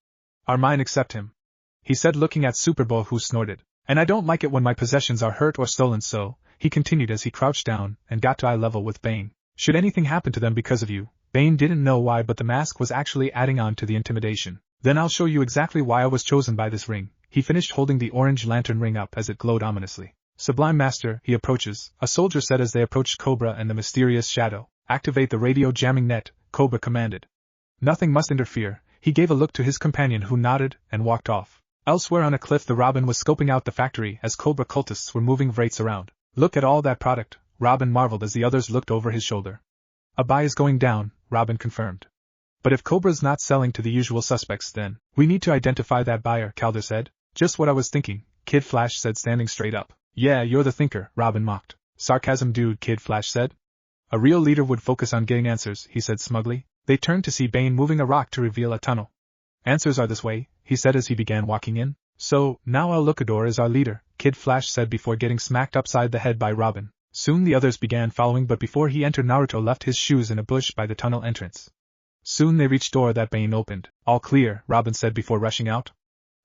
are mine except him. He said, looking at Superboy, who snorted. And I don't like it when my possessions are hurt or stolen, so, he continued as he crouched down and got to eye level with Bane. Should anything happen to them because of you? Bane didn't know why, but the mask was actually adding on to the intimidation. Then I'll show you exactly why I was chosen by this ring. He finished holding the orange lantern ring up as it glowed ominously. Sublime Master, he approaches, a soldier said as they approached Cobra and the mysterious shadow. Activate the radio jamming net, Cobra commanded. Nothing must interfere. He gave a look to his companion, who nodded and walked off. Elsewhere on a cliff, the Robin was scoping out the factory as Cobra cultists were moving vrates around. Look at all that product, Robin marveled as the others looked over his shoulder. A buy is going down, Robin confirmed. But if Cobra's not selling to the usual suspects, then we need to identify that buyer, Calder said. Just what I was thinking, Kid Flash said, standing straight up. Yeah, you're the thinker, Robin mocked. Sarcasm, dude, Kid Flash said. A real leader would focus on getting answers, he said smugly. They turned to see Bane moving a rock to reveal a tunnel. Answers are this way, he said as he began walking in. So, now El Luchador is our leader, Kid Flash said before getting smacked upside the head by Robin. Soon the others began following, but before he entered, Naruto left his shoes in a bush by the tunnel entrance. Soon they reached door that Bane opened. All clear, Robin said before rushing out.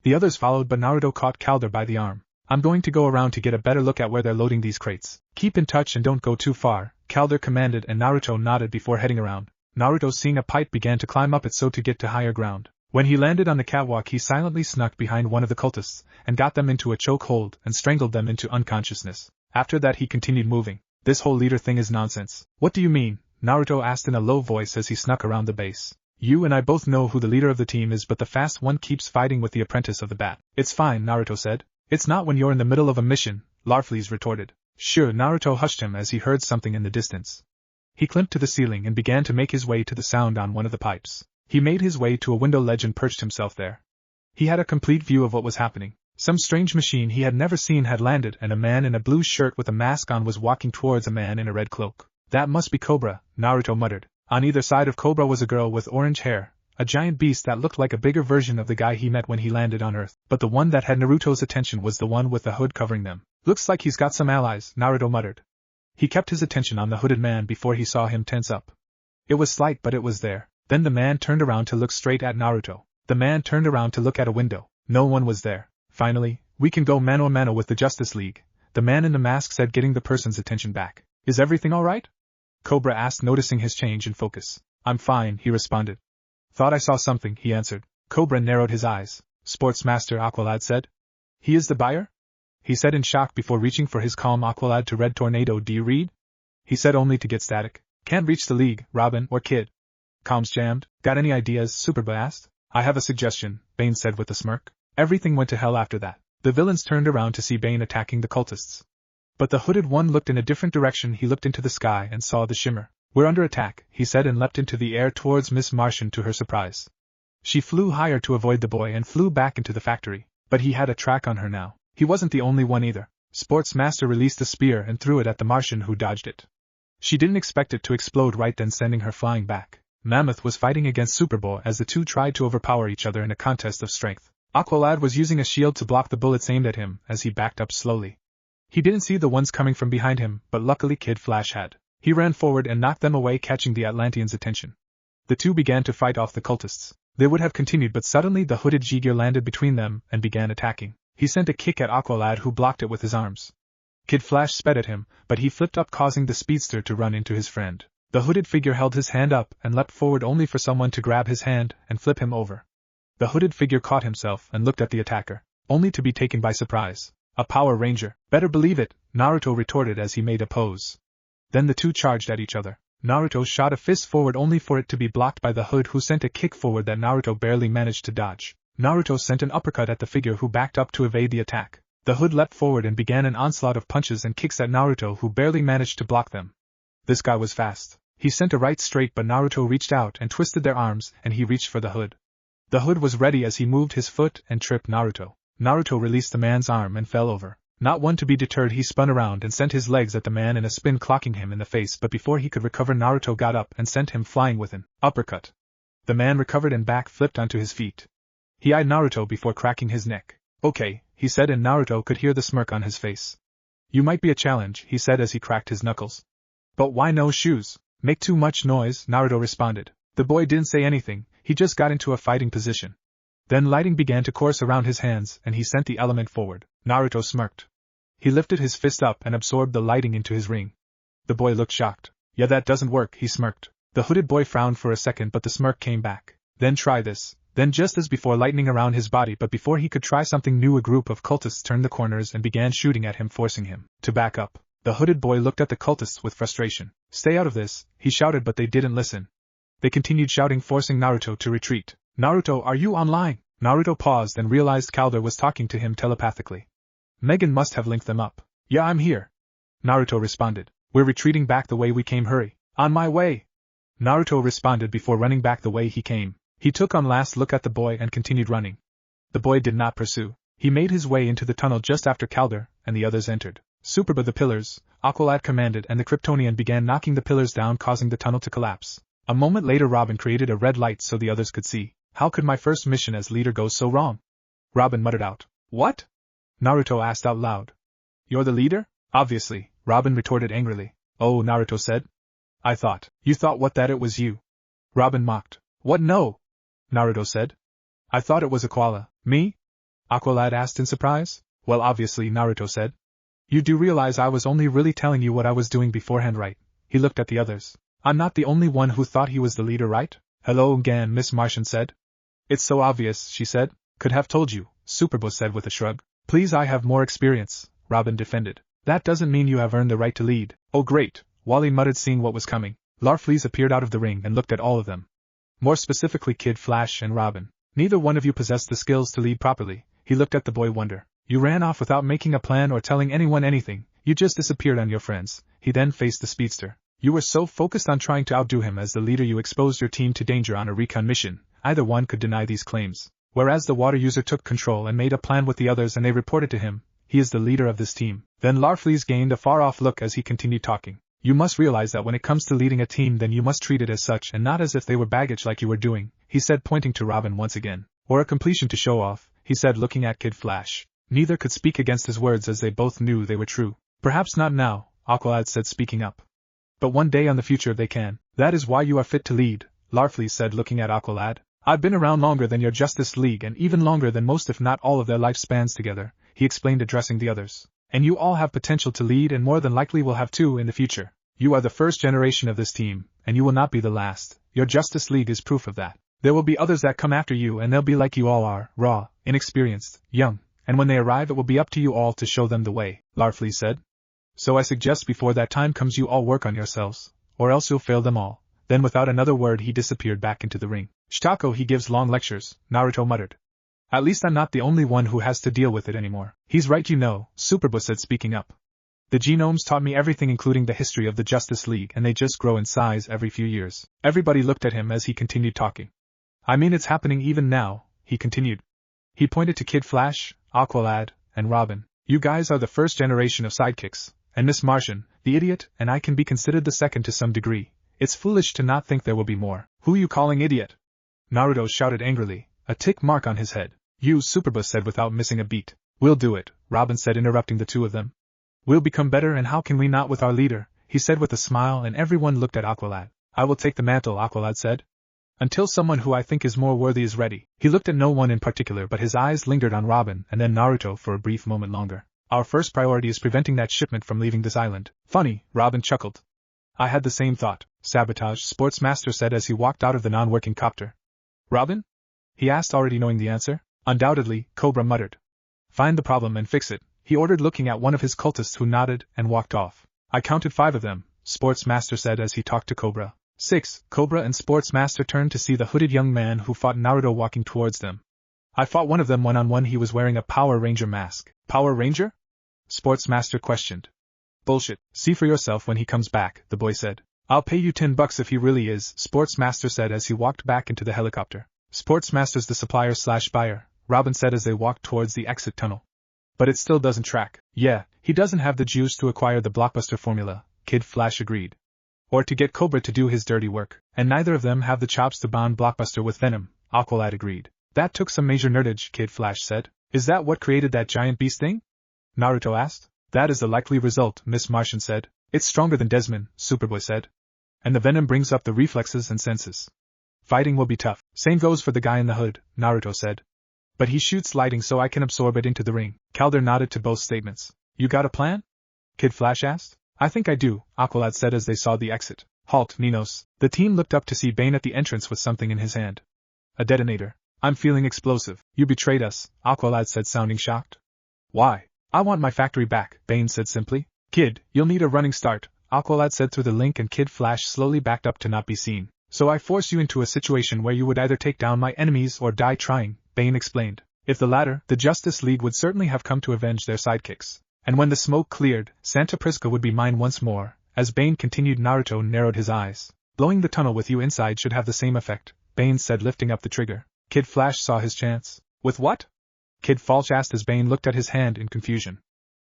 The others followed, but Naruto caught Calder by the arm. I'm going to go around to get a better look at where they're loading these crates. Keep in touch and don't go too far, Calder commanded, and Naruto nodded before heading around. Naruto, seeing a pipe, began to climb up it so to get to higher ground. When he landed on the catwalk, he silently snuck behind one of the cultists, and got them into a choke hold and strangled them into unconsciousness. After that he continued moving. This whole leader thing is nonsense. What do you mean? Naruto asked in a low voice as he snuck around the base. You and I both know who the leader of the team is, but the fast one keeps fighting with the apprentice of the bat. It's fine, Naruto said. It's not when you're in the middle of a mission, Larfleeze retorted. Sure, Naruto hushed him as he heard something in the distance. He climbed to the ceiling and began to make his way to the sound on one of the pipes. He made his way to a window ledge and perched himself there. He had a complete view of what was happening. Some strange machine he had never seen had landed, and a man in a blue shirt with a mask on was walking towards a man in a red cloak. That must be Cobra, Naruto muttered. On either side of Cobra was a girl with orange hair, a giant beast that looked like a bigger version of the guy he met when he landed on Earth. But the one that had Naruto's attention was the one with the hood covering them. Looks like he's got some allies, Naruto muttered. He kept his attention on the hooded man before he saw him tense up. It was slight, but it was there. Then the man turned around to look straight at Naruto. The man turned around to look at a window. No one was there. Finally, we can go mano a mano with the Justice League, the man in the mask said, getting the person's attention back. Is everything alright? Cobra asked, noticing his change in focus. I'm fine, he responded. Thought I saw something, he answered. Cobra narrowed his eyes. Sportsmaster Aqualad said. He is the buyer? He said in shock before reaching for his calm Aqualad to Red Tornado. Do you read? He said only to get static. Can't reach the League, Robin, or Kid. Comms jammed. Got any ideas? Superboy asked. I have a suggestion, Bane said with a smirk. Everything went to hell after that. The villains turned around to see Bane attacking the cultists. But the hooded one looked in a different direction. He looked into the sky and saw the shimmer. We're under attack, he said, and leapt into the air towards Miss Martian. To her surprise, she flew higher to avoid the boy and flew back into the factory. But he had a track on her now. He wasn't the only one either. Sportsmaster released a spear and threw it at the Martian, who dodged it. She didn't expect it to explode right then, sending her flying back. Mammoth was fighting against Superboy as the two tried to overpower each other in a contest of strength. Aqualad was using a shield to block the bullets aimed at him as he backed up slowly. He didn't see the ones coming from behind him, but luckily Kid Flash had. He ran forward and knocked them away, catching the Atlanteans' attention. The two began to fight off the cultists. They would have continued, but suddenly the hooded Jigir landed between them and began attacking. He sent a kick at Aqualad, who blocked it with his arms. Kid Flash sped at him, but he flipped up, causing the speedster to run into his friend. The hooded figure held his hand up and leapt forward, only for someone to grab his hand and flip him over. The hooded figure caught himself and looked at the attacker, only to be taken by surprise. A Power Ranger. Better believe it, Naruto retorted as he made a pose. Then the two charged at each other. Naruto shot a fist forward only for it to be blocked by the hood, who sent a kick forward that Naruto barely managed to dodge. Naruto sent an uppercut at the figure, who backed up to evade the attack. The hood leapt forward and began an onslaught of punches and kicks at Naruto, who barely managed to block them. This guy was fast. He sent a right straight, but Naruto reached out and twisted their arms, and he reached for the hood. The hood was ready as he moved his foot and tripped Naruto. Naruto released the man's arm and fell over. Not one to be deterred, he spun around and sent his legs at the man in a spin, clocking him in the face, but before he could recover, Naruto got up and sent him flying with an uppercut. The man recovered and back flipped onto his feet. He eyed Naruto before cracking his neck. Okay, he said, and Naruto could hear the smirk on his face. You might be a challenge, he said as he cracked his knuckles. But why no shoes? Make too much noise, Naruto responded. The boy didn't say anything, he just got into a fighting position. Then lighting began to course around his hands and he sent the element forward. Naruto smirked. He lifted his fist up and absorbed the lighting into his ring. The boy looked shocked. Yeah, that doesn't work, he smirked. The hooded boy frowned for a second, but the smirk came back. Then try this. Then just as before, lightning around his body, but before he could try something new, a group of cultists turned the corners and began shooting at him, forcing him to back up. The hooded boy looked at the cultists with frustration. Stay out of this, he shouted, but they didn't listen. They continued shouting, forcing Naruto to retreat. Naruto, are you online? Naruto paused and realized Calder was talking to him telepathically. Megan must have linked them up. Yeah, I'm here. Naruto responded. We're retreating back the way we came, hurry. On my way. Naruto responded before running back the way he came. He took one last look at the boy and continued running. The boy did not pursue. He made his way into the tunnel just after Calder and the others entered. Superboy the pillars, Aqualad commanded, and the Kryptonian began knocking the pillars down, causing the tunnel to collapse. A moment later, Robin created a red light so the others could see. How could my first mission as leader go so wrong? Robin muttered out. What? Naruto asked out loud. You're the leader? Obviously, Robin retorted angrily. Oh, Naruto said. I thought. You thought what, that it was you? Robin mocked. What, no? Naruto said. I thought it was Aquala. Me? Aqualad asked in surprise. Well, obviously, Naruto said. You do realize I was only really telling you what I was doing beforehand, right? He looked at the others. I'm not the only one who thought he was the leader, right? Hello again, Miss Martian said. It's so obvious, she said. Could have told you, Superboy said with a shrug. Please, I have more experience, Robin defended. That doesn't mean you have earned the right to lead. Oh great, Wally muttered, seeing what was coming. Larfleeze appeared out of the ring and looked at all of them. More specifically Kid Flash and Robin. Neither one of you possessed the skills to lead properly. He looked at the boy, wonder. You ran off without making a plan or telling anyone anything. You just disappeared on your friends. He then faced the speedster. You were so focused on trying to outdo him as the leader you exposed your team to danger on a recon mission. Either one could deny these claims. Whereas the water user took control and made a plan with the others and they reported to him. He is the leader of this team. Then Larfleeze gained a far-off look as he continued talking. You must realize that when it comes to leading a team, then you must treat it as such and not as if they were baggage like you were doing, he said, pointing to Robin once again. Or a completion to show off, he said, looking at Kid Flash. Neither could speak against his words as they both knew they were true. Perhaps not now, Aqualad said, speaking up. But one day on the future they can. That is why you are fit to lead, Larfleeze said, looking at Aqualad. I've been around longer than your Justice League and even longer than most, if not all, of their lifespans together, he explained, addressing the others. And you all have potential to lead and more than likely will have too in the future. You are the first generation of this team, and you will not be the last. Your Justice League is proof of that. There will be others that come after you and they'll be like you all are, raw, inexperienced, young, and when they arrive it will be up to you all to show them the way, Larfleeze said. So I suggest before that time comes you all work on yourselves, or else you'll fail them all. Then without another word he disappeared back into the ring. Shitako, he gives long lectures, Naruto muttered. At least I'm not the only one who has to deal with it anymore. He's right, you know, Superboy said, speaking up. The genomes taught me everything, including the history of the Justice League, and they just grow in size every few years. Everybody looked at him as he continued talking. I mean, it's happening even now, he continued. He pointed to Kid Flash, Aqualad, and Robin. You guys are the first generation of sidekicks, and Miss Martian, the idiot, and I can be considered the second to some degree. It's foolish to not think there will be more. Who you calling idiot? Naruto shouted angrily, a tick mark on his head. You, Superboy said without missing a beat. We'll do it, Robin said, interrupting the two of them. We'll become better, and how can we not with our leader, he said with a smile, and everyone looked at Aqualad. I will take the mantle, Aqualad said. Until someone who I think is more worthy is ready. He looked at no one in particular, but his eyes lingered on Robin and then Naruto for a brief moment longer. Our first priority is preventing that shipment from leaving this island. Funny, Robin chuckled. I had the same thought. Sabotage, Sportsmaster said as he walked out of the non-working copter. Robin? He asked, already knowing the answer. Undoubtedly, Cobra muttered. Find the problem and fix it, he ordered, looking at one of his cultists who nodded and walked off. I counted 5 of them, Sportsmaster said as he talked to Cobra. 6, Cobra and Sportsmaster turned to see the hooded young man who fought Naruto walking towards them. I fought one of them one-on-one. He was wearing a Power Ranger mask. Power Ranger? Sportsmaster questioned. Bullshit. See for yourself when he comes back, the boy said. I'll pay you $10 if he really is, Sportsmaster said as he walked back into the helicopter. Sportsmaster's the supplier/buyer, Robin said as they walked towards the exit tunnel. But it still doesn't track. Yeah, he doesn't have the juice to acquire the blockbuster formula, Kid Flash agreed. Or to get Cobra to do his dirty work. And neither of them have the chops to bond Blockbuster with Venom, Aqualad agreed. That took some major nerdage, Kid Flash said. Is that what created that giant beast thing? Naruto asked. That is the likely result, Miss Martian said. It's stronger than Desmond, Superboy said. And the venom brings up the reflexes and senses. Fighting will be tough. Same goes for the guy in the hood, Naruto said. But he shoots lightning so I can absorb it into the ring. Calder nodded to both statements. You got a plan? Kid Flash asked. I think I do, Aqualad said as they saw the exit. Halt, Ninos. The team looked up to see Bane at the entrance with something in his hand. A detonator. I'm feeling explosive. You betrayed us, Aqualad said, sounding shocked. Why? I want my factory back, Bane said simply. Kid, you'll need a running start, Aqualad said through the link, and Kid Flash slowly backed up to not be seen. So I force you into a situation where you would either take down my enemies or die trying, Bane explained. If the latter, the Justice League would certainly have come to avenge their sidekicks. And when the smoke cleared, Santa Prisca would be mine once more. As Bane continued, Naruto narrowed his eyes. Blowing the tunnel with you inside should have the same effect, Bane said, lifting up the trigger. Kid Flash saw his chance. With what? Kid Flash asked as Bane looked at his hand in confusion.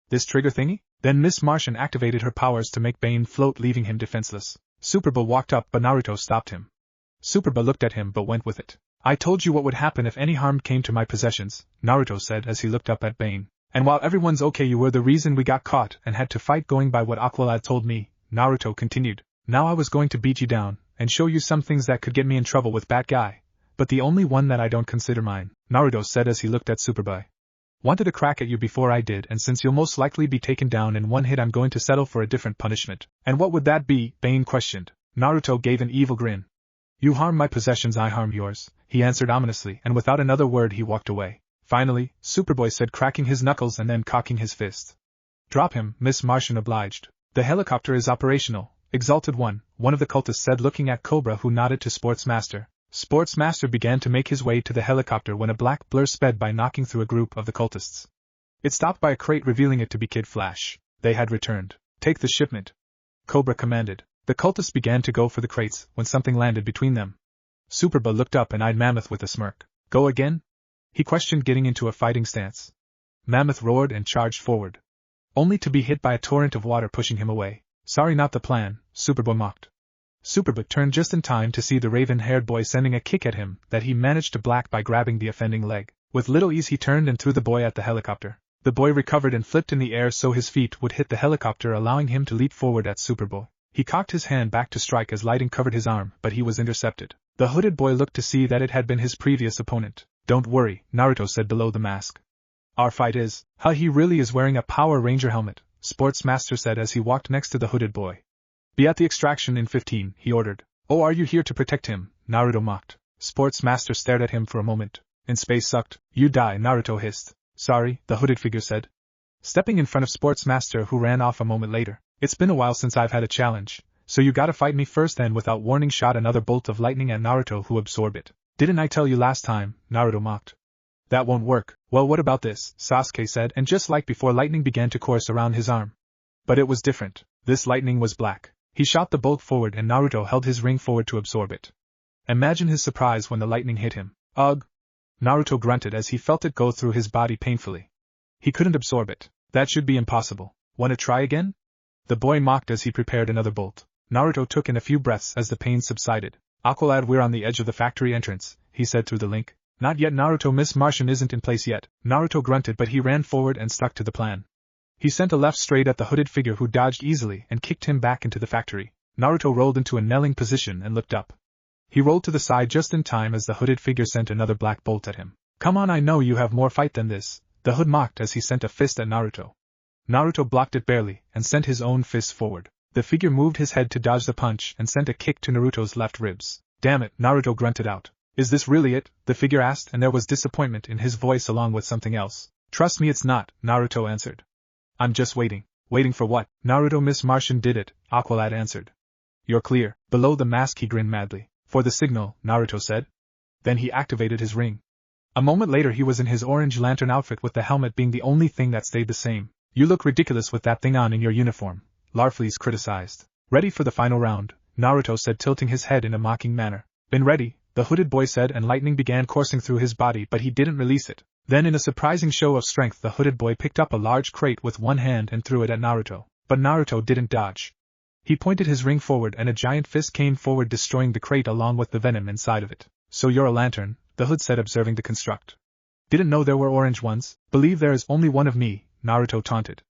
This trigger thingy? Then Miss Martian activated her powers to make Bane float, leaving him defenseless. Superboy walked up, but Naruto stopped him. Superboy looked at him but went with it. I told you what would happen if any harm came to my possessions, Naruto said as he looked up at Bane. And while everyone's okay, you were the reason we got caught and had to fight, going by what Aqualad told me, Naruto continued. Now I was going to beat you down and show you some things that could get me in trouble with Bat Guy. But the only one that I don't consider mine, Naruto said as he looked at Superboy. Wanted a crack at you before I did, and since you'll most likely be taken down in one hit, I'm going to settle for a different punishment. And what would that be? Bane questioned. Naruto gave an evil grin. You harm my possessions, I harm yours, he answered ominously, and without another word he walked away. Finally, Superboy said, cracking his knuckles and then cocking his fist. Drop him, Miss Martian obliged. The helicopter is operational, Exalted One of the cultists said, looking at Cobra, who nodded to Sportsmaster. Sportsmaster began to make his way to the helicopter when a black blur sped by, knocking through a group of the cultists. It stopped by a crate, revealing it to be Kid Flash. They had returned. Take the shipment, Cobra commanded. The cultists began to go for the crates when something landed between them. Superboy looked up and eyed Mammoth with a smirk. Go again? He questioned, getting into a fighting stance. Mammoth roared and charged forward, only to be hit by a torrent of water pushing him away. Sorry, not the plan, Superboy mocked. Superboy turned just in time to see the raven-haired boy sending a kick at him that he managed to block by grabbing the offending leg. With little ease he turned and threw the boy at the helicopter. The boy recovered and flipped in the air so his feet would hit the helicopter, allowing him to leap forward at Superboy. He cocked his hand back to strike as lighting covered his arm, but he was intercepted. The hooded boy looked to see that it had been his previous opponent. Don't worry, Naruto said below the mask. Our fight is, he really is wearing a Power Ranger helmet, Sportsmaster said as he walked next to the hooded boy. Be at the extraction in 15, he ordered. Oh, are you here to protect him? Naruto mocked. Sportsmaster stared at him for a moment. In space sucked. You die, Naruto hissed. Sorry, the hooded figure said, stepping in front of Sportsmaster, who ran off a moment later. It's been a while since I've had a challenge, so you gotta fight me first. Then without warning shot another bolt of lightning at Naruto, who absorbed it. Didn't I tell you last time? Naruto mocked. That won't work. Well, what about this? Sasuke said, and just like before, lightning began to course around his arm. But it was different. This lightning was black. He shot the bolt forward and Naruto held his ring forward to absorb it. Imagine his surprise when the lightning hit him. Ugh! Naruto grunted as he felt it go through his body painfully. He couldn't absorb it. That should be impossible. Wanna try again? The boy mocked as he prepared another bolt. Naruto took in a few breaths as the pain subsided. Aqualad, we're on the edge of the factory entrance, he said through the link. Not yet, Naruto. Miss Martian isn't in place yet. Naruto grunted, but he ran forward and stuck to the plan. He sent a left straight at the hooded figure, who dodged easily and kicked him back into the factory. Naruto rolled into a kneeling position and looked up. He rolled to the side just in time as the hooded figure sent another black bolt at him. Come on, I know you have more fight than this, the hood mocked as he sent a fist at Naruto. Naruto blocked it barely and sent his own fist forward. The figure moved his head to dodge the punch and sent a kick to Naruto's left ribs. Damn it, Naruto grunted out. Is this really it? The figure asked, and there was disappointment in his voice along with something else. Trust me, it's not, Naruto answered. I'm just waiting. Waiting for what? Naruto. Miss Martian did it, Aqualad answered. You're clear. Below the mask he grinned madly. For the signal, Naruto said. Then he activated his ring. A moment later he was in his orange lantern outfit, with the helmet being the only thing that stayed the same. You look ridiculous with that thing on in your uniform, Larfleeze criticized. Ready for the final round, Naruto said, tilting his head in a mocking manner. Been ready, the hooded boy said, and lightning began coursing through his body, but he didn't release it. Then in a surprising show of strength the hooded boy picked up a large crate with one hand and threw it at Naruto. But Naruto didn't dodge. He pointed his ring forward and a giant fist came forward, destroying the crate along with the venom inside of it. So you're a lantern, the hood said, observing the construct. Didn't know there were orange ones. Believe there is only one of me, Naruto taunted.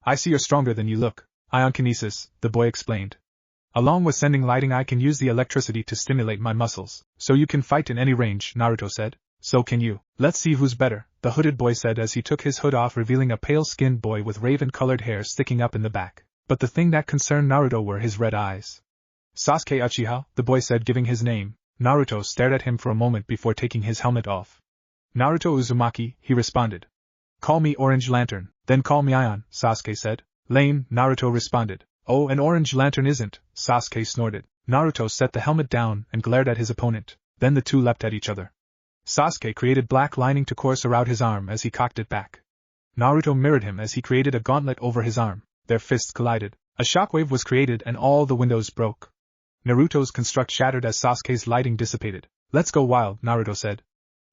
I see you're stronger than you look. Ion kinesis, the boy explained. Along with sending lighting, I can use the electricity to stimulate my muscles. So you can fight in any range, Naruto said. So can you. Let's see who's better, the hooded boy said as he took his hood off, revealing a pale-skinned boy with raven-colored hair sticking up in the back. But the thing that concerned Naruto were his red eyes. Sasuke Uchiha, the boy said, giving his name. Naruto stared at him for a moment before taking his helmet off. Naruto Uzumaki, he responded. Call me Orange Lantern, then call me Ion, Sasuke said. Lame, Naruto responded. Oh, an Orange Lantern isn't, Sasuke snorted. Naruto set the helmet down and glared at his opponent. Then the two leapt at each other. Sasuke created black lining to course around his arm as he cocked it back. Naruto mirrored him as he created a gauntlet over his arm. Their fists collided. A shockwave was created and all the windows broke. Naruto's construct shattered as Sasuke's lighting dissipated. Let's go wild, Naruto said.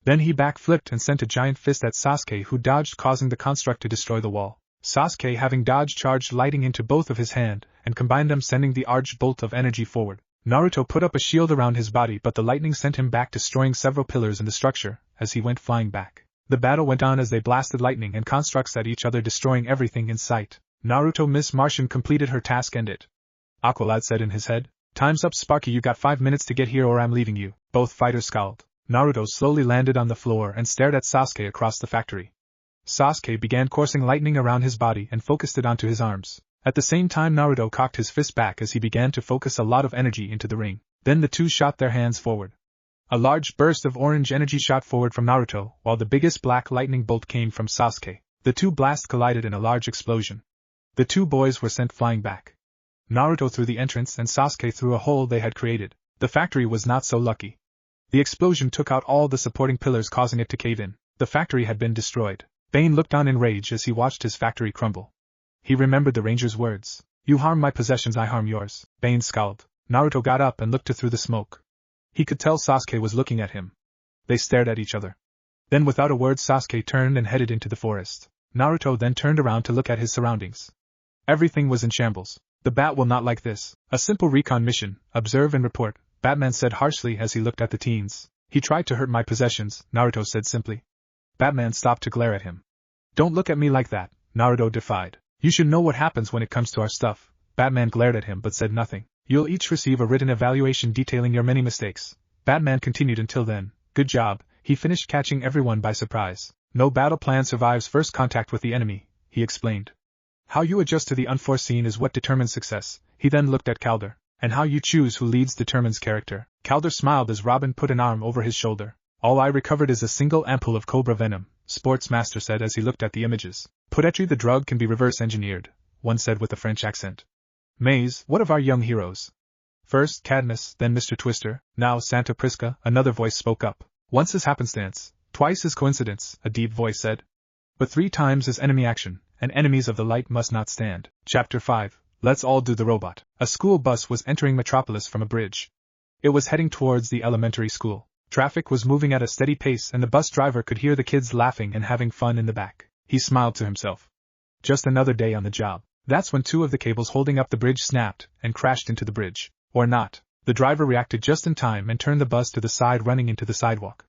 Then he backflipped and sent a giant fist at Sasuke, who dodged, causing the construct to destroy the wall. Sasuke, having dodged, charged lighting into both of his hand and combined them, sending the arched bolt of energy forward. Naruto put up a shield around his body, but the lightning sent him back, destroying several pillars in the structure as he went flying back. The battle went on as they blasted lightning and constructs at each other, destroying everything in sight. Naruto Miss Martian completed her task and it. Aqualad said in his head. Time's up, Sparky, you got 5 minutes to get here or I'm leaving you. Both fighters scowled. Naruto slowly landed on the floor and stared at Sasuke across the factory. Sasuke began coursing lightning around his body and focused it onto his arms. At the same time Naruto cocked his fist back as he began to focus a lot of energy into the ring. Then the two shot their hands forward. A large burst of orange energy shot forward from Naruto, while the biggest black lightning bolt came from Sasuke. The two blasts collided in a large explosion. The two boys were sent flying back. Naruto through the entrance and Sasuke through a hole they had created. The factory was not so lucky. The explosion took out all the supporting pillars, causing it to cave in. The factory had been destroyed. Bane looked on in rage as he watched his factory crumble. He remembered the ranger's words. You harm my possessions, I harm yours. Bane scowled. Naruto got up and looked through the smoke. He could tell Sasuke was looking at him. They stared at each other. Then without a word Sasuke turned and headed into the forest. Naruto then turned around to look at his surroundings. Everything was in shambles. The Bat will not like this. A simple recon mission, observe and report, Batman said harshly as he looked at the teens. He tried to hurt my possessions, Naruto said simply. Batman stopped to glare at him. Don't look at me like that, Naruto defied. You should know what happens when it comes to our stuff. Batman glared at him but said nothing. You'll each receive a written evaluation detailing your many mistakes. Batman continued. Until then, good job. He finished, catching everyone by surprise. No battle plan survives first contact with the enemy, he explained. How you adjust to the unforeseen is what determines success. He then looked at Calder. And how you choose who leads determines character. Calder smiled as Robin put an arm over his shoulder. All I recovered is a single ampoule of Cobra venom, Sportsmaster said as he looked at the images. Poetry, the drug can be reverse engineered, one said with a French accent. Maze, what of our young heroes? First Cadmus, then Mr. Twister, now Santa Prisca, another voice spoke up. Once is happenstance, twice is coincidence, a deep voice said. But 3 times is enemy action, and enemies of the light must not stand. Chapter 5. Let's all do the robot. A school bus was entering Metropolis from a bridge. It was heading towards the elementary school. Traffic was moving at a steady pace and the bus driver could hear the kids laughing and having fun in the back. He smiled to himself. Just another day on the job. That's when 2 of the cables holding up the bridge snapped and crashed into the bridge. Or not. The driver reacted just in time and turned the bus to the side, running into the sidewalk.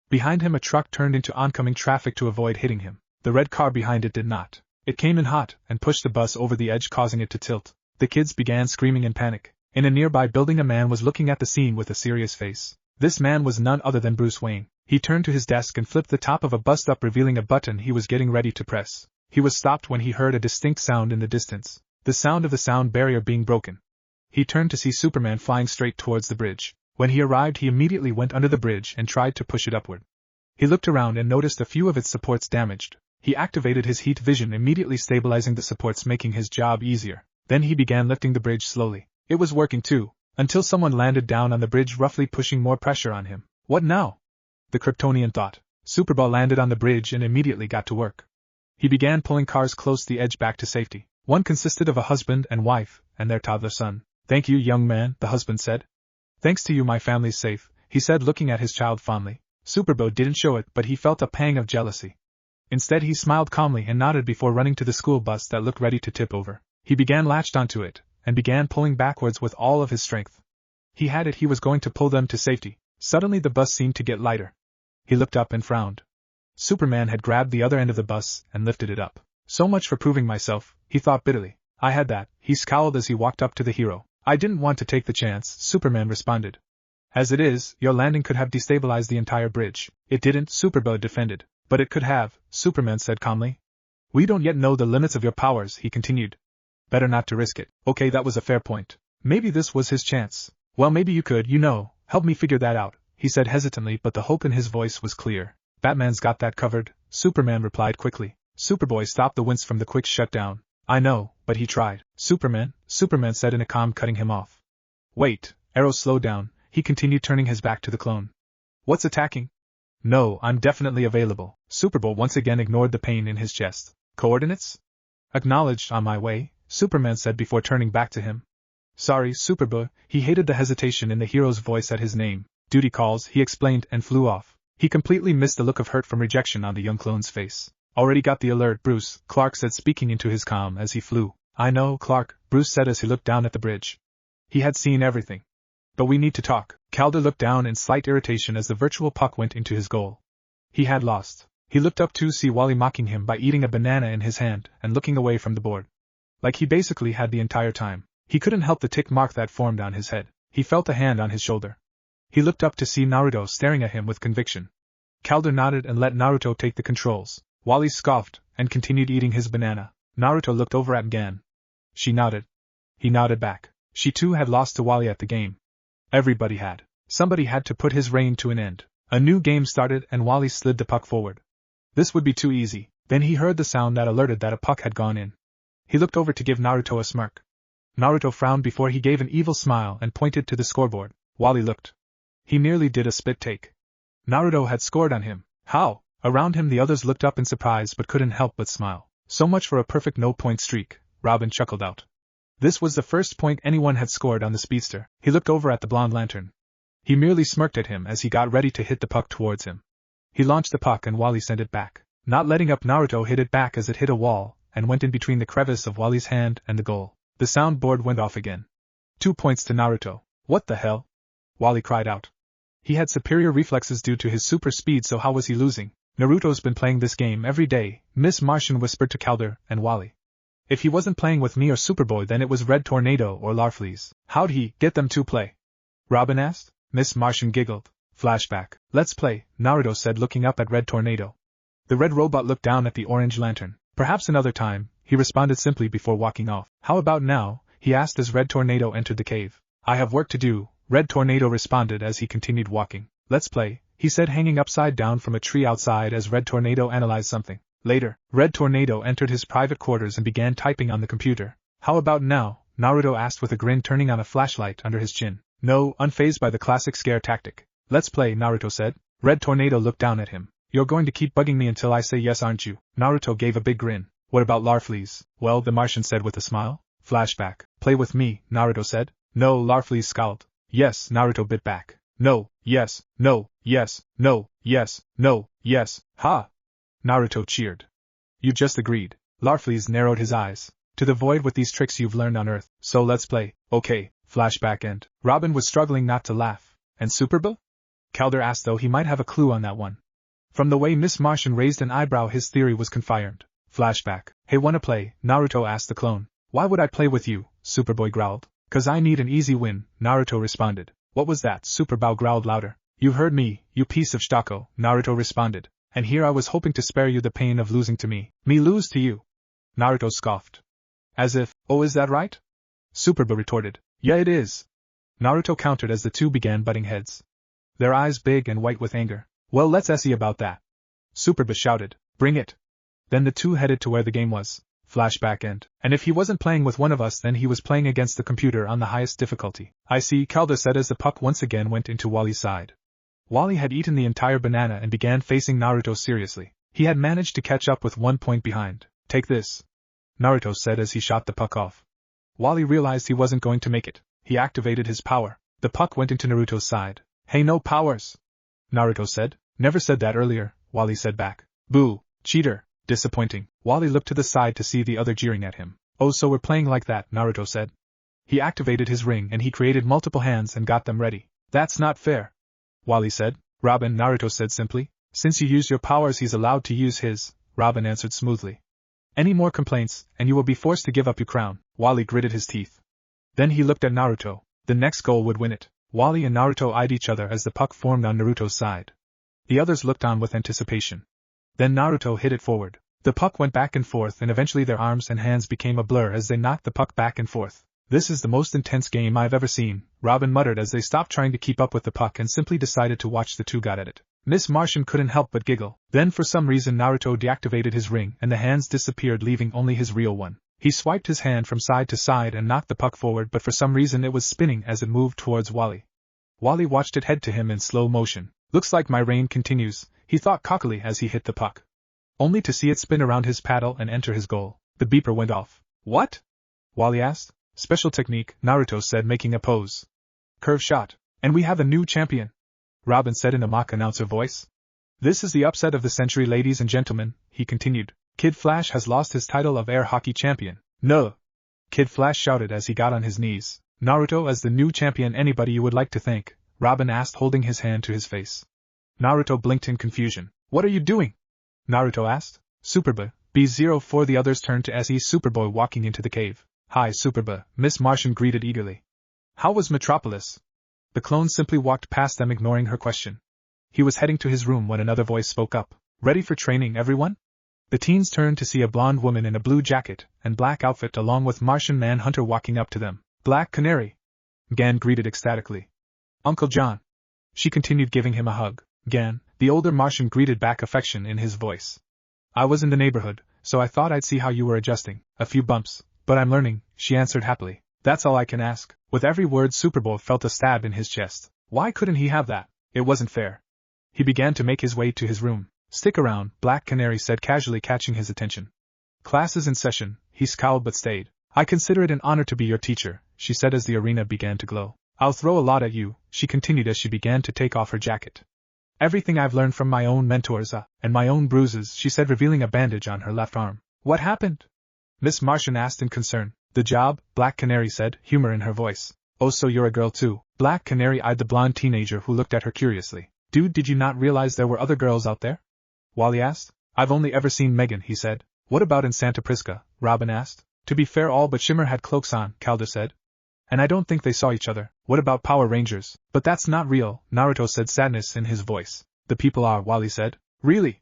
Behind him a truck turned into oncoming traffic to avoid hitting him. The red car behind it did not. It came in hot and pushed the bus over the edge, causing it to tilt. The kids began screaming in panic. In a nearby building a man was looking at the scene with a serious face. This man was none other than Bruce Wayne. He turned to his desk and flipped the top of a bust up, revealing a button he was getting ready to press. He was stopped when he heard a distinct sound in the distance. The sound of the sound barrier being broken. He turned to see Superman flying straight towards the bridge. When he arrived he immediately went under the bridge and tried to push it upward. He looked around and noticed a few of its supports damaged. He activated his heat vision, immediately stabilizing the supports, making his job easier. Then he began lifting the bridge slowly. It was working too, until someone landed down on the bridge, roughly pushing more pressure on him. What now? The Kryptonian thought. Superboy landed on the bridge and immediately got to work. He began pulling cars close to the edge back to safety. One consisted of a husband and wife, and their toddler son. Thank you, young man, the husband said. Thanks to you my family's safe, he said, looking at his child fondly. Superboy didn't show it, but he felt a pang of jealousy. Instead, he smiled calmly and nodded before running to the school bus that looked ready to tip over. He latched onto it, and began pulling backwards with all of his strength. He was going to pull them to safety. Suddenly the bus seemed to get lighter. He looked up and frowned. Superman had grabbed the other end of the bus and lifted it up. So much for proving myself, he thought bitterly. I had that, he scowled as he walked up to the hero. I didn't want to take the chance, Superman responded. As it is, your landing could have destabilized the entire bridge. It didn't, Superboy defended. But it could have, Superman said calmly. We don't yet know the limits of your powers, he continued. Better not to risk it. Okay, that was a fair point. Maybe this was his chance. Well, maybe you could, help me figure that out, he said hesitantly, but the hope in his voice was clear. Batman's got that covered, Superman replied quickly. Superboy stopped the wince from the quick shutdown. I know, but he tried. Superman said in a calm, cutting him off. Wait, Arrow slowed down, he continued, turning his back to the clone. What's attacking? No, I'm definitely available. Superboy once again ignored the pain in his chest. Coordinates? Acknowledged, on my way, Superman said before turning back to him. Sorry, Superboy, he hated the hesitation in the hero's voice at his name. Duty calls, he explained, and flew off. He completely missed the look of hurt from rejection on the young clone's face. Already got the alert, Bruce, Clark said, speaking into his comm as he flew. I know, Clark, Bruce said as he looked down at the bridge. He had seen everything. But we need to talk. Calder looked down in slight irritation as the virtual puck went into his goal. He had lost. He looked up to see Wally mocking him by eating a banana in his hand and looking away from the board. Like he basically had the entire time. He couldn't help the tick mark that formed on his head. He felt a hand on his shoulder. He looked up to see Naruto staring at him with conviction. Calder nodded and let Naruto take the controls. Wally scoffed and continued eating his banana. Naruto looked over at Gan. She nodded. He nodded back. She too had lost to Wally at the game. Everybody had. Somebody had to put his reign to an end. A new game started and Wally slid the puck forward. This would be too easy. Then he heard the sound that alerted that a puck had gone in. He looked over to give Naruto a smirk. Naruto frowned before he gave an evil smile and pointed to the scoreboard. Wally looked. He nearly did a spit take. Naruto had scored on him. How? Around him the others looked up in surprise but couldn't help but smile. So much for a perfect no-point streak, Robin chuckled out. This was the first point anyone had scored on the speedster. He looked over at the blonde lantern. He merely smirked at him as he got ready to hit the puck towards him. He launched the puck and Wally sent it back. Not letting up, Naruto hit it back as it hit a wall and went in between the crevice of Wally's hand and the goal. The soundboard went off again. 2 points to Naruto. What the hell? Wally cried out. He had superior reflexes due to his super speed, so how was he losing? Naruto's been playing this game every day, Miss Martian whispered to Calder and Wally. If he wasn't playing with me or Superboy, then it was Red Tornado or Larfleeze. How'd he get them to play? Robin asked. Miss Martian giggled. Flashback. Let's play, Naruto said, looking up at Red Tornado. The red robot looked down at the orange lantern. Perhaps another time, he responded simply before walking off. How about now? He asked as Red Tornado entered the cave. I have work to do, Red Tornado responded as he continued walking. Let's play, he said, hanging upside down from a tree outside as Red Tornado analyzed something. Later, Red Tornado entered his private quarters and began typing on the computer. How about now? Naruto asked with a grin, turning on a flashlight under his chin. No, unfazed by the classic scare tactic. Let's play, Naruto said. Red Tornado looked down at him. You're going to keep bugging me until I say yes, aren't you? Naruto gave a big grin. What about Larfleeze? Well, the Martian said with a smile. Flashback. Play with me, Naruto said. No, Larfleeze scowled. Yes, Naruto bit back. No, yes, no, yes, no, yes, no, yes, ha! Naruto cheered. You just agreed. Larfleeze narrowed his eyes. To the void with these tricks you've learned on Earth, so let's play. Okay, flashback end. Robin was struggling not to laugh. And Superboy? Calder asked, though he might have a clue on that one. From the way Miss Martian raised an eyebrow, his theory was confirmed. Flashback. Hey, wanna play? Naruto asked the clone. Why would I play with you? Superboy growled. 'Cause I need an easy win, Naruto responded. What was that? Superboy growled louder. You heard me, you piece of stocko, Naruto responded. And here I was hoping to spare you the pain of losing to me. Me lose to you. Naruto scoffed. As if, oh, is that right? Superboy retorted. Yeah, it is. Naruto countered as the two began butting heads. Their eyes big and white with anger. Well, let's see about that. Superboy shouted. Bring it. Then the two headed to where the game was. Flashback end. And if he wasn't playing with one of us, then he was playing against the computer on the highest difficulty. I see, Calder said as the puck once again went into Wally's side. Wally had eaten the entire banana and began facing Naruto seriously. He had managed to catch up with 1 point behind. Take this, Naruto said as he shot the puck off. Wally realized he wasn't going to make it. He activated his power. The puck went into Naruto's side. Hey, no powers, Naruto said. Never said that earlier, Wally said back. Boo, cheater, disappointing. Wally looked to the side to see the other jeering at him. Oh, so we're playing like that, Naruto said. He activated his ring and he created multiple hands and got them ready. That's not fair, Wally said. Robin, Naruto said simply. Since you used your powers, he's allowed to use his, Robin answered smoothly. Any more complaints, and you will be forced to give up your crown. Wally gritted his teeth. Then he looked at Naruto. The next goal would win it. Wally and Naruto eyed each other as the puck formed on Naruto's side. The others looked on with anticipation. Then Naruto hit it forward. The puck went back and forth and eventually their arms and hands became a blur as they knocked the puck back and forth. This is the most intense game I've ever seen, Robin muttered as they stopped trying to keep up with the puck and simply decided to watch the two got at it. Miss Martian couldn't help but giggle. Then for some reason Naruto deactivated his ring and the hands disappeared, leaving only his real one. He swiped his hand from side to side and knocked the puck forward, but for some reason it was spinning as it moved towards Wally. Wally watched it head to him in slow motion. Looks like my reign continues, he thought cockily as he hit the puck. Only to see it spin around his paddle and enter his goal. The beeper went off. What? Wally asked. Special technique, Naruto said, making a pose. Curve shot. And we have a new champion, Robin said in a mock announcer voice. This is the upset of the century, ladies and gentlemen, he continued. Kid Flash has lost his title of air hockey champion. No! Kid Flash shouted as he got on his knees. Naruto as the new champion. Anybody you would like to thank? Robin asked, holding his hand to his face. Naruto blinked in confusion. What are you doing? Naruto asked. Superboy, B04. The others turned to see Superboy walking into the cave. Hi, Superboy, Miss Martian greeted eagerly. How was Metropolis? The clone simply walked past them, ignoring her question. He was heading to his room when another voice spoke up. Ready for training, everyone? The teens turned to see a blonde woman in a blue jacket and black outfit along with Martian Manhunter walking up to them. Black Canary, Gan greeted ecstatically. Uncle John. She continued, giving him a hug. Gan, the older Martian, greeted back, affection in his voice. I was in the neighborhood, so I thought I'd see how you were adjusting. A few bumps, but I'm learning, she answered happily. That's all I can ask. With every word, Superboy felt a stab in his chest. Why couldn't he have that? It wasn't fair. He began to make his way to his room. Stick around, Black Canary said casually, catching his attention. Class is in session, he scowled but stayed. I consider it an honor to be your teacher, she said as the arena began to glow. I'll throw a lot at you, she continued as she began to take off her jacket. Everything I've learned from my own mentors, and my own bruises, she said, revealing a bandage on her left arm. What happened? Miss Martian asked in concern. The job, Black Canary said, humor in her voice. Oh, so you're a girl too? Black Canary eyed the blonde teenager who looked at her curiously. Dude, did you not realize there were other girls out there? Wally asked. I've only ever seen Megan, he said. What about in Santa Prisca? Robin asked. To be fair, all but Shimmer had cloaks on, Calder said. And I don't think they saw each other. What about Power Rangers? But that's not real, Naruto said, sadness in his voice. The people are, Wally said. Really?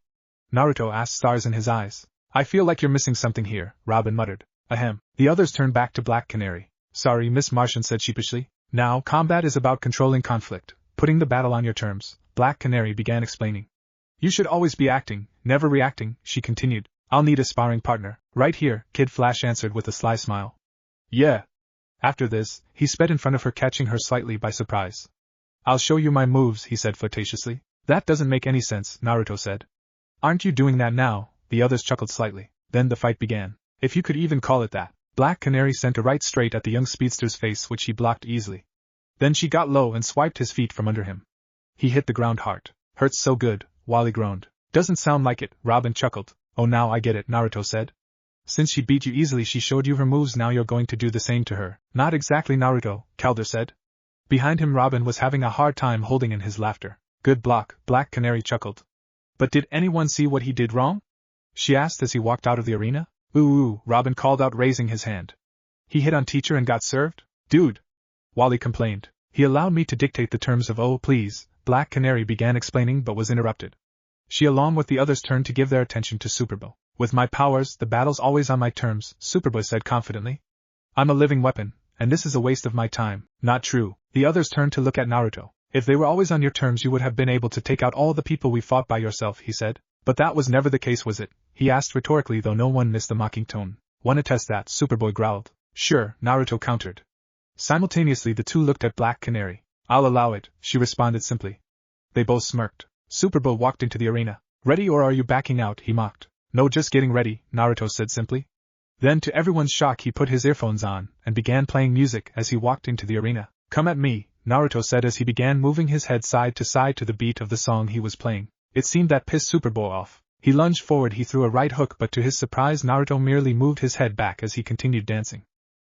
Naruto asked, stars in his eyes. I feel like you're missing something here, Robin muttered. Ahem. The others turned back to Black Canary. Sorry, Miss Martian said sheepishly. Now, combat is about controlling conflict, putting the battle on your terms, Black Canary began explaining. You should always be acting, never reacting, she continued. I'll need a sparring partner. Right here, Kid Flash answered with a sly smile. Yeah. After this, he sped in front of her, catching her slightly by surprise. I'll show you my moves, he said flirtatiously. That doesn't make any sense, Naruto said. Aren't you doing that now? The others chuckled slightly. Then the fight began. If you could even call it that. Black Canary sent a right straight at the young speedster's face, which he blocked easily. Then she got low and swiped his feet from under him. He hit the ground hard. Hurts so good, Wally groaned. Doesn't sound like it, Robin chuckled. Oh, now I get it, Naruto said. Since she beat you easily, she showed you her moves, now you're going to do the same to her. Not exactly, Naruto, Calder said. Behind him, Robin was having a hard time holding in his laughter. Good block, Black Canary chuckled. But did anyone see what he did wrong? She asked as he walked out of the arena. Ooh, Robin called out, raising his hand. He hit on teacher and got served? Dude! Wally complained. He allowed me to dictate the terms of oh please, Black Canary began explaining but was interrupted. She along with the others turned to give their attention to Superboy. With my powers, the battle's always on my terms, Superboy said confidently. I'm a living weapon, and this is a waste of my time. Not true. The others turned to look at Naruto. If they were always on your terms, you would have been able to take out all the people we fought by yourself, he said. But that was never the case, was it? He asked rhetorically, though no one missed the mocking tone. Wanna test that? Superboy growled. Sure, Naruto countered. Simultaneously the two looked at Black Canary. I'll allow it, she responded simply. They both smirked. Superboy walked into the arena. Ready or are you backing out? He mocked. No, just getting ready, Naruto said simply. Then to everyone's shock he put his earphones on and began playing music as he walked into the arena. Come at me, Naruto said as he began moving his head side to the beat of the song he was playing. It seemed that pissed Superboy off. He lunged forward, he threw a right hook, but to his surprise Naruto merely moved his head back as he continued dancing.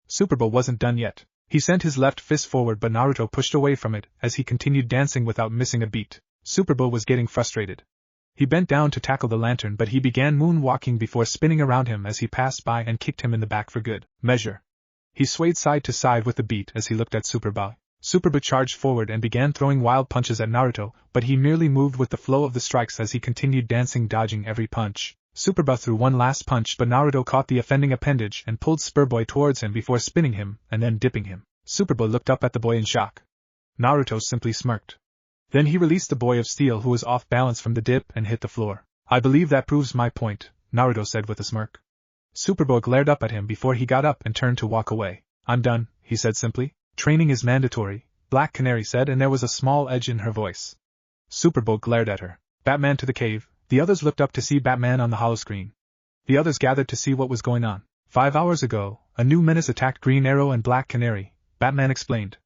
Superboy wasn't done yet. He sent his left fist forward, but Naruto pushed away from it as he continued dancing without missing a beat. Superboy was getting frustrated. He bent down to tackle the lantern, but he began moonwalking before spinning around him as he passed by and kicked him in the back for good measure. He swayed side to side with the beat as he looked at Superboy. Superboy charged forward and began throwing wild punches at Naruto, but he merely moved with the flow of the strikes as he continued dancing, dodging every punch. Superboy threw one last punch, but Naruto caught the offending appendage and pulled Superboy towards him before spinning him and then dipping him. Superboy looked up at the boy in shock. Naruto simply smirked. Then he released the boy of steel, who was off balance from the dip, and hit the floor. I believe that proves my point, Naruto said with a smirk. Superboy glared up at him before he got up and turned to walk away. I'm done, he said simply. Training is mandatory, Black Canary said, and there was a small edge in her voice. Superboy glared at her. Batman to the cave. The others looked up to see Batman on the holoscreen. The others gathered to see what was going on. 5 hours ago, a new menace attacked Green Arrow and Black Canary, Batman explained.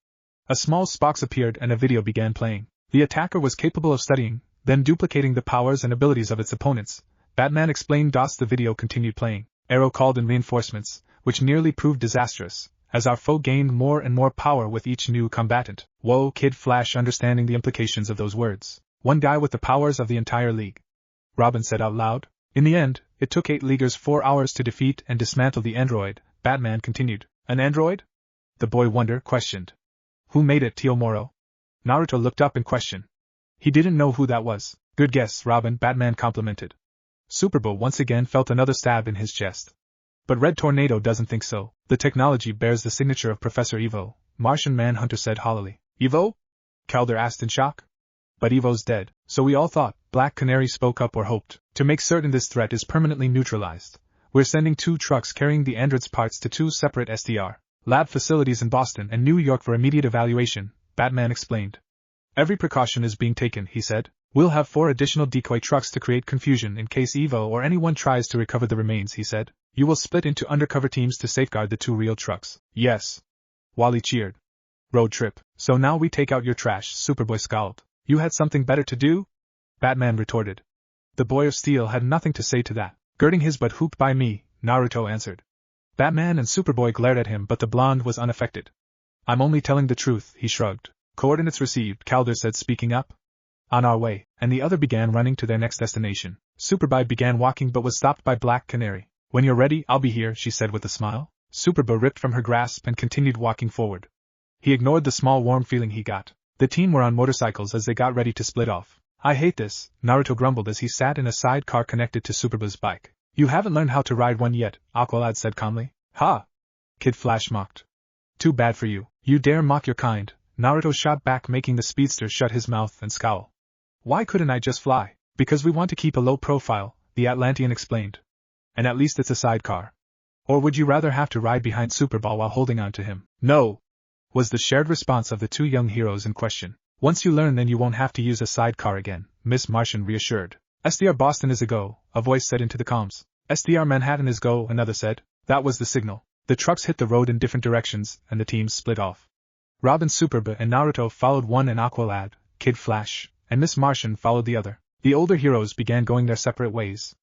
A small box appeared and a video began playing. The attacker was capable of studying, then duplicating the powers and abilities of its opponents, Batman explained. The video continued playing. Arrow called in reinforcements, which nearly proved disastrous, as our foe gained more and more power with each new combatant. Whoa, Kid Flash, understanding the implications of those words. One guy with the powers of the entire league. Robin said out loud. In the end, it took 8 leaguers 4 hours to defeat and dismantle the android, Batman continued. An android? The boy wonder questioned. Who made it, Tio Moro? Naruto looked up in question. He didn't know who that was. Good guess, Robin, Batman complimented. Superboy once again felt another stab in his chest. But Red Tornado doesn't think so. The technology bears the signature of Professor Evo, Martian Manhunter said hollowly. Evo? Calder asked in shock. But Evo's dead, so we all thought, Black Canary spoke up, or hoped. To make certain this threat is permanently neutralized, we're sending 2 trucks carrying the android's parts to 2 separate SDR lab facilities in Boston and New York for immediate evaluation, Batman explained. Every precaution is being taken, he said. We'll have 4 additional decoy trucks to create confusion in case Evo or anyone tries to recover the remains, he said. You will split into undercover teams to safeguard the 2 real trucks. Yes. Wally cheered. Road trip. So now we take out your trash, Superboy scowled. You had something better to do? Batman retorted. The boy of steel had nothing to say to that. Girding his butt hooped by me, Naruto answered. Batman and Superboy glared at him, but the blonde was unaffected. I'm only telling the truth, he shrugged. Coordinates received, Calder said, speaking up. On our way, and the other began running to their next destination. Superboy began walking but was stopped by Black Canary. When you're ready, I'll be here, she said with a smile. Superboy ripped from her grasp and continued walking forward. He ignored the small warm feeling he got. The team were on motorcycles as they got ready to split off. I hate this, Naruto grumbled as he sat in a sidecar connected to Superboy's bike. You haven't learned how to ride one yet, Aqualad said calmly. Ha! Kid Flash mocked. Too bad for you. You dare mock your kind, Naruto shot back, making the speedster shut his mouth and scowl. Why couldn't I just fly? Because we want to keep a low profile, the Atlantean explained. And at least it's a sidecar. Or would you rather have to ride behind Superboy while holding on to him? No! Was the shared response of the 2 young heroes in question. Once you learn, then you won't have to use a sidecar again, Miss Martian reassured. SDR Boston is a go, a voice said into the comms. SDR Manhattan is go, another said. That was the signal. The trucks hit the road in different directions, and the teams split off. Robin, Superboy, and Naruto followed one, and Aqualad, Kid Flash, and Miss Martian followed the other. The older heroes began going their separate ways.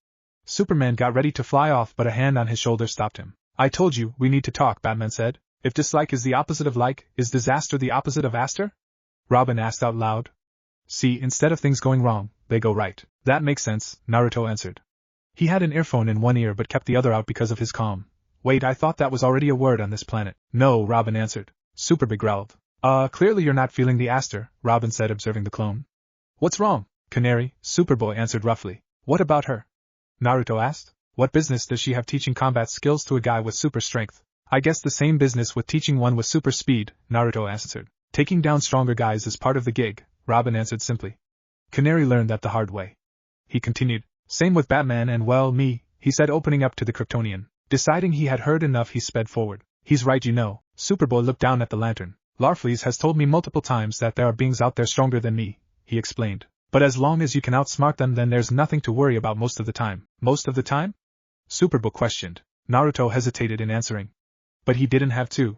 Superman got ready to fly off, but a hand on his shoulder stopped him. I told you, we need to talk, Batman said. If dislike is the opposite of like, is disaster the opposite of aster? Robin asked out loud. See, instead of things going wrong, they go right. That makes sense, Naruto answered. He had an earphone in one ear but kept the other out because of his calm. Wait, I thought that was already a word on this planet. No, Robin answered. Superboy growled. Clearly you're not feeling the aster, Robin said, observing the clone. What's wrong, Canary? Superboy answered roughly. What about her? Naruto asked. What business does she have teaching combat skills to a guy with super strength? I guess the same business with teaching one with super speed, Naruto answered. Taking down stronger guys is part of the gig, Robin answered simply. Canary learned that the hard way. He continued. Same with Batman and, well, me, he said, opening up to the Kryptonian. Deciding he had heard enough, he sped forward. He's right, you know. Superboy looked down at the lantern. Larfleeze has told me multiple times that there are beings out there stronger than me, he explained. But as long as you can outsmart them, then there's nothing to worry about most of the time. Most of the time? Superboy questioned. Naruto hesitated in answering. But he didn't have to.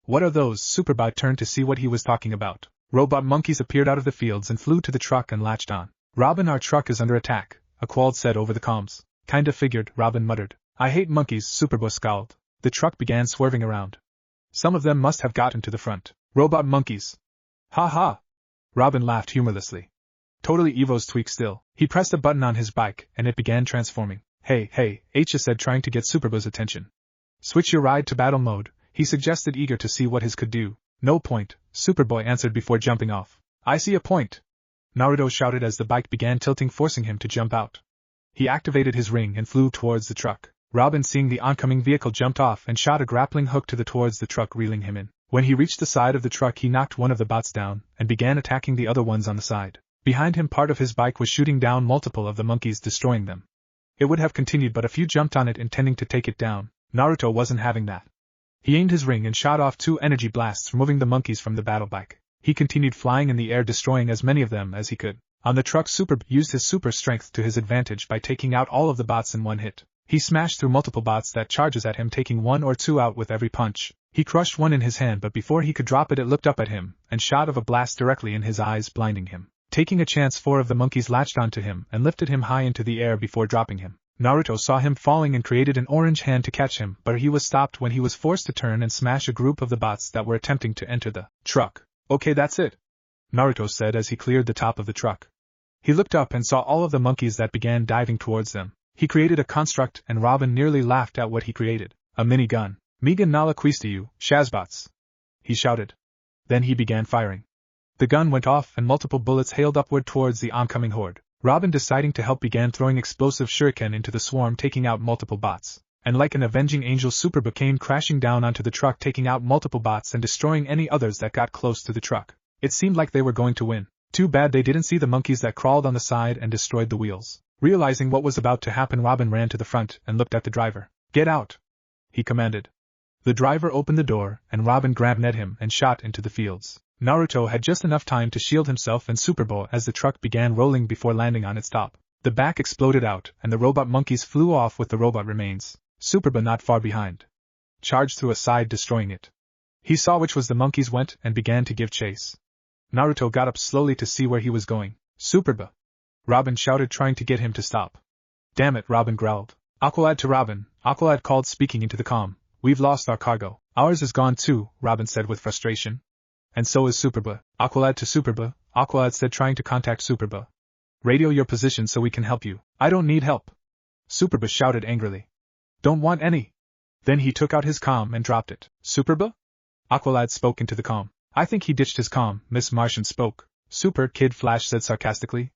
What are those? Superboy turned to see what he was talking about. Robot monkeys appeared out of the fields and flew to the truck and latched on. Robin, our truck is under attack, Aquald said over the comms. Kinda figured, Robin muttered. I hate monkeys, Superboy scowled. The truck began swerving around. Some of them must have gotten to the front. Robot monkeys. Ha ha! Robin laughed humorlessly. Totally Evo's tweak still. He pressed a button on his bike, and it began transforming. Hey, H said, trying to get Superboy's attention. Switch your ride to battle mode, he suggested, eager to see what his could do. No point, Superboy answered before jumping off. I see a point, Naruto shouted as the bike began tilting, forcing him to jump out. He activated his ring and flew towards the truck. Robin, seeing the oncoming vehicle, jumped off and shot a grappling hook towards the truck, reeling him in. When he reached the side of the truck, he knocked one of the bots down and began attacking the other ones on the side. Behind him, part of his bike was shooting down multiple of the monkeys, destroying them. It would have continued, but a few jumped on it, intending to take it down. Naruto wasn't having that. He aimed his ring and shot off 2 energy blasts, removing the monkeys from the battle bike. He continued flying in the air, destroying as many of them as he could. On the truck, Superboy used his super strength to his advantage by taking out all of the bots in one hit. He smashed through multiple bots that charges at him, taking 1 or 2 out with every punch. He crushed one in his hand, but before he could drop it, it looked up at him and shot off a blast directly in his eyes, blinding him. Taking a chance, 4 of the monkeys latched onto him and lifted him high into the air before dropping him. Naruto saw him falling and created an orange hand to catch him, but he was stopped when he was forced to turn and smash a group of the bots that were attempting to enter the truck. Okay, that's it, Naruto said as he cleared the top of the truck. He looked up and saw all of the monkeys that began diving towards them. He created a construct, and Robin nearly laughed at what he created. A minigun. Miga nala quisto you, Shazbots, he shouted. Then he began firing. The gun went off and multiple bullets hailed upward towards the oncoming horde. Robin, deciding to help, began throwing explosive shuriken into the swarm, taking out multiple bots. And like an avenging angel, Superboy came crashing down onto the truck, taking out multiple bots and destroying any others that got close to the truck. It seemed like they were going to win. Too bad they didn't see the monkeys that crawled on the side and destroyed the wheels. Realizing what was about to happen, Robin ran to the front and looked at the driver. Get out, he commanded. The driver opened the door, and Robin grabbed at him and shot into the fields. Naruto had just enough time to shield himself and Superboy as the truck began rolling before landing on its top. The back exploded out, and the robot monkeys flew off with the robot remains. Superboy, not far behind, charged through a side, destroying it. He saw which was the monkeys went and began to give chase. Naruto got up slowly to see where he was going. Superboy, Robin shouted, trying to get him to stop. Damn it, Robin growled. Aqualad to Robin, Aqualad called, speaking into the comm. We've lost our cargo. Ours is gone too, Robin said with frustration. And so is Superboy. Aqualad to Superboy, Aqualad said, trying to contact Superboy. Radio your position so we can help you. I don't need help, Superboy shouted angrily. Don't want any. Then he took out his comm and dropped it. Superboy? Aqualad spoke into the comm. I think he ditched his comm, Miss Martian spoke. Super, Kid Flash said sarcastically.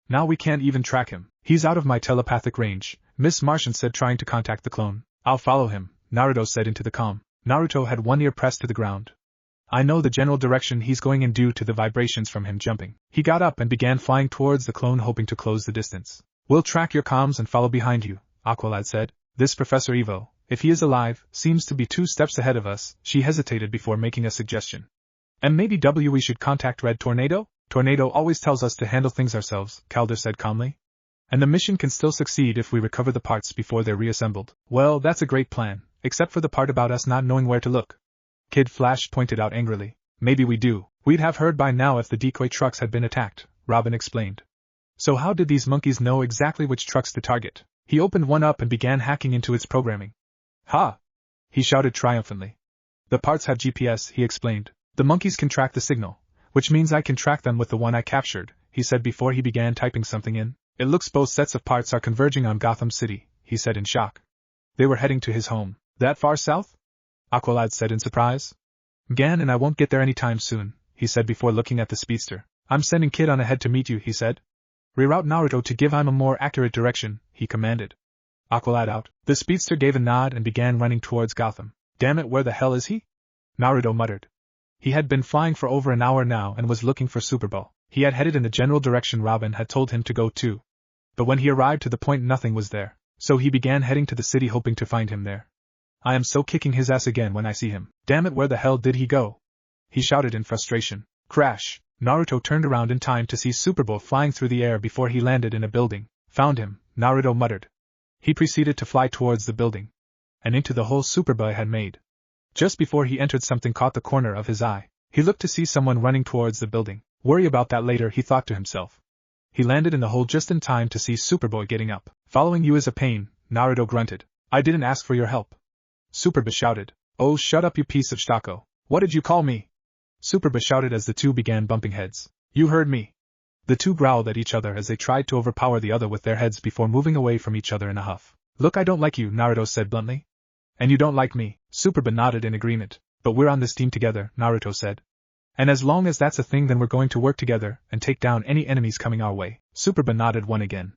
Now we can't even track him. He's out of my telepathic range, Miss Martian said, trying to contact the clone. I'll follow him, Naruto said into the comm. Naruto had one ear pressed to the ground. I know the general direction he's going in due to the vibrations from him jumping. He got up and began flying towards the clone, hoping to close the distance. We'll track your comms and follow behind you, Aqualad said. This Professor Evo, if he is alive, seems to be 2 steps ahead of us. She hesitated before making a suggestion. And maybe we should contact Red Tornado? Tornado always tells us to handle things ourselves, Calder said calmly. And the mission can still succeed if we recover the parts before they're reassembled. Well, that's a great plan, except for the part about us not knowing where to look, Kid Flash pointed out angrily. Maybe we do. We'd have heard by now if the decoy trucks had been attacked, Robin explained. So how did these monkeys know exactly which trucks to target? He opened one up and began hacking into its programming. Ha! He shouted triumphantly. The parts have GPS, he explained. The monkeys can track the signal, which means I can track them with the one I captured, he said before he began typing something in. It looks both sets of parts are converging on Gotham City, he said in shock. They were heading to his home. That far south? Aqualad said in surprise. Gan, and I won't get there anytime soon, he said before looking at the speedster. I'm sending Kid on ahead to meet you, he said. Reroute Naruto to give him a more accurate direction, he commanded. Aqualad out. The speedster gave a nod and began running towards Gotham. Damn it, where the hell is he? Naruto muttered. He had been flying for over an hour now and was looking for Superboy. He had headed in the general direction Robin had told him to go to. But when he arrived to the point, nothing was there. So he began heading to the city, hoping to find him there. I am so kicking his ass again when I see him. Damn it, where the hell did he go? He shouted in frustration. Crash! Naruto turned around in time to see Superboy flying through the air before he landed in a building. Found him, Naruto muttered. He proceeded to fly towards the building. And into the hole Superboy had made. Just before he entered, something caught the corner of his eye. He looked to see someone running towards the building. Worry about that later, he thought to himself. He landed in the hole just in time to see Superboy getting up. Following you is a pain, Naruto grunted. I didn't ask for your help. Superboy shouted. Oh, shut up, you piece of stocko. What did you call me? Superboy shouted as the two began bumping heads. You heard me. The two growled at each other as they tried to overpower the other with their heads before moving away from each other in a huff. Look, I don't like you, Naruto said bluntly. And you don't like me, Superboy nodded in agreement. But we're on this team together, Naruto said. And as long as that's a thing, then we're going to work together and take down any enemies coming our way. Superboy nodded one again.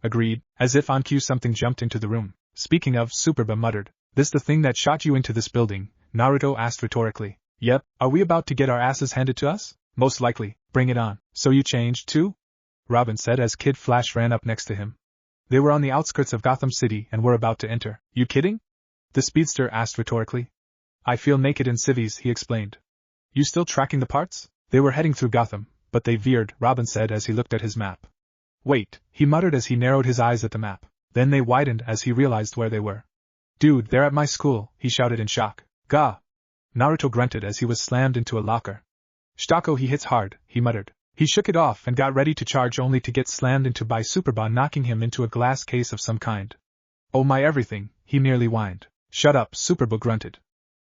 Agreed. As if on cue, something jumped into the room. Speaking of, Superboy muttered. This the thing that shot you into this building? Naruto asked rhetorically. Yep. Are we about to get our asses handed to us? Most likely. Bring it on. So you changed too? Robin said as Kid Flash ran up next to him. They were on the outskirts of Gotham City and were about to enter. You kidding? The speedster asked rhetorically. I feel naked in civvies, he explained. You still tracking the parts? They were heading through Gotham, but they veered, Robin said as he looked at his map. Wait, he muttered as he narrowed his eyes at the map. Then they widened as he realized where they were. Dude, they're at my school, he shouted in shock. Gah! Naruto grunted as he was slammed into a locker. Stocko, he hits hard, he muttered. He shook it off and got ready to charge only to get slammed into by Superboy, knocking him into a glass case of some kind. Oh my everything, he nearly whined. Shut up, Superboy grunted.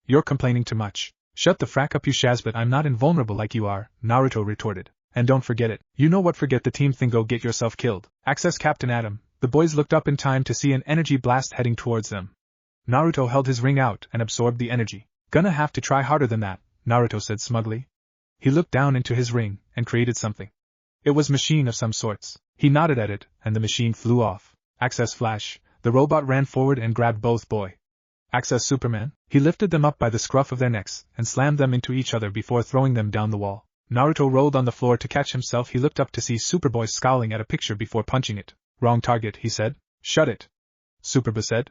You're complaining too much. Shut the frack up, you shazbot. I'm not invulnerable like you are, Naruto retorted. And don't forget it. You know what, forget the team thing, go get yourself killed. Access Captain Atom. The boys looked up in time to see an energy blast heading towards them. Naruto held his ring out and absorbed the energy. Gonna have to try harder than that, Naruto said smugly. He looked down into his ring and created something. It was machine of some sorts. He nodded at it, and the machine flew off. Access Flash. The robot ran forward and grabbed both boy. Access Superman. He lifted them up by the scruff of their necks and slammed them into each other before throwing them down the wall. Naruto rolled on the floor to catch himself. He looked up to see Superboy scowling at a picture before punching it. Wrong target, he said. Shut it. Superboy said.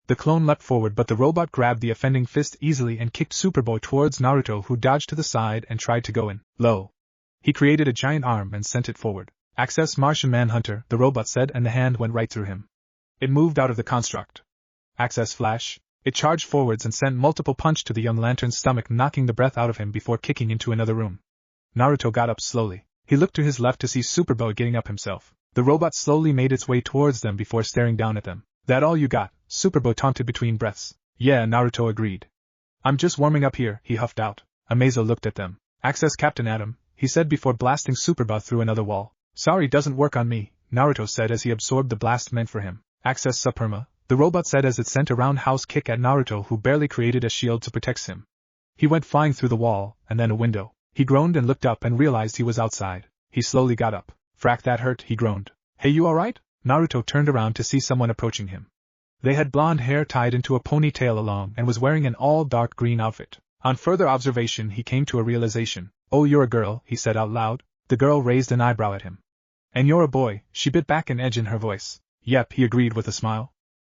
The clone leapt forward, but the robot grabbed the offending fist easily and kicked Superboy towards Naruto, who dodged to the side and tried to go in. Low. He created a giant arm and sent it forward. Access Martian Manhunter, the robot said, and the hand went right through him. It moved out of the construct. Access Flash. It charged forwards and sent multiple punches to the young lantern's stomach, knocking the breath out of him before kicking into another room. Naruto got up slowly. He looked to his left to see Superboy getting up himself. The robot slowly made its way towards them before staring down at them. That all you got? Superboy taunted between breaths. Yeah, Naruto agreed. I'm just warming up here, he huffed out. Amazo looked at them. Access Captain Atom, he said before blasting Superboy through another wall. Sorry, doesn't work on me, Naruto said as he absorbed the blast meant for him. Access Superma, the robot said as it sent a roundhouse kick at Naruto, who barely created a shield to protect him. He went flying through the wall, and then a window. He groaned and looked up and realized he was outside. He slowly got up. Frack, that hurt, he groaned. Hey, you alright? Naruto turned around to see someone approaching him. They had blonde hair tied into a ponytail along and was wearing an all-dark green outfit. On further observation, he came to a realization. Oh, you're a girl, he said out loud. The girl raised an eyebrow at him. And you're a boy, she bit back an edge in her voice. Yep, he agreed with a smile.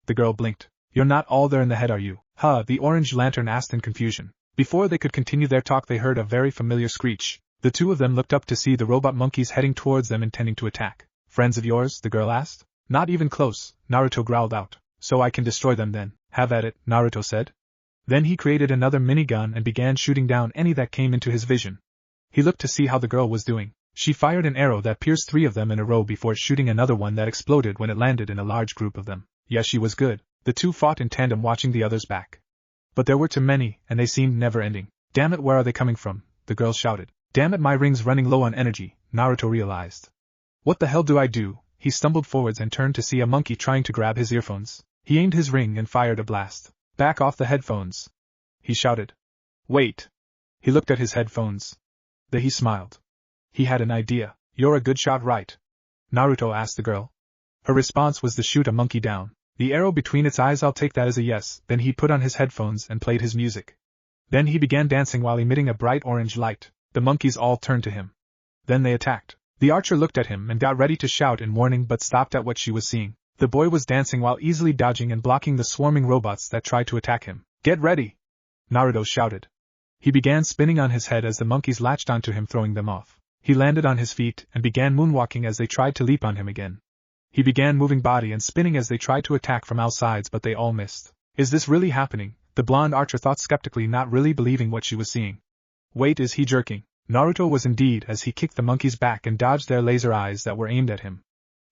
The girl blinked. You're not all there in the head, are you? Huh, the orange lantern asked in confusion. Before they could continue their talk, they heard a very familiar screech. The two of them looked up to see the robot monkeys heading towards them, intending to attack. Friends of yours? The girl asked. Not even close, Naruto growled out. So I can destroy them then. Have at it, Naruto said. Then he created another minigun and began shooting down any that came into his vision. He looked to see how the girl was doing. She fired an arrow that pierced 3 of them in a row before shooting another one that exploded when it landed in a large group of them. Yes, she was good. The two fought in tandem, watching the others back. But there were too many, and they seemed never-ending. Damn it, where are they coming from? The girl shouted. Damn it, my ring's running low on energy, Naruto realized. What the hell do I do? He stumbled forwards and turned to see a monkey trying to grab his earphones. He aimed his ring and fired a blast. Back off the headphones, he shouted. Wait. He looked at his headphones. Then he smiled. He had an idea. You're a good shot, right? Naruto asked the girl. Her response was to shoot a monkey down. The arrow between its eyes, I'll take that as a yes. Then he put on his headphones and played his music. Then he began dancing while emitting a bright orange light. The monkeys all turned to him. Then they attacked. The archer looked at him and got ready to shout in warning, but stopped at what she was seeing. The boy was dancing while easily dodging and blocking the swarming robots that tried to attack him. Get ready! Naruto shouted. He began spinning on his head as the monkeys latched onto him, throwing them off. He landed on his feet and began moonwalking as they tried to leap on him again. He began moving body and spinning as they tried to attack from all sides, but they all missed. Is this really happening? The blonde archer thought skeptically, not really believing what she was seeing. Wait, is he jerking? Naruto was indeed, as he kicked the monkey's back and dodged their laser eyes that were aimed at him.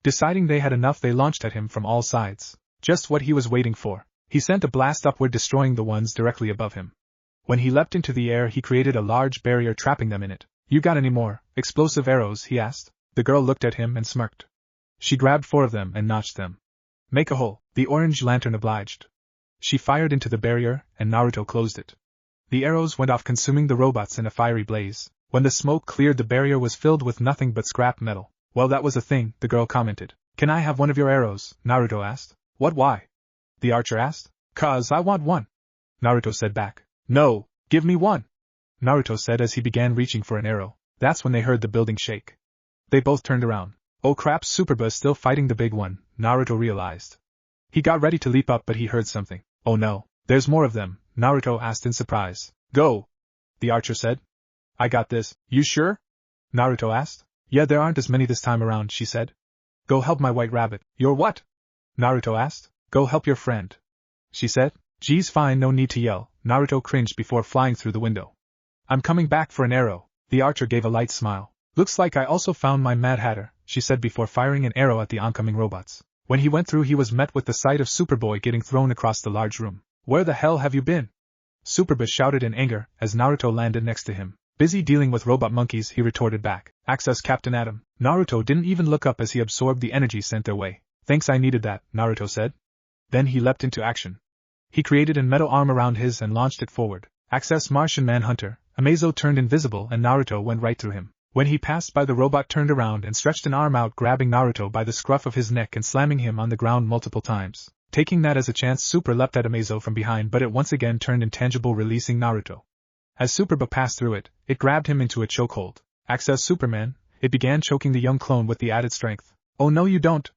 Deciding they had enough, they launched at him from all sides. Just what he was waiting for. He sent a blast upward, destroying the ones directly above him. When he leapt into the air, he created a large barrier, trapping them in it. You got any more explosive arrows? He asked. The girl looked at him and smirked. She grabbed 4 of them and notched them. Make a hole, the orange lantern obliged. She fired into the barrier, and Naruto closed it. The arrows went off, consuming the robots in a fiery blaze. When the smoke cleared, the barrier was filled with nothing but scrap metal. Well, that was a thing, the girl commented. Can I have one of your arrows? Naruto asked. What, why? The archer asked. 'Cause I want one. Naruto said back. No, give me one. Naruto said as he began reaching for an arrow. That's when they heard the building shake. They both turned around. Oh crap, Superboy is still fighting the big one, Naruto realized. He got ready to leap up, but he heard something. Oh no, there's more of them, Naruto asked in surprise. Go, the archer said. I got this, you sure? Naruto asked. Yeah, there aren't as many this time around, she said. Go help my white rabbit. Your what? Naruto asked. Go help your friend, she said. Geez, fine, no need to yell, Naruto cringed before flying through the window. I'm coming back for an arrow, the archer gave a light smile. Looks like I also found my Mad Hatter, she said before firing an arrow at the oncoming robots. When he went through, he was met with the sight of Superboy getting thrown across the large room. Where the hell have you been? Superboy shouted in anger as Naruto landed next to him. Busy dealing with robot monkeys, he retorted back. Access Captain Atom. Naruto didn't even look up as he absorbed the energy sent their way. Thanks, I needed that, Naruto said. Then he leapt into action. He created a metal arm around his and launched it forward. Access Martian Manhunter. Amazo turned invisible and Naruto went right through him. When he passed by, the robot turned around and stretched an arm out, grabbing Naruto by the scruff of his neck and slamming him on the ground multiple times. Taking that as a chance, Super leapt at Amazo from behind, but it once again turned intangible, releasing Naruto. As Superboy passed through it, it grabbed him into a chokehold. Access Superman. It began choking the young clone with the added strength. Oh no, you don't!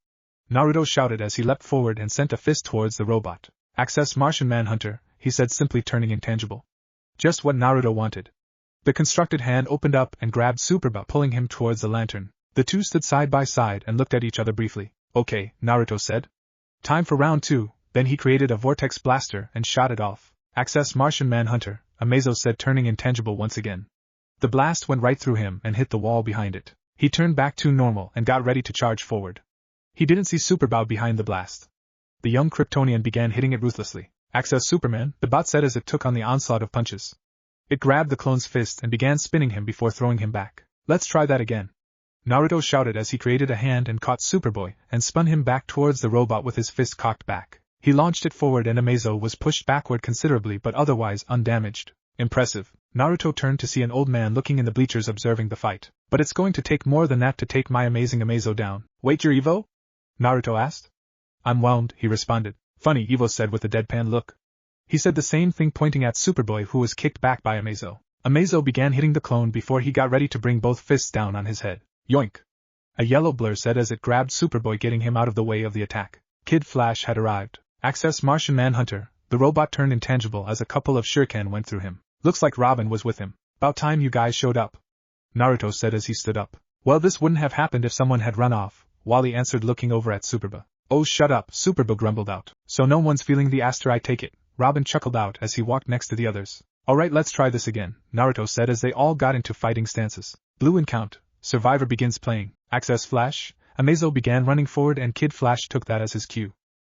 Naruto shouted as he leapt forward and sent a fist towards the robot. Access Martian Manhunter, he said, simply turning intangible. Just what Naruto wanted. The constructed hand opened up and grabbed Superboy, pulling him towards the lantern. The two stood side by side and looked at each other briefly. Okay, Naruto said. Time for round 2, then he created a vortex blaster and shot it off. Access Martian Manhunter, Amazo said, turning intangible once again. The blast went right through him and hit the wall behind it. He turned back to normal and got ready to charge forward. He didn't see Superboy behind the blast. The young Kryptonian began hitting it ruthlessly. Access Superman, the bot said as it took on the onslaught of punches. It grabbed the clone's fist and began spinning him before throwing him back. Let's try that again, Naruto shouted as he created a hand and caught Superboy and spun him back towards the robot with his fist cocked back. He launched it forward and Amazo was pushed backward considerably but otherwise undamaged. Impressive. Naruto turned to see an old man looking in the bleachers observing the fight. But it's going to take more than that to take my amazing Amazo down. Wait, your Evo? Naruto asked. I'm whelmed, he responded. Funny, Evo said with a deadpan look. He said the same thing, pointing at Superboy, who was kicked back by Amazo. Amazo began hitting the clone before he got ready to bring both fists down on his head. Yoink! A yellow blur said as it grabbed Superboy, getting him out of the way of the attack. Kid Flash had arrived. Access Martian Manhunter. The robot turned intangible as a couple of shuriken went through him. Looks like Robin was with him. About time you guys showed up, Naruto said as he stood up. Well, this wouldn't have happened if someone had run off, Wally answered, looking over at Superboy. Oh, shut up, Superboy grumbled out. So no one's feeling the aster, I take it. Robin chuckled out as he walked next to the others. Alright, let's try this again, Naruto said as they all got into fighting stances. Blue and count. Survivor begins playing. Access Flash. Amazo began running forward and Kid Flash took that as his cue.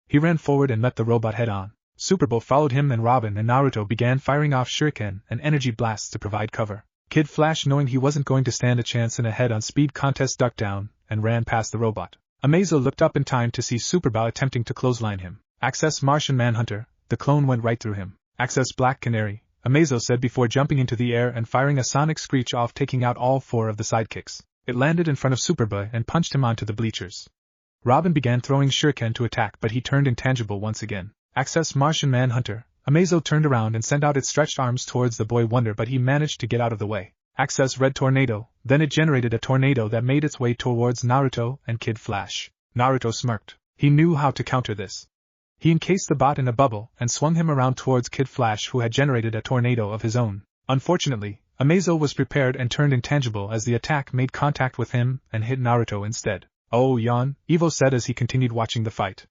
He ran forward and met the robot head on. Superboy followed him and Robin and Naruto began firing off shuriken and energy blasts to provide cover. Kid Flash, knowing he wasn't going to stand a chance in a head-on speed contest, ducked down and ran past the robot. Amazo looked up in time to see Superboy attempting to clothesline him. Access Martian Manhunter. The clone went right through him. Access Black Canary, Amazo said before jumping into the air and firing a sonic screech off, taking out all 4 of the sidekicks. It landed in front of Superboy and punched him onto the bleachers. Robin began throwing shuriken to attack, but he turned intangible once again. Access Martian Manhunter. Amazo turned around and sent out its stretched arms towards the Boy Wonder, but he managed to get out of the way. Access Red Tornado. Then it generated a tornado that made its way towards Naruto and Kid Flash. Naruto smirked. He knew how to counter this. He encased the bot in a bubble and swung him around towards Kid Flash, who had generated a tornado of his own. Unfortunately, Amazo was prepared and turned intangible as the attack made contact with him and hit Naruto instead. Oh, yawn, Evo said as he continued watching the fight.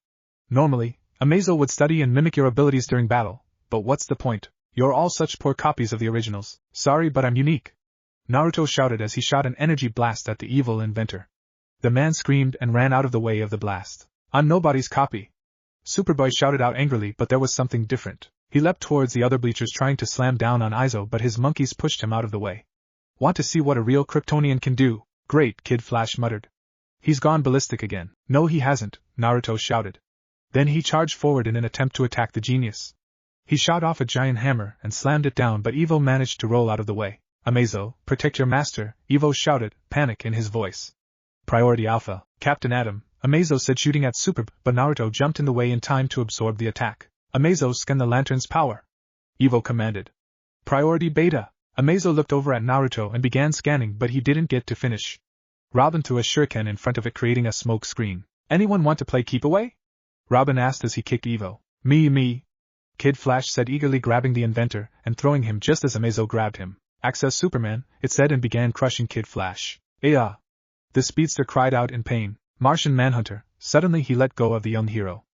Normally, Amazo would study and mimic your abilities during battle, but what's the point? You're all such poor copies of the originals. Sorry, but I'm unique. Naruto shouted as he shot an energy blast at the evil inventor. The man screamed and ran out of the way of the blast. "I'm nobody's copy!" Superboy shouted out angrily, but there was something different. He leapt towards the other bleachers trying to slam down on Izo, but his monkeys pushed him out of the way. "Want to see what a real Kryptonian can do?" "Great," Kid Flash muttered. "He's gone ballistic again." "No, he hasn't," Naruto shouted. Then he charged forward in an attempt to attack the genius. He shot off a giant hammer and slammed it down, but Evo managed to roll out of the way. "Amazo, protect your master," Evo shouted, panic in his voice. "Priority Alpha, Captain Atom," Amazo said, shooting at Superb, but Naruto jumped in the way in time to absorb the attack. "Amazo, scan the lantern's power," Evo commanded. "Priority Beta." Amazo looked over at Naruto and began scanning, but he didn't get to finish. Robin threw a shuriken in front of it, creating a smoke screen. "Anyone want to play keep away?" Robin asked as he kicked Evo. Me. Kid Flash said, eagerly grabbing the inventor and throwing him just as Amazo grabbed him. "Access Superman," it said, and began crushing Kid Flash. "Aya!" The speedster cried out in pain. "Martian Manhunter!" Suddenly he let go of the young hero.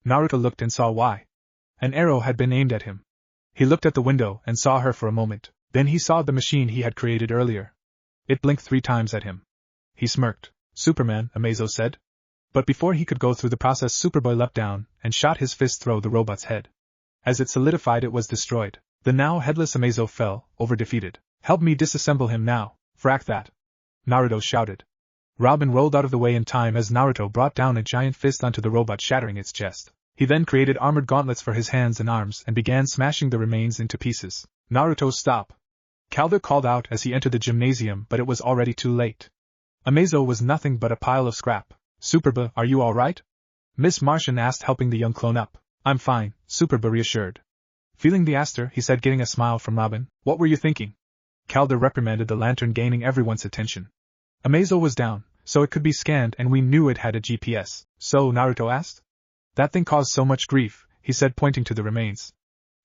Naruto looked and saw why. An arrow had been aimed at him. He looked at the window and saw her for a moment. Then he saw the machine he had created earlier. It blinked 3 times at him. He smirked. "Superman," Amazo said. But before he could go through the process, Superboy leapt down and shot his fist through the robot's head. As it solidified, it was destroyed. The now headless Amazo fell, over defeated. "Help me disassemble him now, frack that!" Naruto shouted. Robin rolled out of the way in time as Naruto brought down a giant fist onto the robot, shattering its chest. He then created armored gauntlets for his hands and arms and began smashing the remains into pieces. "Naruto, stop!" Calder called out as he entered the gymnasium, but it was already too late. Amazo was nothing but a pile of scrap. "Superboy, are you alright?" Miss Martian asked, helping the young clone up. "I'm fine," Superboy reassured. "Feeling the aster," he said, getting a smile from Robin. "What were you thinking?" Calder reprimanded the lantern, gaining everyone's attention. "Amazo was down, so it could be scanned, and we knew it had a GPS. So?" Naruto asked. "That thing caused so much grief," he said, pointing to the remains.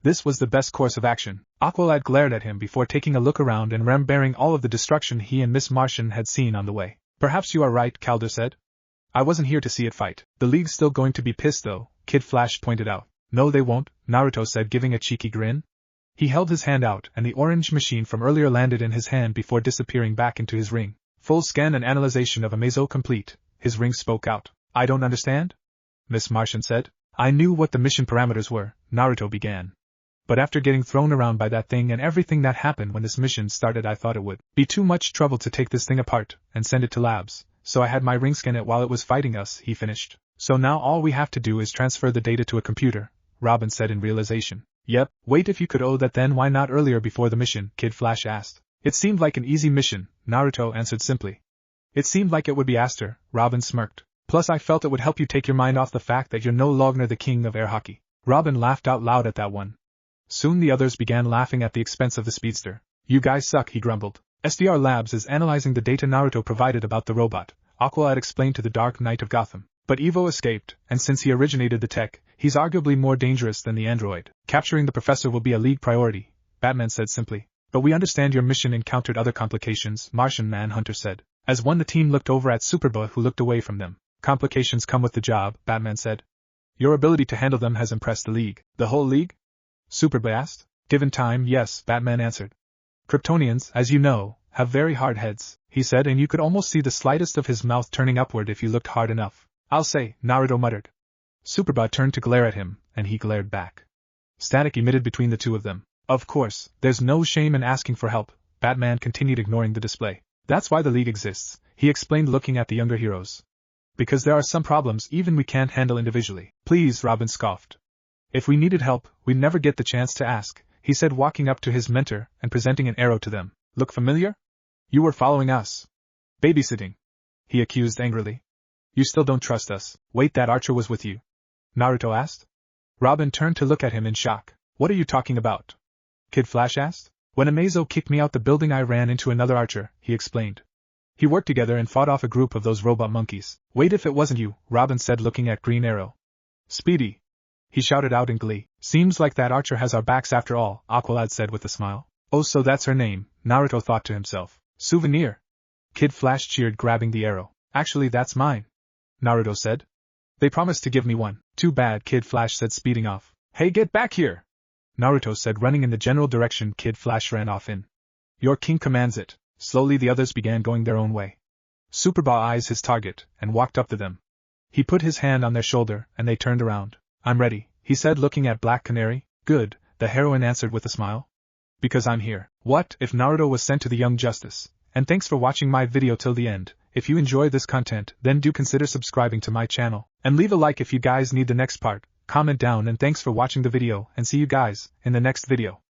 "This was the best course of action." Aqualad glared at him before taking a look around and remembering all of the destruction he and Miss Martian had seen on the way. "Perhaps you are right," Calder said. "I wasn't here to see it fight." "The League's still going to be pissed though," Kid Flash pointed out. "No, they won't," Naruto said, giving a cheeky grin. He held his hand out, and the orange machine from earlier landed in his hand before disappearing back into his ring. "Full scan and analyzation of Amazo complete," his ring spoke out. "I don't understand?" Miss Martian said. "I knew what the mission parameters were," Naruto began. "But after getting thrown around by that thing and everything that happened when this mission started, I thought it would be too much trouble to take this thing apart and send it to labs, so I had my ring scan it while it was fighting us," he finished. "So now all we have to do is transfer the data to a computer," Robin said in realization. "Yep, wait, if you could that, then why not earlier before the mission?" Kid Flash asked. "It seemed like an easy mission," Naruto answered simply. "It seemed like it would be Aster," Robin smirked. "Plus I felt it would help you take your mind off the fact that you're no longer the king of air hockey." Robin laughed out loud at that one. Soon the others began laughing at the expense of the speedster. "You guys suck," he grumbled. "SDR Labs is analyzing the data Naruto provided about the robot," Aqualad explained to the Dark Knight of Gotham. "But Evo escaped, and since he originated the tech, he's arguably more dangerous than the android. Capturing the professor will be a League priority," Batman said simply. "But we understand your mission encountered other complications," Martian Manhunter said. As one, the team looked over at Superboy, who looked away from them. "Complications come with the job," Batman said. "Your ability to handle them has impressed the League." "The whole League?" Superboy asked. "Given time, yes," Batman answered. "Kryptonians, as you know, have very hard heads," he said, and you could almost see the slightest of his mouth turning upward if you looked hard enough. "I'll say," Naruto muttered. Superboy turned to glare at him, and he glared back. Static emitted between the two of them. "Of course, there's no shame in asking for help," Batman continued, ignoring the display. "That's why the League exists," he explained, looking at the younger heroes. "Because there are some problems even we can't handle individually." "Please," Robin scoffed. "If we needed help, we'd never get the chance to ask," he said, walking up to his mentor and presenting an arrow to them. "Look familiar? You were following us." "Babysitting," he accused angrily. "You still don't trust us." "Wait, that archer was with you?" Naruto asked. Robin turned to look at him in shock. "What are you talking about?" Kid Flash asked. "When Amazo kicked me out the building, I ran into another archer," he explained. "He worked together and fought off a group of those robot monkeys." "Wait, if it wasn't you," Robin said, looking at Green Arrow. "Speedy," he shouted out in glee. "Seems like that archer has our backs after all," Aqualad said with a smile. "Oh, so that's her name," Naruto thought to himself. "Souvenir." Kid Flash cheered, grabbing the arrow. "Actually, that's mine," Naruto said. "They promised to give me one." "Too bad," Kid Flash said, speeding off. "Hey, get back here!" Naruto said, running in the general direction Kid Flash ran off in. "Your king commands it." Slowly the others began going their own way. Superboy eyes his target, and walked up to them. He put his hand on their shoulder, and they turned around. I'm ready, he said, looking at Black Canary. Good, the heroine answered with a smile. Because I'm here. What if Naruto was sent to the young justice? And thanks for watching my video till the end. If you enjoy this content, then do consider subscribing to my channel, and leave a like if you guys need the next part. Comment down, and thanks for watching the video, and see you guys in the next video.